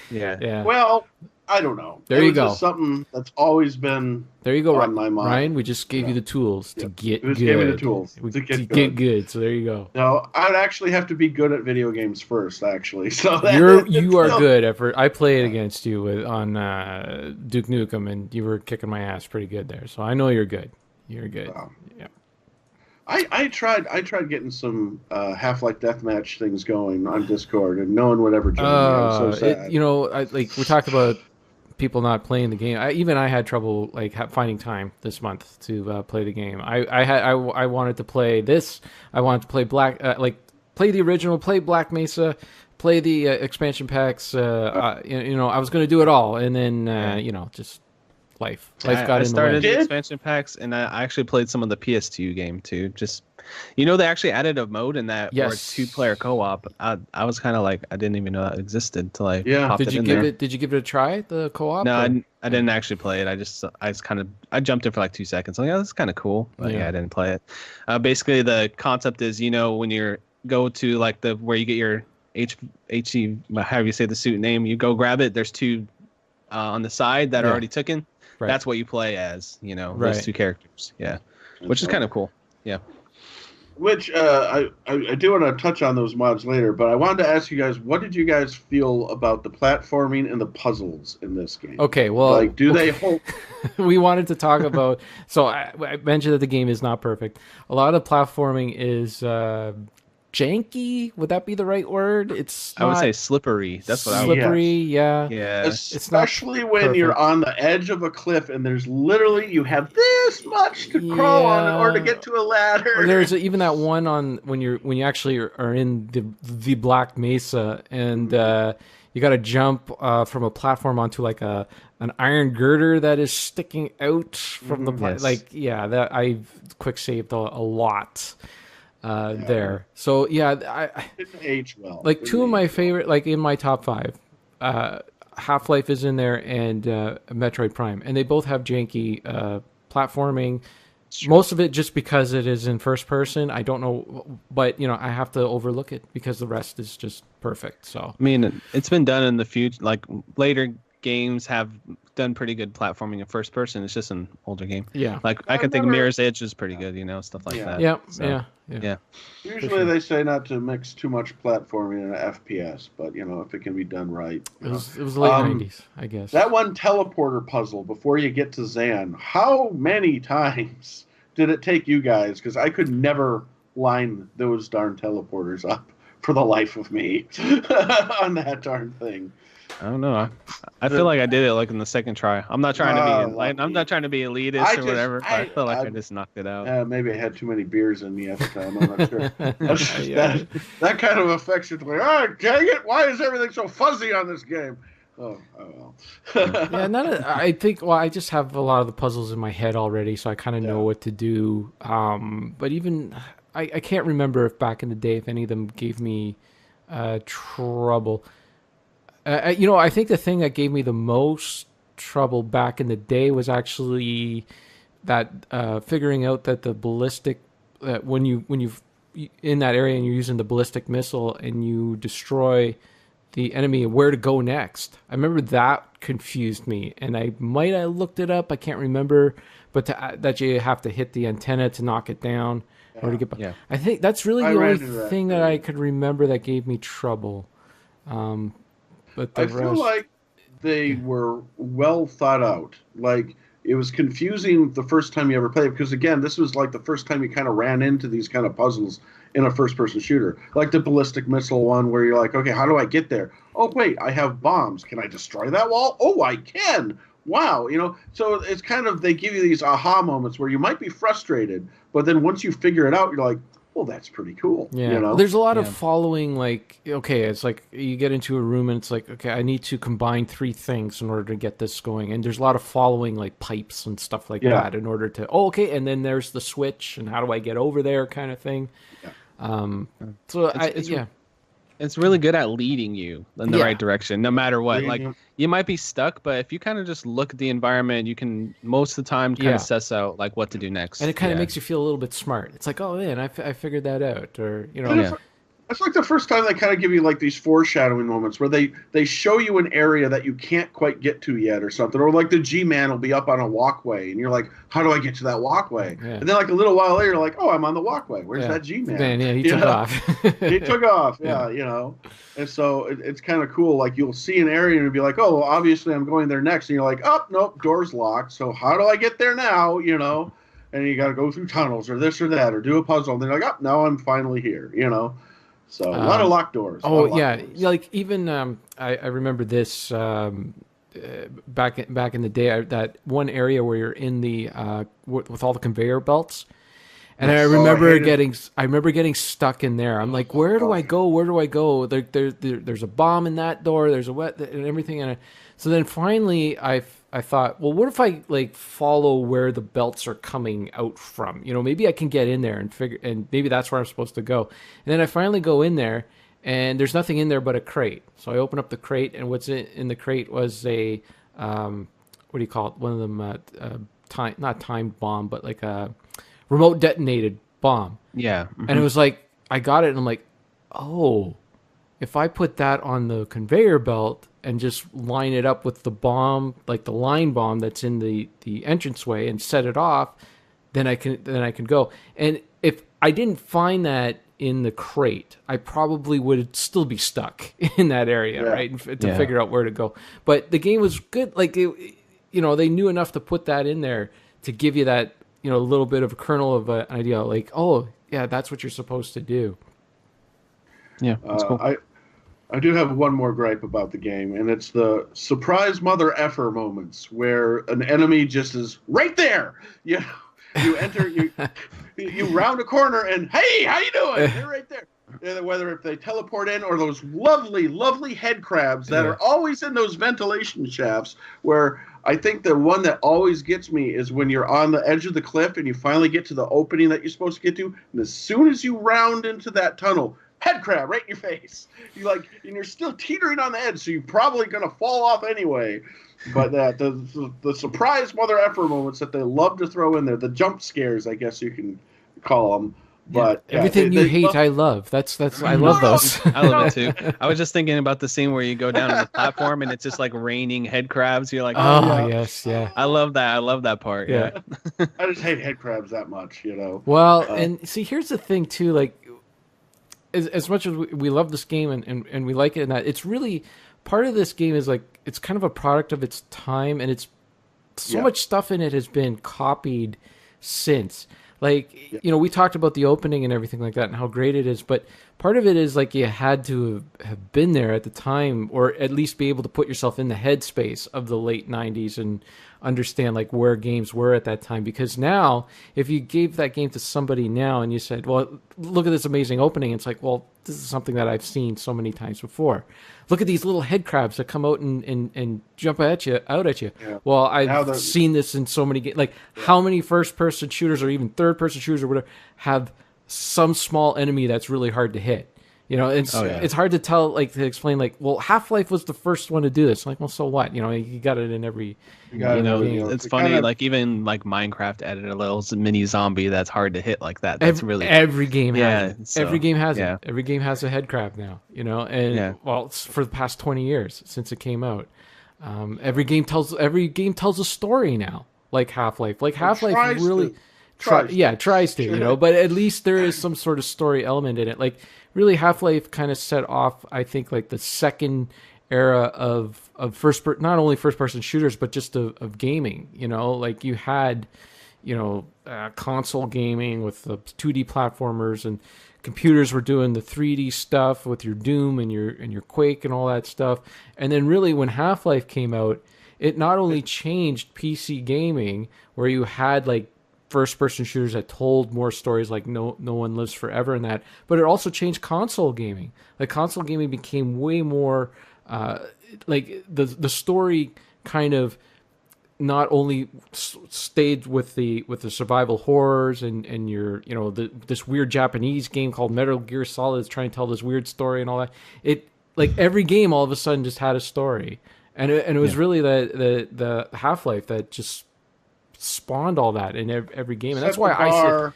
yeah. Well, I don't know. There you go. Just something that's always been There you go, on my mind. Ryan. We just gave you the tools to get good. Gave me the tools to get good. So there you go. No, I'd actually have to be good at video games first, actually. So You are good at. I played against you on Duke Nukem, and you were kicking my ass pretty good there. So I know you're good. You're good. Yeah. I tried getting some Half-Life Deathmatch things going on Discord, and no one would ever join me. I'm so sad. we talked about people not playing the game. I had trouble finding time this month to play the game. I wanted to play this. I wanted to play play the original, play Black Mesa, play the expansion packs. I was going to do it all, and then just life got in the way. I started the expansion packs, and I actually played some of the PS2 game too. Just they actually added a mode in that for 2-player co-op. I was kind of like, I didn't even know that existed till I popped Did it you in give there. it? Did you give it a try? The co-op? No, I didn't actually play it. I jumped in for like 2 seconds. I'm like, oh, this is kind of cool, but I didn't play it. Basically, the concept is when you go to where you get your HE, however you say the suit name, you go grab it. There's 2 on the side that are already taken. Right. That's what you play as, those 2 characters. Yeah, which is kind of cool. Yeah. Which I do want to touch on those mods later, but I wanted to ask you guys, what did you guys feel about the platforming and the puzzles in this game? Okay, well, do they hold? We wanted to talk about. So I mentioned that the game is not perfect. A lot of platforming is janky. Would that be the right word? I would say slippery. That's what I would. Slippery, yeah. Especially when you're on the edge of a cliff and there's literally you have this much to crawl on in order to get to a ladder. Or there's even that one on when you actually are in the Black Mesa and you got to jump from a platform onto an iron girder that is sticking out from the that I've quick saved a lot. There. So I didn't age well. Two of my favorite, in my top 5, Half-Life is in there and Metroid Prime, and they both have janky platforming. Sure. Most of it just because it is in first person. I don't know, but I have to overlook it because the rest is just perfect. So I mean, it's been done in the future. Later games have done pretty good platforming in first person. It's just an older game. Yeah. I can think Mirror's Edge is pretty good, stuff like that. Yeah. So, yeah. Usually they say not to mix too much platforming in an FPS, but if it can be done right. It was the late 90s, I guess. That one teleporter puzzle before you get to Zan, how many times did it take you guys? Because I could never line those darn teleporters up for the life of me on that darn thing. I don't know. I feel like I did it in the second try. I'm not trying to be I'm not trying to be elitist or whatever. But I feel like I just knocked it out. Maybe I had too many beers in me at the time. I'm not sure. That kind of affects you. Dang it! Why is everything so fuzzy on this game? Oh well. I think. Well, I just have a lot of the puzzles in my head already, so I kind of know what to do. But even I can't remember if back in the day if any of them gave me trouble. I think the thing that gave me the most trouble back in the day was actually that figuring out that the ballistic when you in that area and you're using the ballistic missile and you destroy the enemy, where to go next. I remember that confused me, and I might have looked it up. I can't remember, but that you have to hit the antenna to knock it down or to get back. Yeah. I think that's really the only thing that I could remember that gave me trouble. But I feel like they were well thought out. It was confusing the first time you ever played it because, again, this was the first time you kind of ran into these kind of puzzles in a first-person shooter. Like the ballistic missile one where you're like, okay, how do I get there? Oh, wait, I have bombs. Can I destroy that wall? Oh, I can. Wow. So it's kind of, they give you these aha moments where you might be frustrated, but then once you figure it out, you're like, well, that's pretty cool. Yeah, You know? there's a lot of following. Like, okay, it's like you get into a room and it's like, okay, I need to combine three things in order to get this going, and there's a lot of following, like pipes and stuff like Yeah. that, in order to. Oh, okay, and then there's the switch, and how do I get over there, kind of thing. Yeah. So It's really good at leading you in the right direction, no matter what. Like, you might be stuck, but if you kind of just look at the environment, you can most of the time kind of suss out like what to do next. And it kind of makes you feel a little bit smart. It's like, oh man, I figured that out, or you know. It's like the first time they kind of give you like these foreshadowing moments where they show you an area that you can't quite get to yet or something, or like the G-Man will be up on a walkway and you're like, how do I get to that walkway? Yeah. And then like a little while later, you're like, oh, I'm on the walkway. Where's that G-Man? Man, yeah, he took off. He took off, you know. And so it's kind of cool. Like you'll see an area and you'll be like, oh, well, obviously I'm going there next. And you're like, oh, nope, door's locked. So how do I get there now? You know, and you got to go through tunnels or this or that or do a puzzle. And then you're like, oh, now I'm finally here, you know. So a lot of locked doors. Oh yeah, like even I remember this back in the day. That one area where you're in the with all the conveyor belts, and I remember getting stuck in there. I'm like, where do I go? Where do I go? There's a bomb in that door. There's a wet and everything. And so then finally I thought, well, what if I like follow where the belts are coming out from? You know, maybe I can get in there and maybe that's where I'm supposed to go. And then I finally go in there, and there's nothing in there but a crate. So I open up the crate, and what's in the crate was a what do you call it? One of them not timed bomb, but like a remote detonated bomb. Yeah. Mm-hmm. And it was like I got it, and I'm like, oh, if I put that on the conveyor belt and just line it up with the bomb, like the line bomb that's in the entranceway, and set it off, then I can go. And if I didn't find that in the crate, I probably would still be stuck in that area, right? To figure out where to go. But the game was good. Like, they knew enough to put that in there to give you that, a little bit of a kernel of an idea. Like, oh, yeah, that's what you're supposed to do. Yeah, that's cool. I do have one more gripe about the game, and it's the surprise mother effer moments where an enemy just is right there. You enter, you round a corner, and hey, how you doing? They're right there. Whether if they teleport in or those lovely, lovely head crabs that are always in those ventilation shafts, where I think the one that always gets me is when you're on the edge of the cliff and you finally get to the opening that you're supposed to get to, and as soon as you round into that tunnel, head crab right in your face. And you're still teetering on the edge, so you're probably gonna fall off anyway. But the surprise mother effer moments that they love to throw in there, the jump scares, I guess you can call them. But everything you hate, I love. That's I love those. I love it too. I was just thinking about the scene where you go down on the platform and it's just like raining head crabs. You're like, oh yes, yeah. I love that. I love that part. Yeah. I just hate head crabs that much, Well, and see, here's the thing too. Like, as much as we love this game and we like it, and that it's really part of this game is like it's kind of a product of its time, and it's so much stuff in it has been copied since. Like, we talked about the opening and everything like that and how great it is, but part of it is like you had to have been there at the time, or at least be able to put yourself in the headspace of the late 90s and understand like where games were at that time. Because now, if you gave that game to somebody now and you said, well, look at this amazing opening, it's like, well, this is something that I've seen so many times before. Look at these little head crabs that come out and jump out at you. Yeah. Well, I've seen this in so many games. Like, how many first-person shooters or even third-person shooters or whatever have some small enemy that's really hard to hit? It's hard to tell, like, to explain, like, well, Half-Life was the first one to do this. Like, well, so what? You got it in every... It's funny, like, even, like, Minecraft added a little mini zombie that's hard to hit like that. That's every game has it. So, every game has it. Every game has a head crab now, and, well, it's for the past 20 years since it came out. Every game tells a story now, like Half-Life. Like, Half-Life really... tries to, but at least there is some sort of story element in it. Like, really, Half-Life kind of set off, I think, like the second era of not only first-person shooters, but just of gaming. Like you had, console gaming with the 2D platformers, and computers were doing the 3D stuff with your Doom and your Quake and all that stuff. And then really, when Half-Life came out, it not only changed PC gaming, where you had like first-person shooters that told more stories, like No One Lives Forever and that. But it also changed console gaming. Like console gaming became way more like the story kind of not only stayed with the survival horrors and your this weird Japanese game called Metal Gear Solid is trying to tell this weird story and all that. It like every game all of a sudden just had a story, and it was really the Half-Life that just spawned all that in every game, and that's why I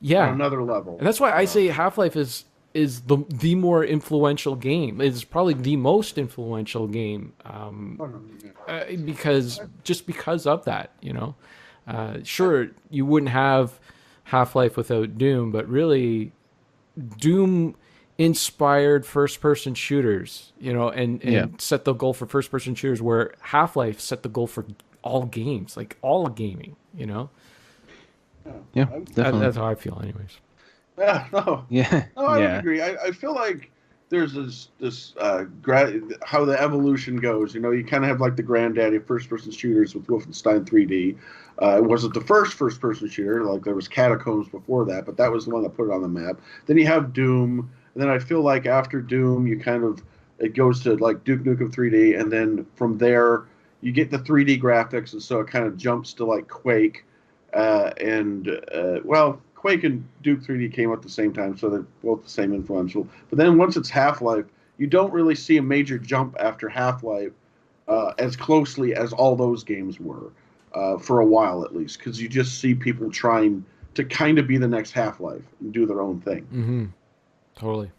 say on another level. And that's why I say Half-Life is the more influential game. It's probably the most influential game because of that. Sure, you wouldn't have Half-Life without Doom, but really, Doom inspired first-person shooters. And set the goal for first-person shooters, where Half-Life set the goal for all games, like all gaming. Yeah, definitely. That's how I feel, anyways. Yeah, no. Yeah. No, I would agree. I feel like there's this how the evolution goes. You kind of have like the granddaddy of first-person shooters with Wolfenstein 3D. It wasn't the first-person shooter. Like there was Catacombs before that, but that was the one that put it on the map. Then you have Doom, and then I feel like after Doom, it goes to like Duke Nukem 3D, and then from there you get the 3D graphics, and so it kind of jumps to like Quake, Quake and Duke 3D came out at the same time, so they're both the same influential. But then once it's Half-Life, you don't really see a major jump after Half-Life as closely as all those games were, for a while at least, because you just see people trying to kind of be the next Half-Life and do their own thing. Mm-hmm. Totally.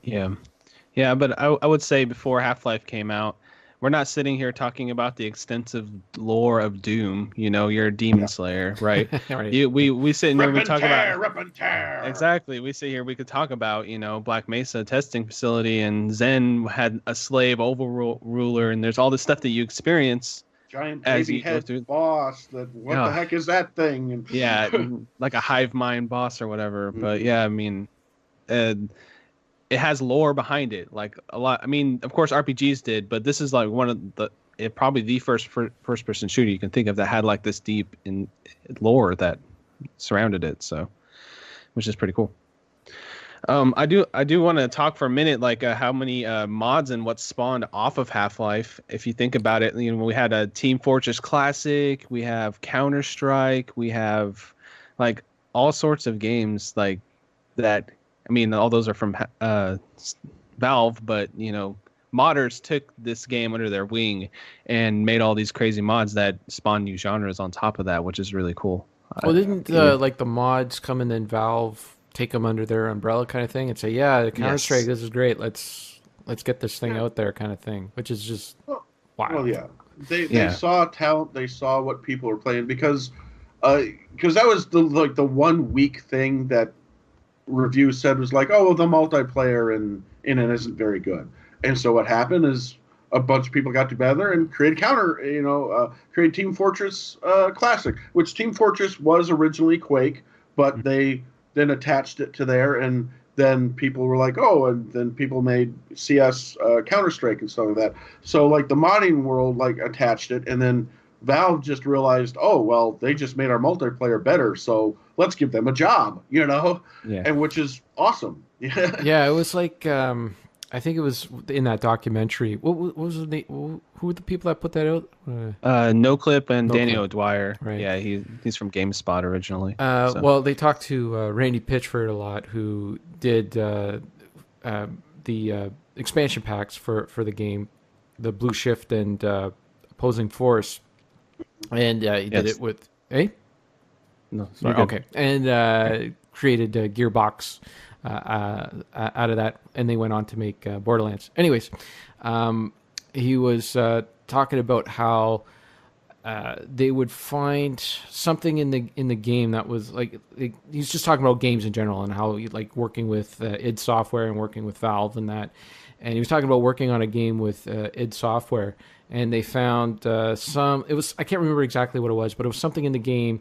Yeah, but I would say before Half-Life came out, we're not sitting here talking about the extensive lore of Doom. You're a demon slayer, right? Right. We sit here and we talk about rip and tear. Exactly. We sit here. We could talk about Black Mesa testing facility, and Zen had a slave overruler, and there's all this stuff that you experience. Giant baby head boss. What the heck is that thing? And yeah, like a hive mind boss or whatever. Mm-hmm. But yeah, I mean, it has lore behind it, like a lot. I mean, of course, RPGs did, but this is like one of probably the first person shooter you can think of that had like this deep in lore that surrounded it. So, which is pretty cool. I do want to talk for a minute, like how many mods and what spawned off of Half-Life. If you think about it, we had a Team Fortress Classic, we have Counter-Strike, we have like all sorts of games like that. I mean, all those are from Valve, but modders took this game under their wing and made all these crazy mods that spawn new genres on top of that, which is really cool. Well, didn't like the mods come and then Valve take them under their umbrella kind of thing and say, "Yeah, the Counter-Strike, this is great. Let's get this thing out there," kind of thing, which is just wow. Well, yeah, they saw talent, they saw what people were playing because that was the 1 week thing that reviews said was like, oh, well, the multiplayer in it isn't very good. And so what happened is a bunch of people got together and created created Team Fortress Classic, which Team Fortress was originally Quake, but they then attached it to there, and then people were like, oh, and then people made CS Counter-Strike and stuff like that. So like the modding world like attached it, and then Valve just realized, oh, well, they just made our multiplayer better, so let's give them a job, and which is awesome. Yeah, it was like, I think it was in that documentary. What was the name? Who were the people that put that out? NoClip and Danny NoClip. O'Dwyer. Right. Yeah, he's from GameSpot originally. Well, they talked to Randy Pitchford a lot, who did the expansion packs for the game, the Blue Shift and Opposing Force. And he did it with No, sorry. Okay, and created Gearbox out of that, and they went on to make Borderlands. Anyways, he was talking about how they would find something in the game that was like he's just talking about games in general and how like working with id Software and working with Valve and that. And he was talking about working on a game with id Software, and they found I can't remember exactly what it was, but it was something in the game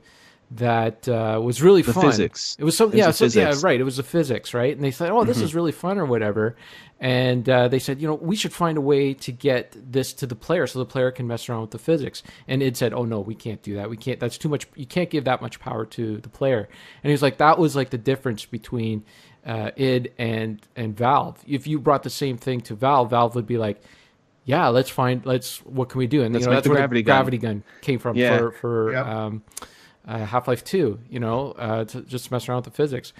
that was really The fun. physics. It was so It was the yeah, physics. right. It was the physics, right? And they said, "Oh, this is really fun," or whatever. And they said, we should find a way to get this to the player so the player can mess around with the physics. And id said, "Oh no, we can't do that. We can't. That's too much. You can't give that much power to the player." And he was like, "That was like the difference between id and Valve. If you brought the same thing to Valve, Valve would be like." Yeah, what can we do? And Let's that's make the where gravity the gun. gravity gun came from Yeah. for Yep. Half-Life 2, to just mess around with the physics.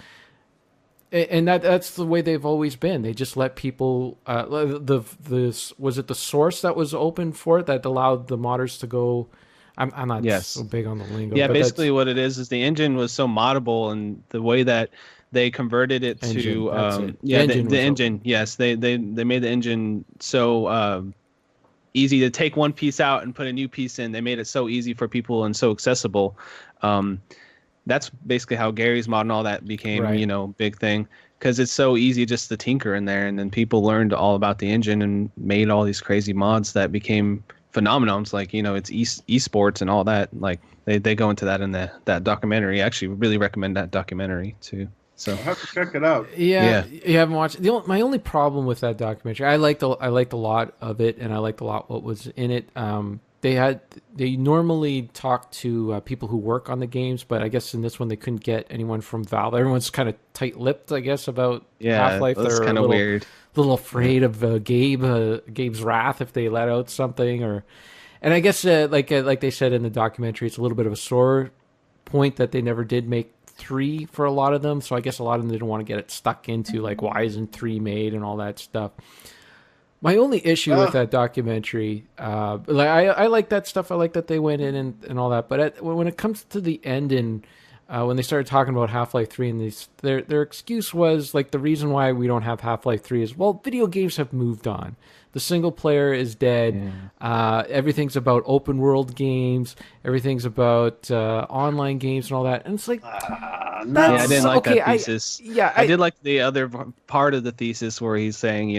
And that's the way they've always been. They just let people was it the source that was open for it that allowed the modders to go. I'm not Yes. so big on the lingo. Yeah, but basically what it is the engine was so moddable, and the way that they converted it Engine, to that's it. The yeah, engine the was engine. Yes, they made the engine so easy to take one piece out and put a new piece in. They made it so easy for people and so accessible. That's basically how Gary's mod and all that became, Right. big thing, because it's so easy just to tinker in there, and then people learned all about the engine and made all these crazy mods that became phenomenons. Like it's esports and all that. Like they go into that in that documentary. I actually really recommend that documentary too. So I'll have to check it out. Yeah, you haven't watched. My only problem with that documentary, I liked a lot of it, and I liked a lot what was in it. They normally talk to people who work on the games, but I guess in this one they couldn't get anyone from Valve. Everyone's kind of tight-lipped, I guess, about Half-Life. That's They're kind of weird. a little afraid of Gabe's wrath if they let out something, and I guess like they said in the documentary, it's a little bit of a sore point that they never did make 3 for a lot of them. So I guess a lot of them didn't want to get it stuck into like why isn't 3 made and all that stuff. My only issue with that documentary, I like that stuff. I like that they went in and all that. But when it comes to the end and when they started talking about Half-Life 3 and their excuse was like the reason why we don't have Half-Life 3 is, well, video games have moved on. The single player is dead. Yeah. Everything's about open world games. Everything's about online games and all that. And it's like, No. Yeah, I didn't like that thesis. I did like the other part of the thesis where he's saying,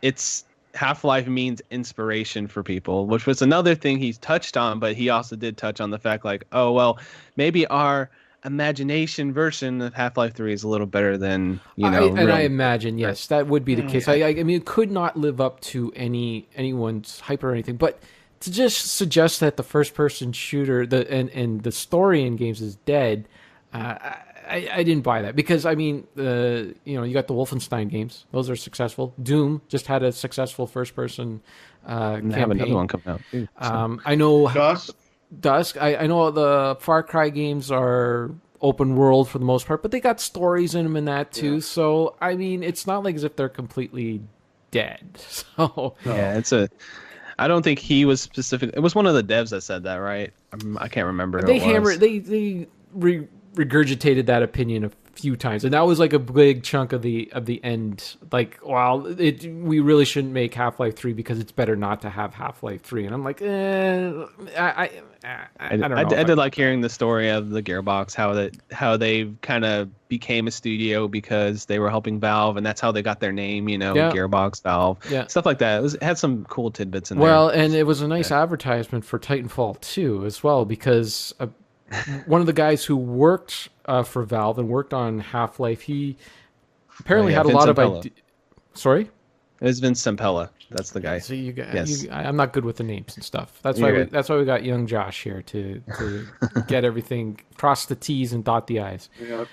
it's Half-Life means inspiration for people, which was another thing he touched on, but he also did touch on the fact like, oh, well, maybe our imagination version of Half-Life 3 is a little better than, I imagine, yes, that would be the case. I mean, it could not live up to anyone's hype or anything, but to just suggest that the first-person shooter and the story in games is dead, I didn't buy that because I mean, you got the Wolfenstein games; those are successful. Doom just had a successful first-person campaign. They have another one coming out too. So. I know Dusk. I know the Far Cry games are open world for the most part, but they got stories in them in that too. Yeah. So I mean, it's not like as if they're completely dead. So yeah, I don't think he was specific. It was one of the devs that said that, right? I can't remember. Who They regurgitated that opinion a few times, and that was like a big chunk of the end. Like, well, we really shouldn't make Half-Life 3 because it's better not to have Half-Life 3. And I'm like, I don't know. I did like hearing the story of the Gearbox, how they kind of became a studio because they were helping Valve, and that's how they got their name. Gearbox, Valve, stuff like that. It had some cool tidbits in there. Well, and it was a nice advertisement for Titanfall 2 as well, because one of the guys who worked for Valve and worked on Half-Life, he apparently had a lot of ideas. Sorry? It was Vince Sampella. That's the guy. So I'm not good with the names and stuff. That's why we got young Josh here to get everything, cross the T's and dot the I's. Yeah.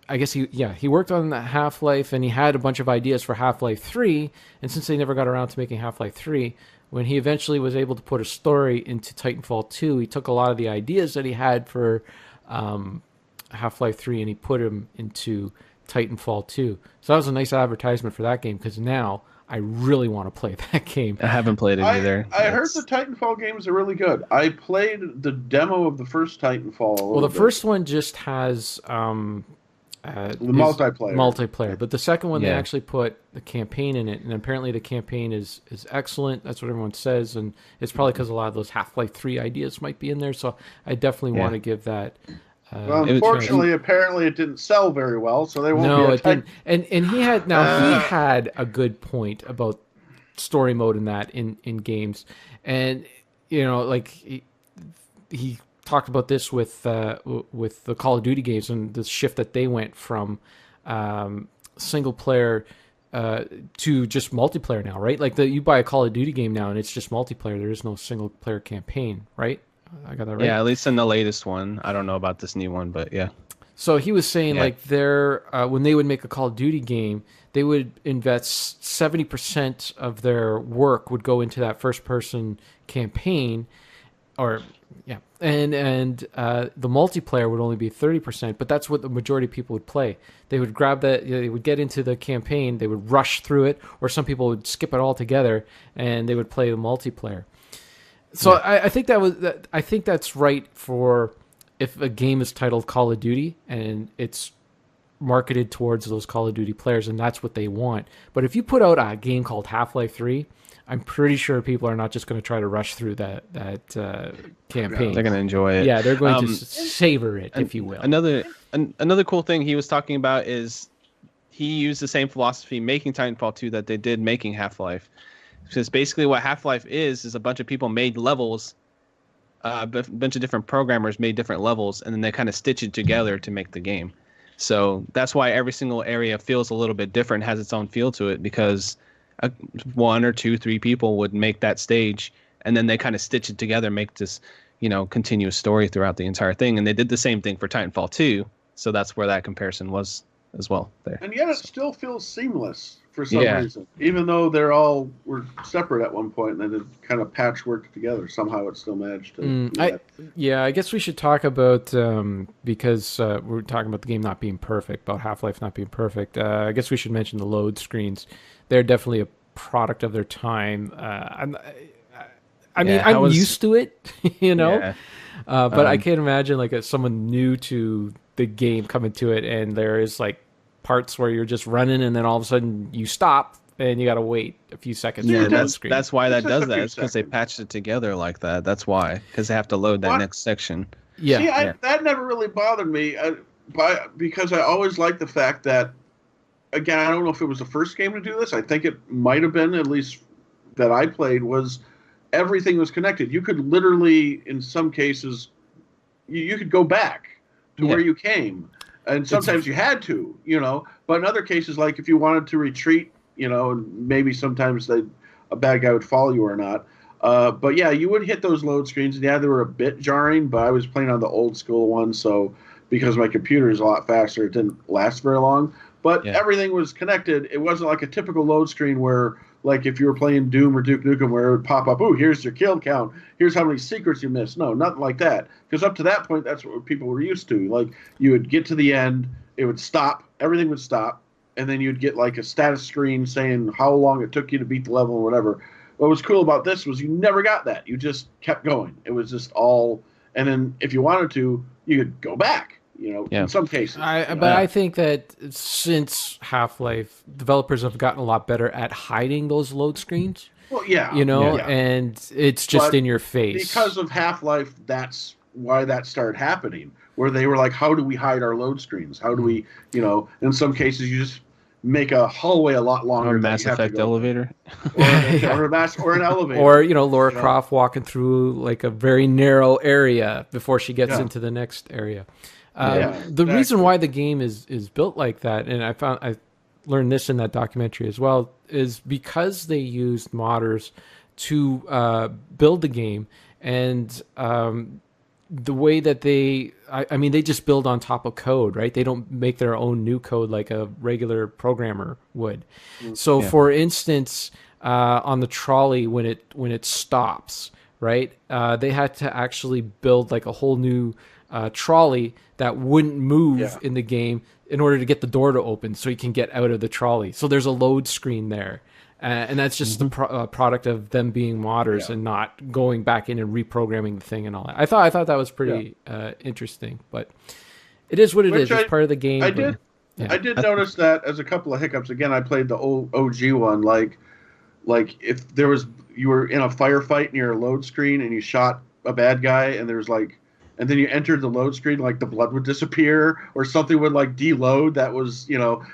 I guess he worked on the Half-Life, and he had a bunch of ideas for Half-Life 3, and since they never got around to making Half-Life 3, when he eventually was able to put a story into Titanfall 2, he took a lot of the ideas that he had for Half-Life 3 and he put them into Titanfall 2. So that was a nice advertisement for that game, because now I really want to play that game. I haven't played it either. I heard the Titanfall games are really good. I played the demo of the first Titanfall. Well, the first one just has the multiplayer, but the second one they actually put the campaign in it, and apparently the campaign is excellent. That's what everyone says, and it's probably because a lot of those Half-Life 3 ideas might be in there. So I definitely want to give that. Well, unfortunately, apparently it didn't sell very well, so they won't. No, it didn't. And he had he had a good point about story mode in that in games, and he talked about this with the Call of Duty games and the shift that they went from single player to just multiplayer now, right? Like you buy a Call of Duty game now and it's just multiplayer. There is no single player campaign, right? I got that right? Yeah, at least in the latest one. I don't know about this new one, but yeah. So he was saying like when they would make a Call of Duty game, they would invest 70% of their work would go into that first person campaign, and the multiplayer would only be 30%, but that's what the majority of people would play. They would grab that, they would get into the campaign, they would rush through it, or some people would skip it all together and they would play the multiplayer. So I think I think that's right for if a game is titled Call of Duty and it's marketed towards those Call of Duty players and that's what they want. But if you put out a game called Half-Life 3, I'm pretty sure people are not just going to try to rush through that campaign. They're going to enjoy it. Yeah, they're going to savor it, if you will. Another cool thing he was talking about is he used the same philosophy making Titanfall 2 that they did making Half-Life. Because basically what Half-Life is a bunch of people made levels, a bunch of different programmers made different levels, and then they kind of stitch it together to make the game. So that's why every single area feels a little bit different, has its own feel to it, because one or two, three people would make that stage, and then they kind of stitch it together, make this, continuous story throughout the entire thing. And they did the same thing for Titanfall 2, so that's where that comparison was as well there. And yet it still feels seamless for some reason, even though were separate at one point, and then it kind of patchworked together. Somehow it still managed to. I guess we should talk about because we're talking about the game not being perfect, about Half-Life not being perfect. I guess we should mention the load screens. They're definitely a product of their time. I'm used to it, but I can't imagine like someone new to the game coming to it, and there is like parts where you're just running and then all of a sudden you stop and you got to wait a few seconds. That's why that does that. It's because they patched it together like that. That's why, because they have to load that next section. Yeah. See, that never really bothered me because I always liked the fact that, again, I don't know if it was the first game to do this. I think it might have been, at least that I played, was everything was connected. You could literally, in some cases, you could go back to where you came. And sometimes you had to, But in other cases, like if you wanted to retreat, and maybe sometimes a bad guy would follow you or not. But yeah, you would hit those load screens. And yeah, they were a bit jarring, but I was playing on the old school one. So because my computer is a lot faster, it didn't last very long. But everything was connected. It wasn't like a typical load screen where, like if you were playing Doom or Duke Nukem, where it would pop up, here's your kill count, here's how many secrets you missed. No, nothing like that. Because up to that point, that's what people were used to. Like you would get to the end, it would stop, everything would stop, and then you'd get like a status screen saying how long it took you to beat the level or whatever. What was cool about this was you never got that. You just kept going. It was just all, and then if you wanted to, you could go back. In some cases. I think that since Half-Life, developers have gotten a lot better at hiding those load screens. Well, yeah. And it's just in your face. Because of Half-Life, that's why that started happening, where they were like, how do we hide our load screens? How do we, in some cases you just make a hallway a lot longer. Or a Mass Effect elevator. Or an elevator. Or, Laura Croft walking through like a very narrow area before she gets into the next area. Reason why the game is built like that, and I learned this in that documentary as well, is because they used modders to build the game, and the way that they just build on top of code, right? They don't make their own new code like a regular programmer would. So, for instance, on the trolley when it stops, right? They had to actually build like a whole new trolley that wouldn't move in the game in order to get the door to open so you can get out of the trolley. So there's a load screen there. And that's just the product of them being modders and not going back in and reprogramming the thing and all that. I thought that was pretty interesting, but it is what it is. It's part of the game. I did notice that as a couple of hiccups. Again, I played the old OG one. Like if you were in a firefight near a load screen and you shot a bad guy and there's like, and then you entered the load screen, like the blood would disappear or something would like deload. That was,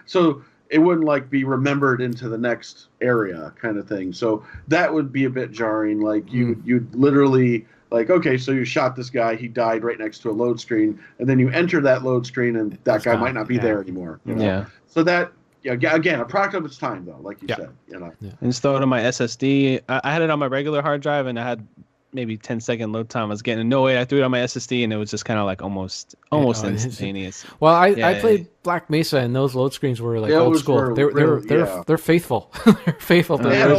so it wouldn't like be remembered into the next area kind of thing. So that would be a bit jarring. Like you'd literally, Like, okay, so you shot this guy, he died right next to a load screen, and then you enter that load screen, and that guy might not be there anymore. You know? Yeah. So that, again, a product of its time, though, like you said. You know. Yeah. And just throw it on my SSD. I had it on my regular hard drive, and I had maybe 10-second load time. I was getting annoyed. I threw it on my SSD, and it was just kind of like almost instantaneous. Well, I played Black Mesa, and those load screens were like old school. They're faithful. They're faithful to the original. They had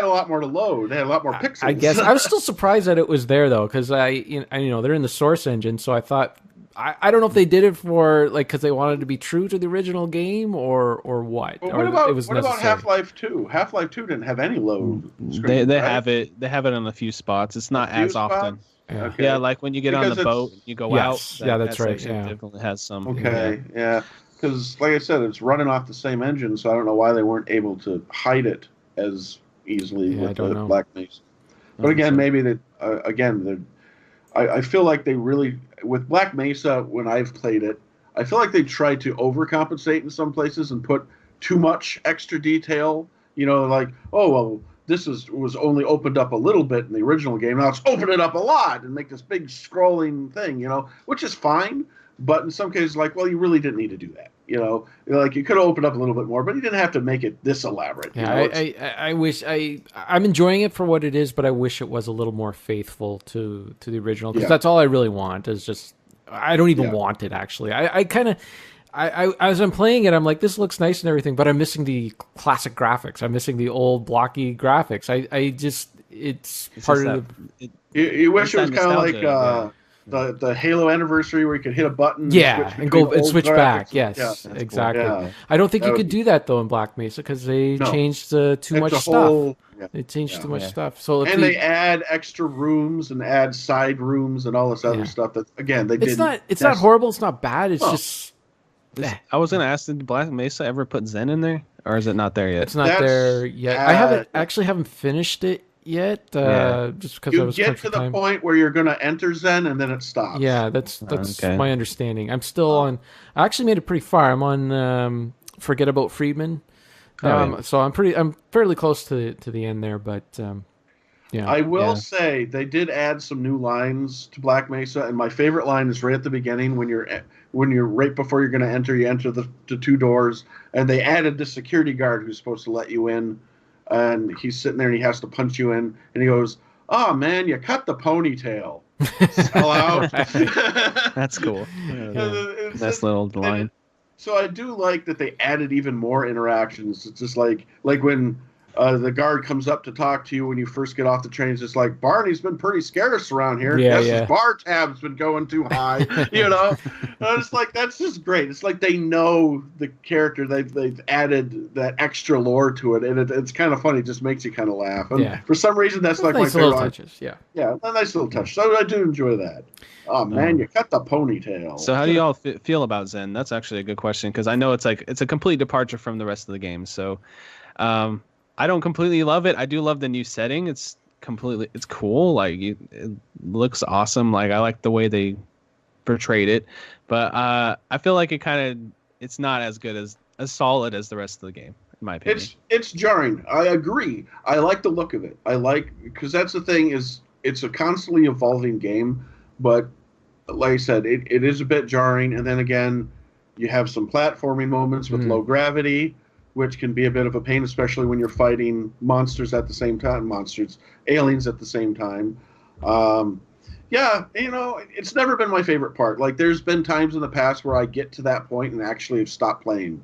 a lot more to load. They had a lot more pixels. I guess I was still surprised that it was there though, because they're in the source engine, so I thought. I don't know if they did it for because they wanted to be true to the original game or what. Well, what about Half-Life 2? Half-Life 2 didn't have any load screen. They have it. They have it on a few spots. It's not as often. Yeah. Okay. Yeah, like when you get on the boat, you go out. That's right. Yeah, definitely has some. Okay, yeah, because like I said, it's running off the same engine, so I don't know why they weren't able to hide it as easily with the Black Mesa. But again, maybe that I feel like they really, with Black Mesa, when I've played it, I feel like they tried to overcompensate in some places and put too much extra detail. You know, like, oh, well, this was only opened up a little bit in the original game. Now let's open it up a lot and make this big scrolling thing, you know, which is fine. But in some cases, like, well, you really didn't need to do that. You know, like you could have opened up a little bit more, but you didn't have to make it this elaborate. Yeah, I wish I'm enjoying it for what it is, but I wish it was a little more faithful to the original, because that's all I really want. Is just I don't even want it actually. I kind of as I'm playing it, I'm like, this looks nice and everything, but I'm missing the classic graphics. I'm missing the old blocky graphics. It's part of the. You wish it was kind of like. The Halo anniversary where you could hit a button, and switch back. Yes, exactly. Cool. Yeah. I don't think you could do that though in Black Mesa because they changed too much stuff. They changed too much stuff. So they add extra rooms and add side rooms and all this other stuff. That again, they didn't. It's not horrible. It's not bad. It's just. I was gonna ask, did Black Mesa ever put Zen in there, or is it not there yet? It's not there yet. I haven't finished it yet, just because I was get to the point where you're going to enter Zen and then it stops. Yeah, that's my understanding. I'm still on. I actually made it pretty far. I'm on Forget About Friedman, so I'm fairly close to the end there. But I will say they did add some new lines to Black Mesa, and my favorite line is right at the beginning when you're right before you're going to enter. You enter the two doors, and they added the security guard who's supposed to let you in. And he's sitting there and he has to punch you in. And he goes, "Oh, man, you cut the ponytail." Sell out. That's cool. That's little line. So I do like that they added even more interactions. It's just like when the guard comes up to talk to you when you first get off the train. It's just like, "Barney's been pretty scarce around here. His bar tab's been going too high." You know? And it's like, that's just great. It's like they know the character. They've added that extra lore to it, and it's kind of funny. It just makes you kind of laugh. And for some reason, that's like nice my favorite. Touches. Yeah, a nice little touch. So I do enjoy that. Oh man, you cut the ponytail. So how do y'all feel about Zen? That's actually a good question, because I know it's a complete departure from the rest of the game. So. I don't completely love it. I do love the new setting. It's cool. Like it looks awesome. Like I like the way they portrayed it, but I feel like it's not as good as solid as the rest of the game, in my opinion. It's jarring. I agree. I like the look of it. Because that's the thing is it's a constantly evolving game, but like I said, it is a bit jarring. And then again, you have some platforming moments with low gravity, which can be a bit of a pain, especially when you're fighting monsters at the same time, aliens at the same time. It's never been my favorite part. Like, there's been times in the past where I get to that point and actually have stopped playing.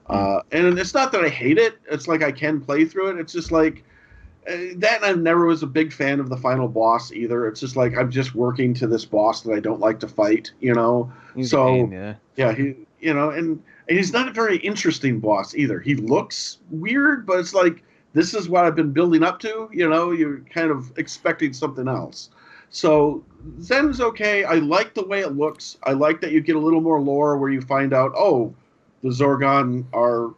And it's not that I hate it. It's like I can play through it. It's just like that. And I never was a big fan of the final boss either. It's just like I'm just working to this boss that I don't like to fight, you know? He's And he's not a very interesting boss either. He looks weird, but it's like, this is what I've been building up to. You know, you're kind of expecting something else. So Zen's okay. I like the way it looks. I like that you get a little more lore where you find out, oh, the Zorgon are,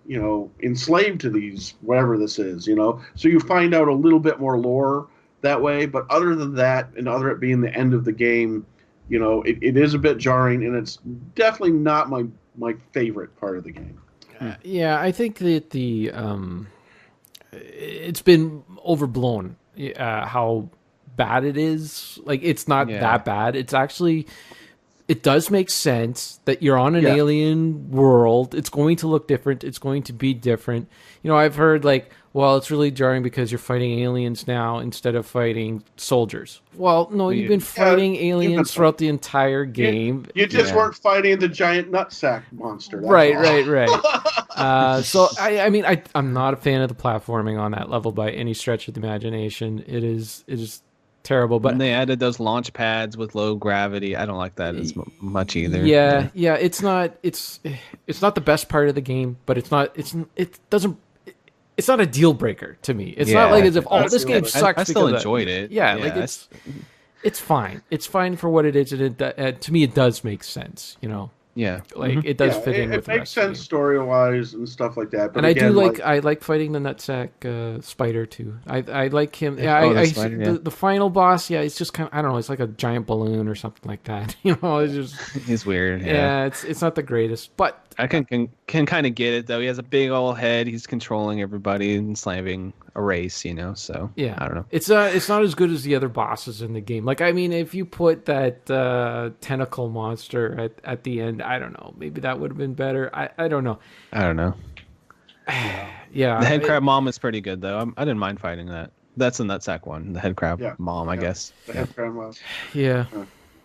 enslaved to these, whatever this is, So you find out a little bit more lore that way. But other than that, and other it being the end of the game, it is a bit jarring, and it's definitely not my favorite part of the game. I think that it's been overblown how bad it is. Like, it's not Yeah. that bad. It's actually, it does make sense that you're on an alien world. It's going to look different. It's going to be different. You know, I've heard like, well, it's really jarring because you're fighting aliens now instead of fighting soldiers. Well, no, you've been fighting aliens throughout the entire game. You just weren't fighting the giant nutsack monster. That's Right. all. So I mean, I'm not a fan of the platforming on that level by any stretch of the imagination. It is terrible. But and they added those launch pads with low gravity. I don't like that as much either. Yeah. It's not the best part of the game, but it's not a deal breaker to me. It's not like as if this game sucks. I still enjoyed it. Yeah, like it's fine. It's fine for what it is, and to me it does make sense. You know. Yeah, like it does fit in with the rest it makes sense story-wise and stuff like that. But and again, I like fighting the nutsack spider too. I like him. The final boss. Yeah, it's just kind of, I don't know. It's like a giant balloon or something like that. You know, it's just he's weird. Yeah, it's not the greatest, but I can kind of get it though. He has a big old head. He's controlling everybody and slamming a race. You know, so yeah, I don't know. It's not as good as the other bosses in the game. Like, I mean, if you put that tentacle monster at the end, I don't know. Maybe that would have been better. I don't know. Yeah, the head crab mom is pretty good though. I didn't mind fighting that. That's the nutsack one. The head crab mom, I guess. The head crab mom. Yeah.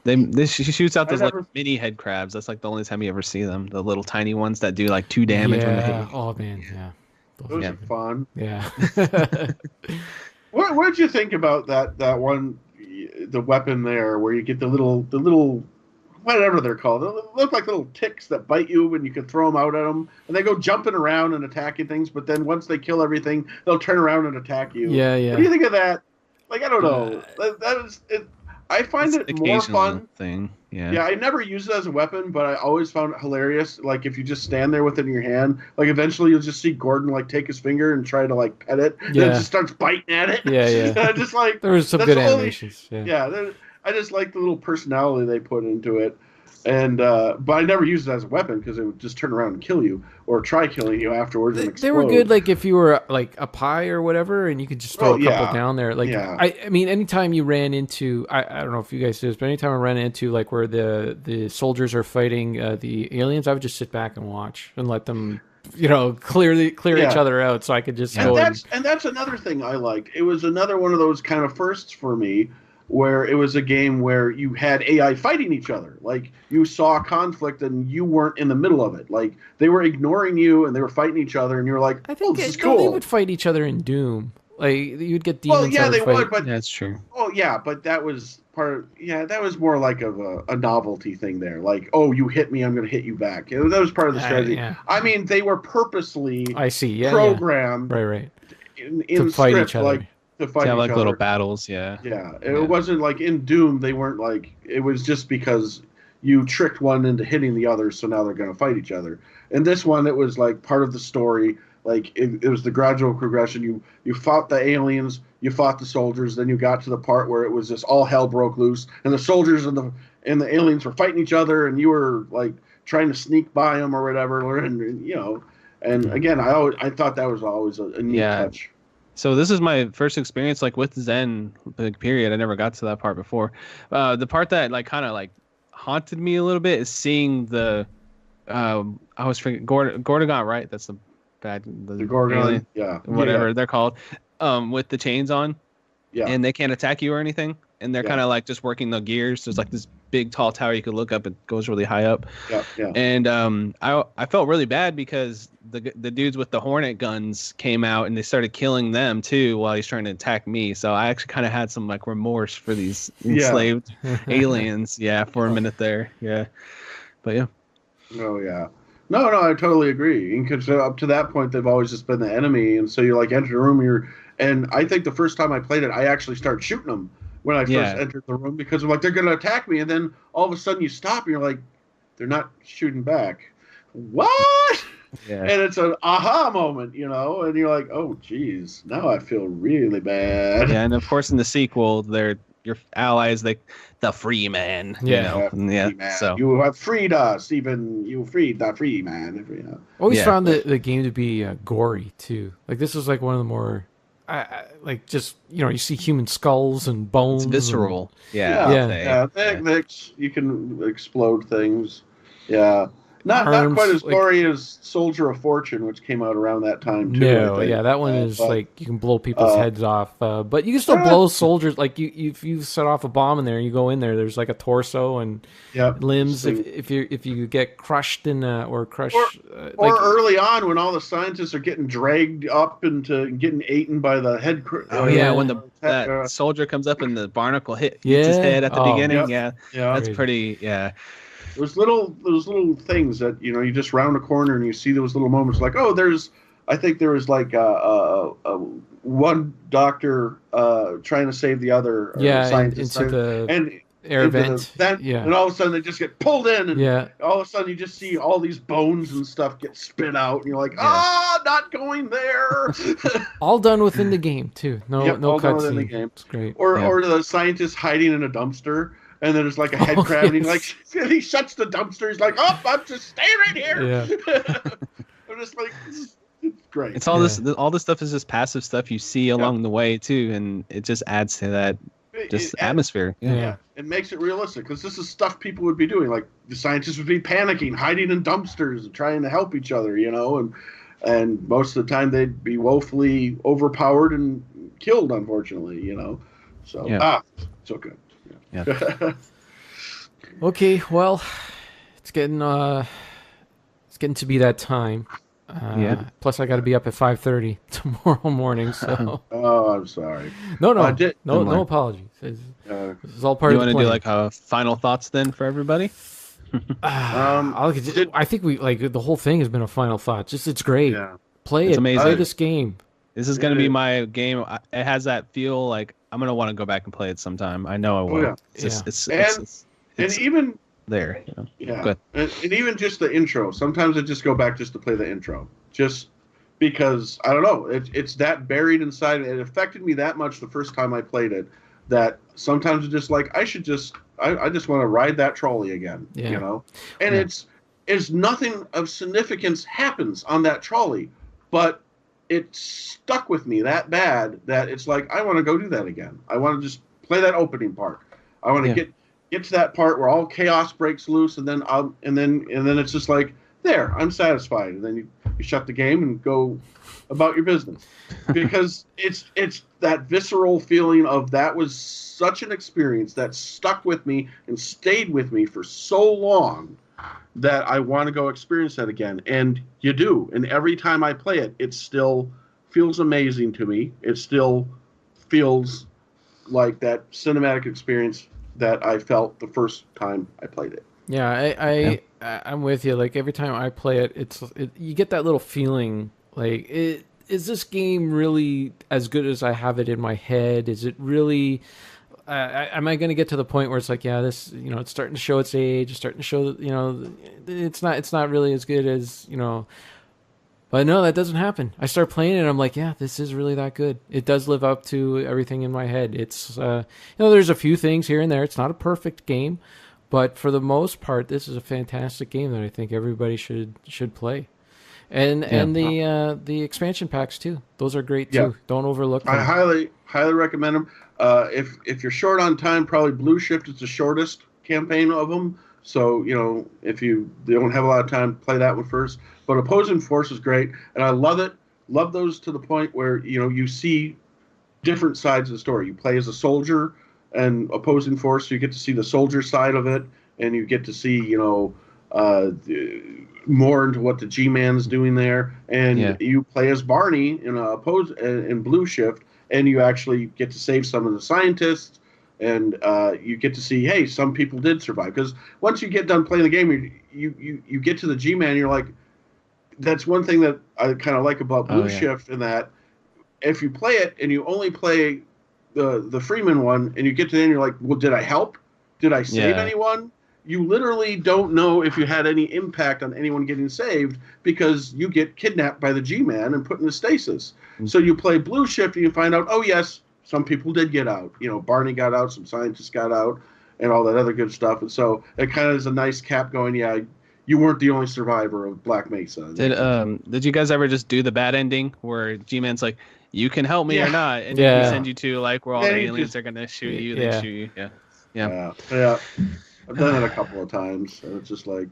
She shoots out those like mini head crabs. That's like the only time you ever see them. The little tiny ones that do like 2 damage when they hit you. Oh man, yeah. Those are fun. Yeah. What did you think about that one, the weapon there, where you get the little whatever they're called? They look like little ticks that bite you, and you can throw them out at them, and they go jumping around and attacking things. But then once they kill everything, they'll turn around and attack you. Yeah. What do you think of that? Like, I don't know. That is it. I find it more fun. Thing. Yeah. Yeah, I never used it as a weapon, but I always found it hilarious. Like, if you just stand there with it in your hand, like, eventually you'll just see Gordon, like, take his finger and try to, like, pet it. And it just starts biting at it. Yeah. And I just, like... There was some good animations. Yeah, I just like the little personality they put into it. And but I never used it as a weapon because it would just turn around and kill you or try killing you afterwards and explode. They were good, like if you were like a pie or whatever, and you could just throw a couple down there. Like I mean, anytime you ran into, I don't know if you guys do this, but anytime I ran into like where the soldiers are fighting the aliens, I would just sit back and watch and let them, you know, clear each other out, so I could just go. And that's another thing I liked. It was another one of those kind of firsts for me, where it was a game where you had AI fighting each other. Like, you saw a conflict and you weren't in the middle of it. Like, they were ignoring you and they were fighting each other, and you were like, I think this is cool. They would fight each other in Doom. Like, you'd get demons. Well, yeah, they would, but... That's true. Oh, yeah, but that was that was more like a novelty thing there. Like, oh, you hit me, I'm going to hit you back. That was part of the strategy. Yeah. I mean, they were purposely programmed right. In to fight script, each other. Like, to fight each like other. little battles, yeah. It wasn't like in Doom, they weren't like, it was just because you tricked one into hitting the other, so now they're going to fight each other. In this one, it was like part of the story. Like, it was the gradual progression. You fought the aliens, you fought the soldiers, then you got to the part where it was just all hell broke loose, and the soldiers and the aliens were fighting each other, and you were like trying to sneak by them or whatever, and you know. And again, I thought that was always a neat touch. So this is my first experience like with Zen, like, period. I never got to that part before. The part that like kind of like haunted me a little bit is seeing the I was forgetting Gorgon, right? That's the Gorgon, whatever they're called, with the chains on, and they can't attack you or anything, and they're kind of like just working the gears. There's like this big tall tower you could look up. It goes really high up. And I felt really bad because the dudes with the Hornet guns came out and they started killing them too while he's trying to attack me. So I actually kind of had some like remorse for these enslaved aliens. For a minute there. But yeah. Oh yeah. No, I totally agree. Because up to that point, they've always just been the enemy, and so you like enter the room. And I think the first time I played it, I actually started shooting them when I first entered the room because I'm like, they're going to attack me, and then all of a sudden you stop and you're like, they're not shooting back. What? Yeah. And it's an aha moment, you know, and you're like, oh, geez, now I feel really bad. Yeah, and of course in the sequel, they're your allies, like the free man. So you have freed us, even you freed the free man. Always found the game to be gory too. Like, this was like one of the more, like just you see human skulls and bones. It's visceral. You can explode things. Yeah. Not Arms, quite as gory as Soldier of Fortune, which came out around that time too. No, I think. yeah, that one is like you can blow people's heads off, but you can still blow soldiers. Like if you set off a bomb in there, and you go in there. There's like a torso and limbs. If you get crushed or crushed, or early on when all the scientists are getting dragged up into getting eaten by the head. When that soldier comes up and the barnacle hits his head at the beginning. That's pretty. Yeah. Those little things that you just round a corner and you see those little moments like I think there was like one doctor trying to save the other scientist into the air vent and all of a sudden they just get pulled in and all of a sudden you just see all these bones and stuff get spit out and you're like not going there. All done within the game too. No cutscene. It's great. Or the scientist hiding in a dumpster. And then there's like a head crab, and he shuts the dumpster. He's like, I'm just staying right here. Yeah. I'm just like, it's great. It's all this stuff is just passive stuff you see along the way too, and it just adds to that atmosphere. Yeah, it makes it realistic because this is stuff people would be doing. Like the scientists would be panicking, hiding in dumpsters, and trying to help each other. And most of the time they'd be woefully overpowered and killed, unfortunately. So so good. Yeah. Okay, well, it's getting to be that time. Plus, I got to be up at 5:30 tomorrow morning. So. Oh, I'm sorry. No apologies. This is all part of the plan. You want to do like final thoughts then for everybody? I think the whole thing has been a final thought. It's great. Yeah. It's amazing. Play this game. This is going to be my game. It has that feel like I'm going to want to go back and play it sometime. I know I will. Oh, yeah. It's even there. Yeah. And even just the intro. Sometimes I just go back just to play the intro. Just because, I don't know, it's that buried inside. It affected me that much the first time I played it that sometimes it's just like, I just want to ride that trolley again, And it's nothing of significance happens on that trolley, but it stuck with me that bad that it's like I want to go do that again. I want to just play that opening part. I want to get to that part where all chaos breaks loose, and then it's just like there, I'm satisfied, and then you shut the game and go about your business because it's that visceral feeling of that was such an experience that stuck with me and stayed with me for so long that I want to go experience that again. And you do. And every time I play it, it still feels amazing to me. It still feels like that cinematic experience that I felt the first time I played it. Yeah, I'm with you. Like every time I play it, you get that little feeling like, is this game really as good as I have it in my head? Is it really... am I going to get to the point where it's like, this, it's starting to show its age, it's starting to show, it's not really as good as, but no, that doesn't happen. I start playing it and I'm like, this is really that good. It does live up to everything in my head. It's, there's a few things here and there. It's not a perfect game, but for the most part, this is a fantastic game that I think everybody should play. And the expansion packs too. Those are great too. Don't overlook them. I highly recommend them. If you're short on time, probably Blue Shift is the shortest campaign of them. So, if you don't have a lot of time, play that one first. But Opposing Force is great, and I love it. Love those to the point where, you see different sides of the story. You play as a soldier and Opposing Force, so you get to see the soldier side of it, and you get to see, more into what the G-Man's doing there. And you play as Barney in Blue Shift, and you actually get to save some of the scientists, and you get to see, hey, some people did survive. Because once you get done playing the game, you get to the G-Man, you're like, that's one thing that I kind of like about Blue Shift, in that if you play it and you only play the Freeman one, and you get to the end, you're like, well, did I help? Did I save anyone? You literally don't know if you had any impact on anyone getting saved because you get kidnapped by the G-Man and put in a stasis. Mm-hmm. So you play Blue Shift and you find out, oh, yes, some people did get out. Barney got out, some scientists got out, and all that other good stuff. And so it kind of is a nice cap going, you weren't the only survivor of Black Mesa. Did you guys ever just do the bad ending where G-Man's like, you can help me or not, and then he sends you to like where all the aliens are gonna shoot you. They shoot you. Yeah. I've done it a couple of times, and it's just like,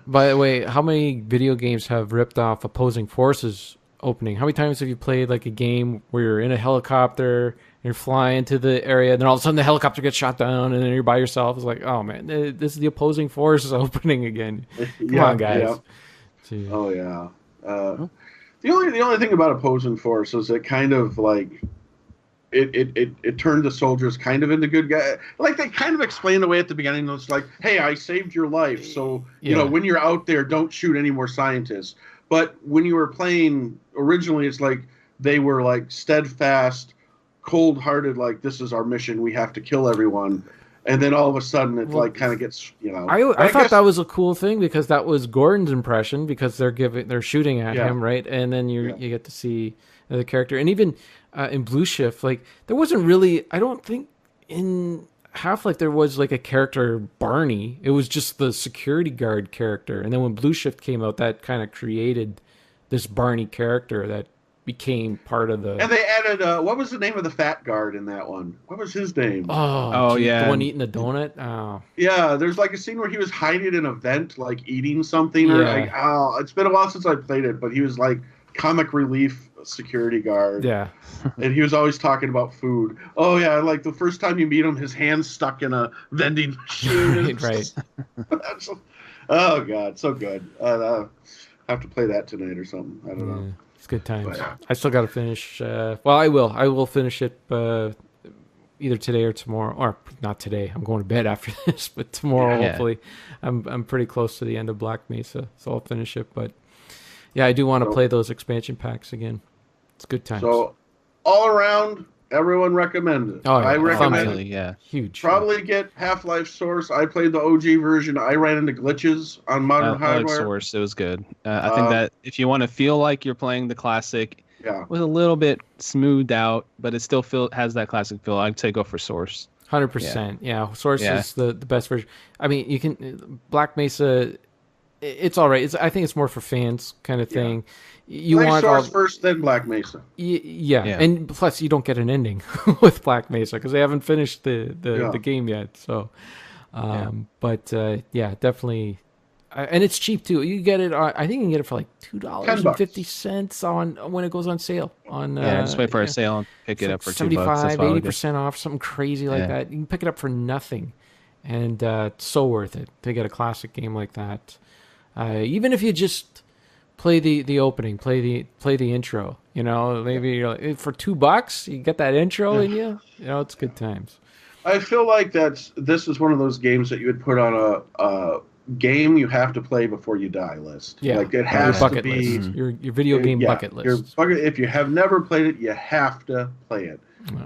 By the way, how many video games have ripped off opposing forces opening? How many times have you played like a game where you're in a helicopter and you're flying to the area, and then all of a sudden the helicopter gets shot down, and then you're by yourself? It's like, oh man, this is the opposing forces opening again. Come on, guys. Yeah. Oh yeah. The only thing about opposing force is it kind of like it turned the soldiers kind of into good guys. Like they kind of explained away at the beginning. It's like, hey, I saved your life, so you know when you're out there, don't shoot any more scientists. But when you were playing originally, it's like they were like steadfast, cold-hearted. Like, this is our mission. We have to kill everyone. And then all of a sudden, it like kind of gets, you know. I thought that was a cool thing because that was Gordon's impression, because they're shooting at him, right? And then you get to see the character, and even in Blue Shift, like there wasn't really. I don't think in Half-Life there was like a character Barney. It was just the security guard character, and then when Blue Shift came out, that kind of created this Barney character that became part of the. And they added what was the name of the fat guard in that one? What was his name? The one eating the donut. Oh. Yeah, there's like a scene where he was hiding in a vent, like eating something. Or like, it's been a while since I played it, but he was like comic relief security guard. Yeah, and he was always talking about food. Oh yeah, like the first time you meet him, his hand's stuck in a vending machine. Right. Oh god, so good. I have to play that tonight or something. I don't know. Good times. But, I still got to finish. I will finish it either today or tomorrow, or not today. I'm going to bed after this, but tomorrow hopefully. I'm pretty close to the end of Black Mesa, so I'll finish it. But yeah, I do want to play those expansion packs again. It's good times. So all around, everyone recommend it. Oh, yeah. I recommend it. Yeah, huge. Probably get Half-Life Source. I played the OG version. I ran into glitches on modern hardware. I like Source. It was good. I think that if you want to feel like you're playing the classic, with a little bit smoothed out, but it still has that classic feel, I'd say go for Source. 100%. Yeah, Source is the best version. I mean, you can Black Mesa. It's all right. I think it's more for fans kind of thing. You play want Source first, then Black Mesa. Yeah, and plus you don't get an ending with Black Mesa because they haven't finished the game yet. So, but definitely, and it's cheap too. You get it. I think you can get it for like $2.50 on when it goes on sale. Just wait for a sale and pick it up for $2. 75-80% off, something crazy like that. You can pick it up for nothing, and it's so worth it to get a classic game like that. Even if you just play the opening, play the intro. You know, maybe you're like, for $2 you get that intro in you. You know, it's good times. I feel like this is one of those games that you would put on a game you have to play before you die list. Yeah, like it has to be your video game bucket list. If you have never played it, you have to play it.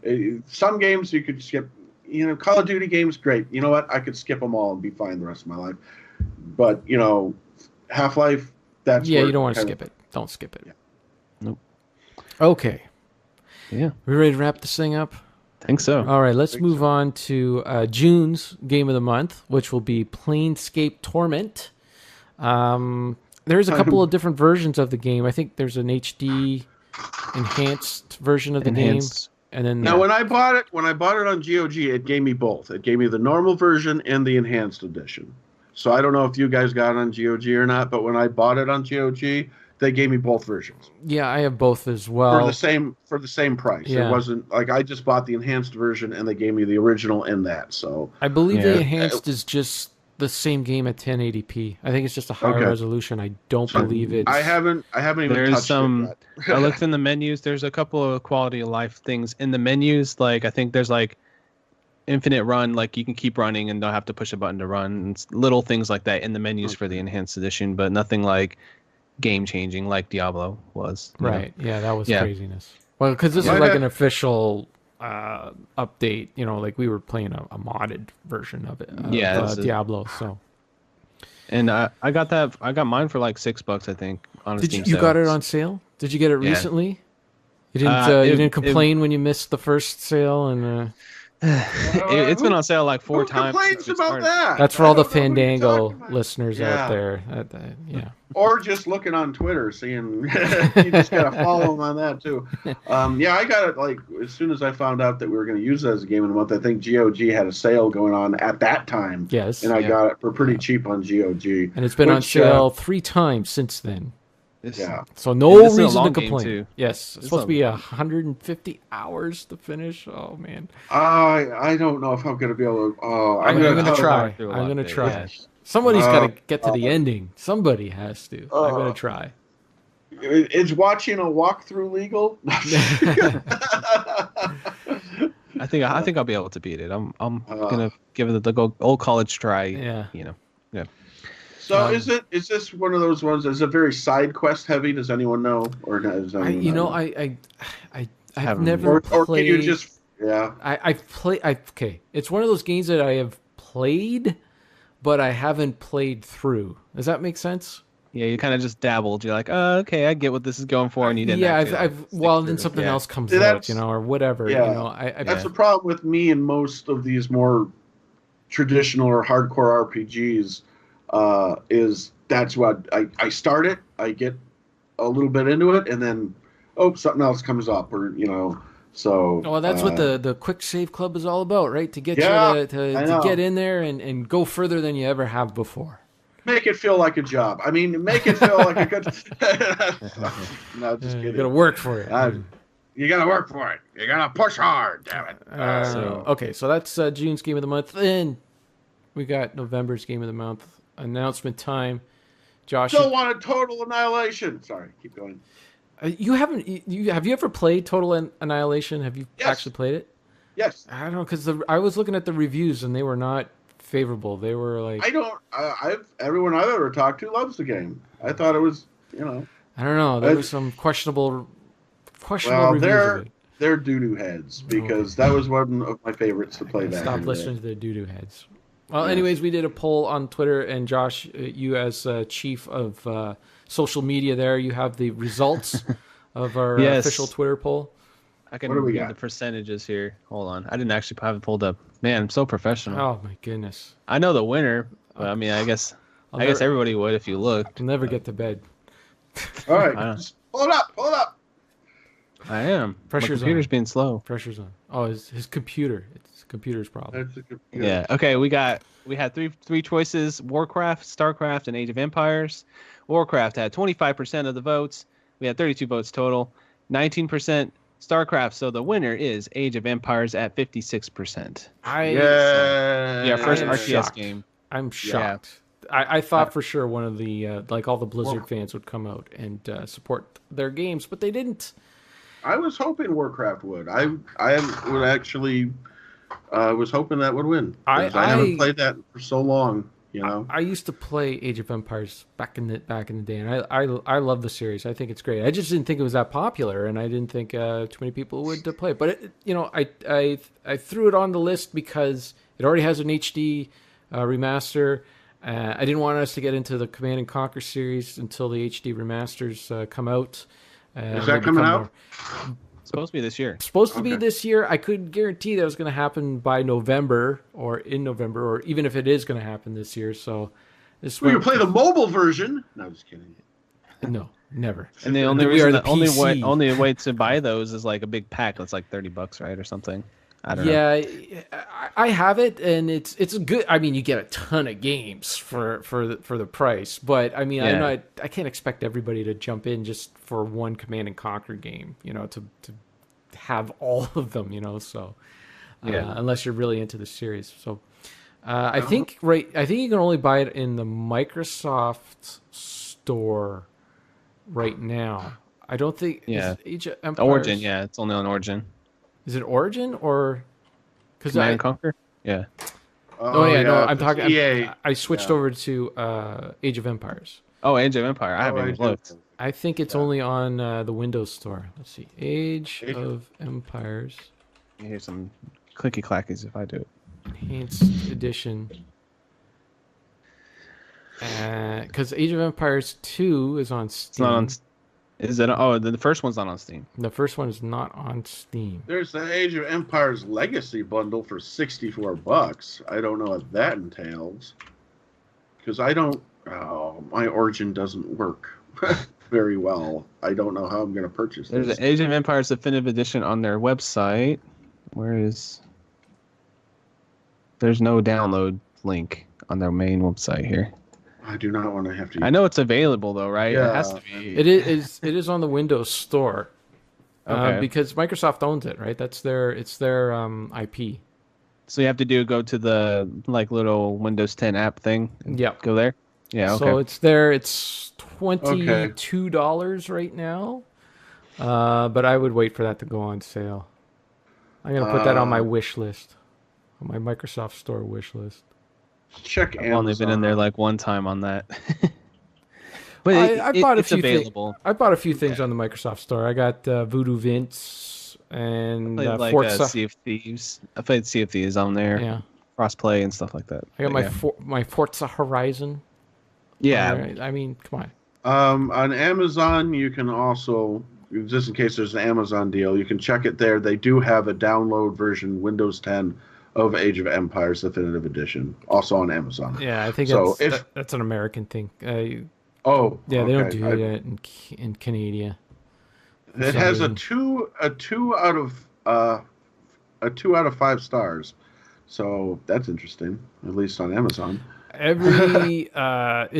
Yeah. Some games you could skip. You know, Call of Duty games, great. You know what? I could skip them all and be fine the rest of my life. But you know, Half-Life. That's you don't want to skip it. Don't skip it. Yeah. Nope. Okay. Yeah. We ready to wrap this thing up? Think so. All right, let's move on to June's game of the month, which will be Planescape Torment. There's a couple of different versions of the game. I think there's an HD enhanced version of the game, and then now when I bought it on GOG, it gave me both. It gave me the normal version and the enhanced edition. So I don't know if you guys got it on GOG or not, but when I bought it on GOG, they gave me both versions. Yeah, I have both as well. For the same price. Yeah. It wasn't like I just bought the enhanced version and they gave me the original and that. So I believe the enhanced is just the same game at 1080p. I think it's just a higher resolution. I don't believe it. I haven't even touched it yet. I looked in the menus. There's a couple of quality of life things in the menus. Like I think there's like infinite run, like you can keep running and don't have to push a button to run. And little things like that in the menus for the enhanced edition, but nothing like game changing like Diablo was. Right. Yeah, that was craziness. Well, because this is like an official update, you know, like we were playing a modded version of it. Diablo. So. And I got mine for like $6, I think. On Did you got it on sale? Did you get it recently? You didn't complain when you missed the first sale and. It's been on sale like 4 Who times. complains since it about started. that? That's for I all the don't know what you're Fandango talking about. listeners Yeah. out there. Yeah. Or just looking on Twitter, seeing you just gotta follow them on that too. Yeah, I got it like as soon as I found out that we were going to use it as a game of the month. I think GOG had a sale going on at that time. Yes. and I Yeah. got it for pretty cheap on GOG. And it's been on which, sale 3 times since then. Yeah, So no this is a reason to long game, complain. too. Yes, it's supposed to be 150 hours to finish. Oh man, I don't know if I'm going to be able to. Oh, I'm gonna tell- try. through a I'm lot gonna of it, try. yeah. Somebody's got to Uh, get to the ending. Somebody has to. I'm gonna try. Is watching a walkthrough legal? I think I'll be able to beat it. I'm gonna give it the old college try. Yeah. You know. Yeah. So is this one of those ones? Is it very side quest heavy? Does anyone know, or does anyone know? I've Haven't- never or can played. you just I've played. Okay, it's one of those games that I have played, but I haven't played through. Does that make sense? Yeah, you kind of just dabbled. You're like, oh, okay, I get what this is going for, and you didn't. Yeah, actually, I've stick well, through then it. something Yeah. else comes See, out, that's- or whatever. yeah. I That's the problem with me and most of these more traditional or hardcore RPGs. Is that's what I start it, I get a little bit into it, and then something else comes up, or So well, that's what the quick save club is all about, right? To get Yeah, you I to know. get in there and go further than you ever have before. make it feel like a job. I mean, make it feel like a good. No, just You kidding. gotta work for it. You gotta work for it. You gotta push hard. Damn it. Okay, so that's June's game of the month. Then we got November's game of the month announcement time. Josh, Still want a total annihilation. Sorry, keep going. you haven't. Have you ever played Total Annihilation? Have you Yes. actually played it? Yes, I don't know because I was looking at the reviews and they were not favorable. They were like I don't. Everyone I've ever talked to loves the game. I thought it was, I don't know. There was some questionable Well, reviews of it. they're doo-doo heads because that was one of my favorites to play back Stop in the day. listening to the doo-doo heads. Well, Yes. anyways, we did a poll on Twitter, and Josh, you as chief of social media there, you have the results of our Yes. official Twitter poll. I can What do we read got? the percentages here. Hold on, I didn't actually have it pulled up. Man, I'm so professional. Oh my goodness! I know the winner, but I mean, I guess never- everybody would if you looked. I'll never get to bed. All right, I know. just pull it up. Pull it up. I am. Pressure's My computer's on. being slow. Pressure's on. Oh, his computer. It's the computer's problem. That's a good, Yeah. Okay. We had three choices: Warcraft, Starcraft, and Age of Empires. Warcraft had 25% of the votes. We had 32 votes total. 19% Starcraft. So the winner is Age of Empires at 56%. Yeah. First I am RTS shocked. game. I'm shocked. I thought for sure one of the like all the Blizzard fans would come out and support their games, but they didn't. I was hoping Warcraft would. I would actually was hoping that would win. 'Cause I haven't played that for so long. I used to play Age of Empires back in the day, and I love the series. I think it's great. I just didn't think it was that popular, and I didn't think too many people would play it. But I threw it on the list because it already has an HD remaster. I didn't want us to get into the Command and Conquer series until the HD remasters come out. Is that coming out? It's supposed to be this year. Supposed to be this year. I couldn't guarantee that it was going to happen by November or in November, or even if it is going to happen this year. So this We can play the mobile version. No, just kidding. No, never. And the only We are reason the PC. only way to buy those is like a big pack that's like $30, right, or something. I don't know. Yeah, I have it, and it's good. I mean, you get a ton of games for the price, but I mean, Yeah. I can't expect everybody to jump in just for one Command and Conquer game, to have all of them, So Yeah. unless you're really into the series, so I think you can only buy it in the Microsoft store right now. I don't think Yeah. is Age of Empires, Origin, yeah, it's only on Origin. Is it Origin or because Command and Conquer? Yeah. Oh yeah, no, I'm it's talking. EA. I switched over to Age of Empires. Oh, Age of Empire. I haven't even looked. I think it's only on the Windows Store. Let's see, Age of Empires Here's some clicky clackies if I do it. Enhanced Edition. Because Age of Empires 2 is on Steam. It's not on. Is it? Oh, the first one's not on Steam. The first one is not on Steam. There's the Age of Empires Legacy bundle for $64. I don't know what that entails. Because I don't... Oh, my Origin doesn't work very well. I don't know how I'm going to purchase this. There's the Age of Empires Definitive Edition on their website. Where is... There's no download link on their main website here. I do not want to have to... I know it's available, though, right? Yeah. It has to be. It is on the Windows Store. Okay. Because Microsoft owns it, right? It's their IP. So you have to go to the little Windows 10 app thing. Yep. Go there. Yeah. Okay. So it's there. It's $22 right now. But I would wait for that to go on sale. I'm gonna put that on my wish list, on my Microsoft Store wish list. Check I've Amazon. only been in there one time on that. But I bought a it's few available. I bought a few things on the Microsoft Store. I got Voodoo Vince and I played Forza. Sea of Thieves. I played Sea of Thieves on there. Yeah. Crossplay and stuff like that. I got But my Forza Horizon. yeah. Right. I mean, come on. On Amazon, you can also, just in case there's an Amazon deal, you can check it there. They do have a download version, Windows 10, of Age of Empires Definitive Edition, also on Amazon. Yeah, I think So that's an American thing. Oh, yeah, they don't okay. do it in Canada. It has a two out of 5 stars, so that's interesting. At least on Amazon. It's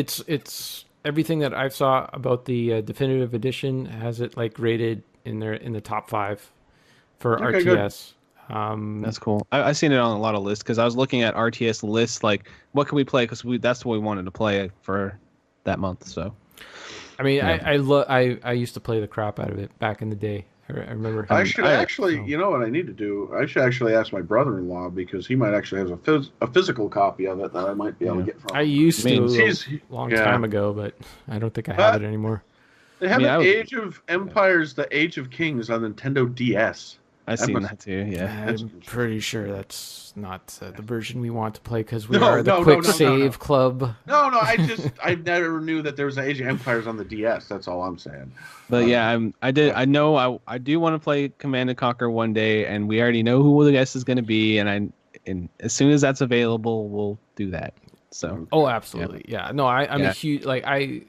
everything that I saw about the definitive edition has it rated in the top 5 for Okay, RTS. That's cool. I've seen it on a lot of lists because I was looking at RTS lists, what can we play? Because that's what we wanted to play for that month. So, I mean, yeah. I used to play the crap out of it back in the day. I remember. I should actually, you know what I need to do? I should actually ask my brother-in-law because he might actually have a physical copy of it that I might be able to get from him. I used to a long yeah. time ago, but I don't think I have it anymore. They have Age of Empires, the Age of Kings on Nintendo DS. I've seen that too. Yeah, I'm pretty sure that's not the version we want to play because we are the quick save club. No, I never knew that there was Age of Empires on the DS. That's all I'm saying. But yeah, I do want to play Command and Conquer one day, and we already know who the guest is going to be, and as soon as that's available, we'll do that. So. Oh, absolutely, yeah. No, I'm a huge I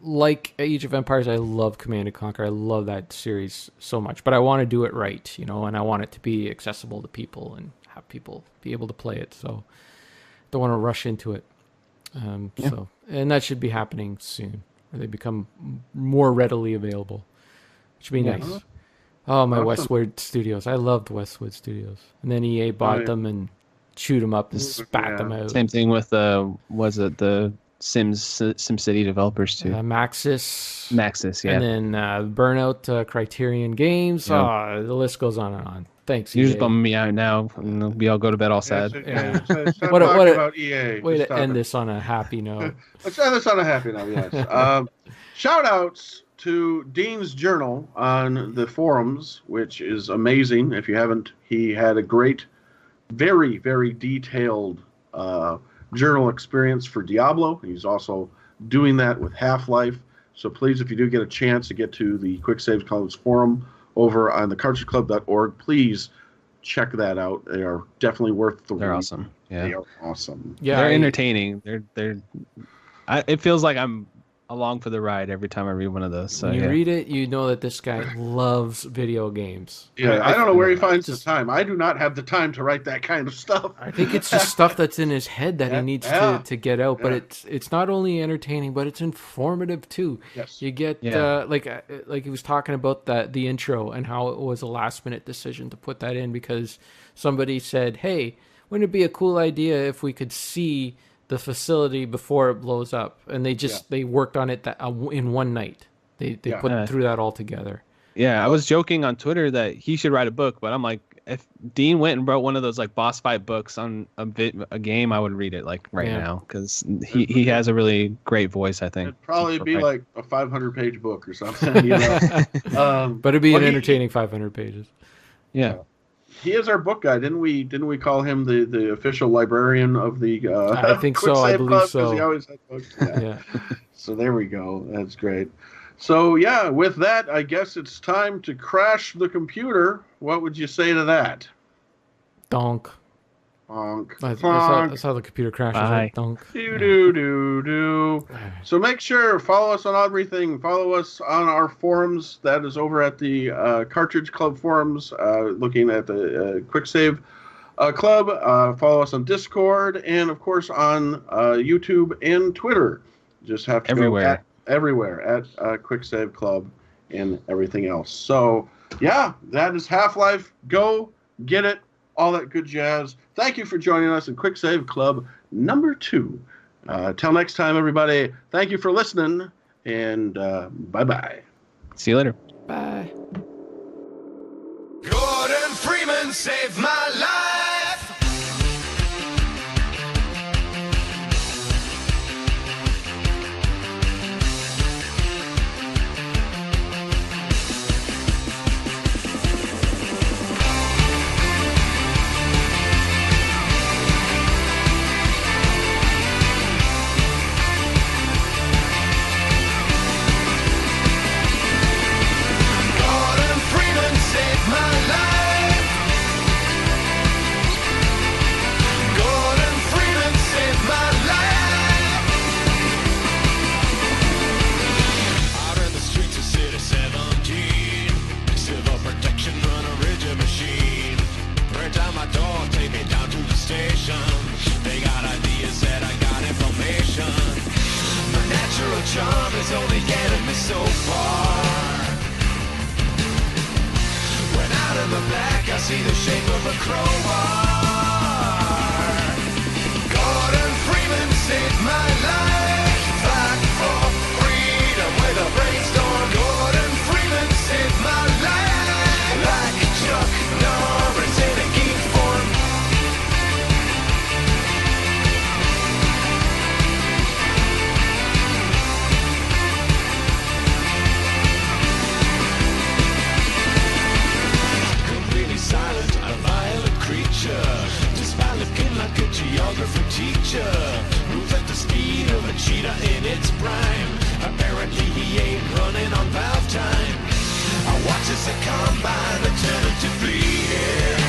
like Age of Empires. I love Command and Conquer. I love that series so much, but I want to do it right, and I want it to be accessible to people and have people be able to play it. So don't want to rush into it. So, and that should be happening soon, where they become more readily available. It should be nice. Oh, my Westwood Studios. I loved Westwood Studios, and then EA bought them and chewed them up and spat them out. Same thing with the SimCity developers too. Maxis, yeah. And then Burnout, Criterion Games. Yeah. The list goes on and on. Thanks, You're EA. just bumming me out now. We all go to bed all sad. What about EA. Way to end this on a happy note. Let's end this on a happy note, yes. Shout-outs to Dean's Journal on the forums, which is amazing. If you haven't, he had a great, very, very detailed journal experience for Diablo. He's also doing that with Half-Life. So please, if you do get a chance to get to the Quick Saves Club's forum over on the cartridgeclub.org, please check that out. They are definitely worth the They're read. awesome. Yeah. They are awesome. Yeah, they're entertaining. It feels like I'm along for the ride every time I read one of those. So, when you read it, you know that this guy loves video games. Yeah, I don't know where he finds the time. I do not have the time to write that kind of stuff. I think it's just stuff that's in his head that he needs to get out. But it's not only entertaining, but it's informative too. Yes. You get like he was talking about the intro and how it was a last minute decision to put that in because somebody said, "Hey, wouldn't it be a cool idea if we could see the facility before it blows up?" And they worked on it in one night. They put through that all together. Yeah, I was joking on Twitter that he should write a book, but I'm like, if Dean went and wrote one of those boss fight books on a game, I would read it now because he has a really great voice. I think it'd probably be like a 500-page book or something. But it'd be an entertaining 500 pages. Yeah. He is our book guy, didn't we call him the official librarian of the I think so. I believe so. He always had books. Yeah. So there we go. That's great. So, yeah, with that, I guess it's time to crash the computer. What would you say to that? Donk. Honk. That's how the computer crashes. Right? Donk. Do. So make sure, follow us on everything. Follow us on our forums. That is over at the Cartridge Club forums, looking at the Quick Save Club. Follow us on Discord, and of course on YouTube and Twitter. Just have to everywhere. Go everywhere at Quick Save Club and everything else. So yeah, that is Half-Life. Go get it. All that good jazz. Thank you for joining us in Quick Save Club number 2. Till next time, everybody. Thank you for listening, and bye-bye. See you later. Bye. Gordon Freeman saved my life. Gordon Freeman saved my life. Gordon Freeman saved my life. Out in the streets of City 17, civil protection run a rigid machine. Break down my door, take me down to the station. They got ideas that I got information. My natural charm is only getting me so far. When out in the black I see the shape of a crowbar. Gordon Freeman saved my life. Fight for freedom with a brainstorm. Gordon Freeman saved my life. Like Chuck Norris in a geek form. Completely silent, a violent creature. Despite looking like a geography teacher. Moves at the speed of a cheetah in its prime. Apparently he ain't running on valve time. I watch as the combine turn into bleeding.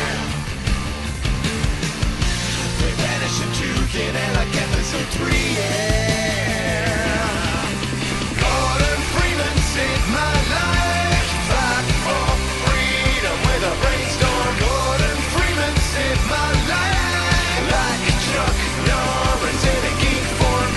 They vanish into thin air like episode 3, yeah. Gordon Freeman saved my life. Fight for freedom with a brainstorm. Gordon Freeman saved my life. Like Chuck Norris in a geek form.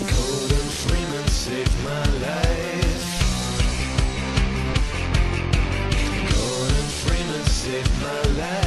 Gordon Freeman saved my life. Gordon Freeman saved my life.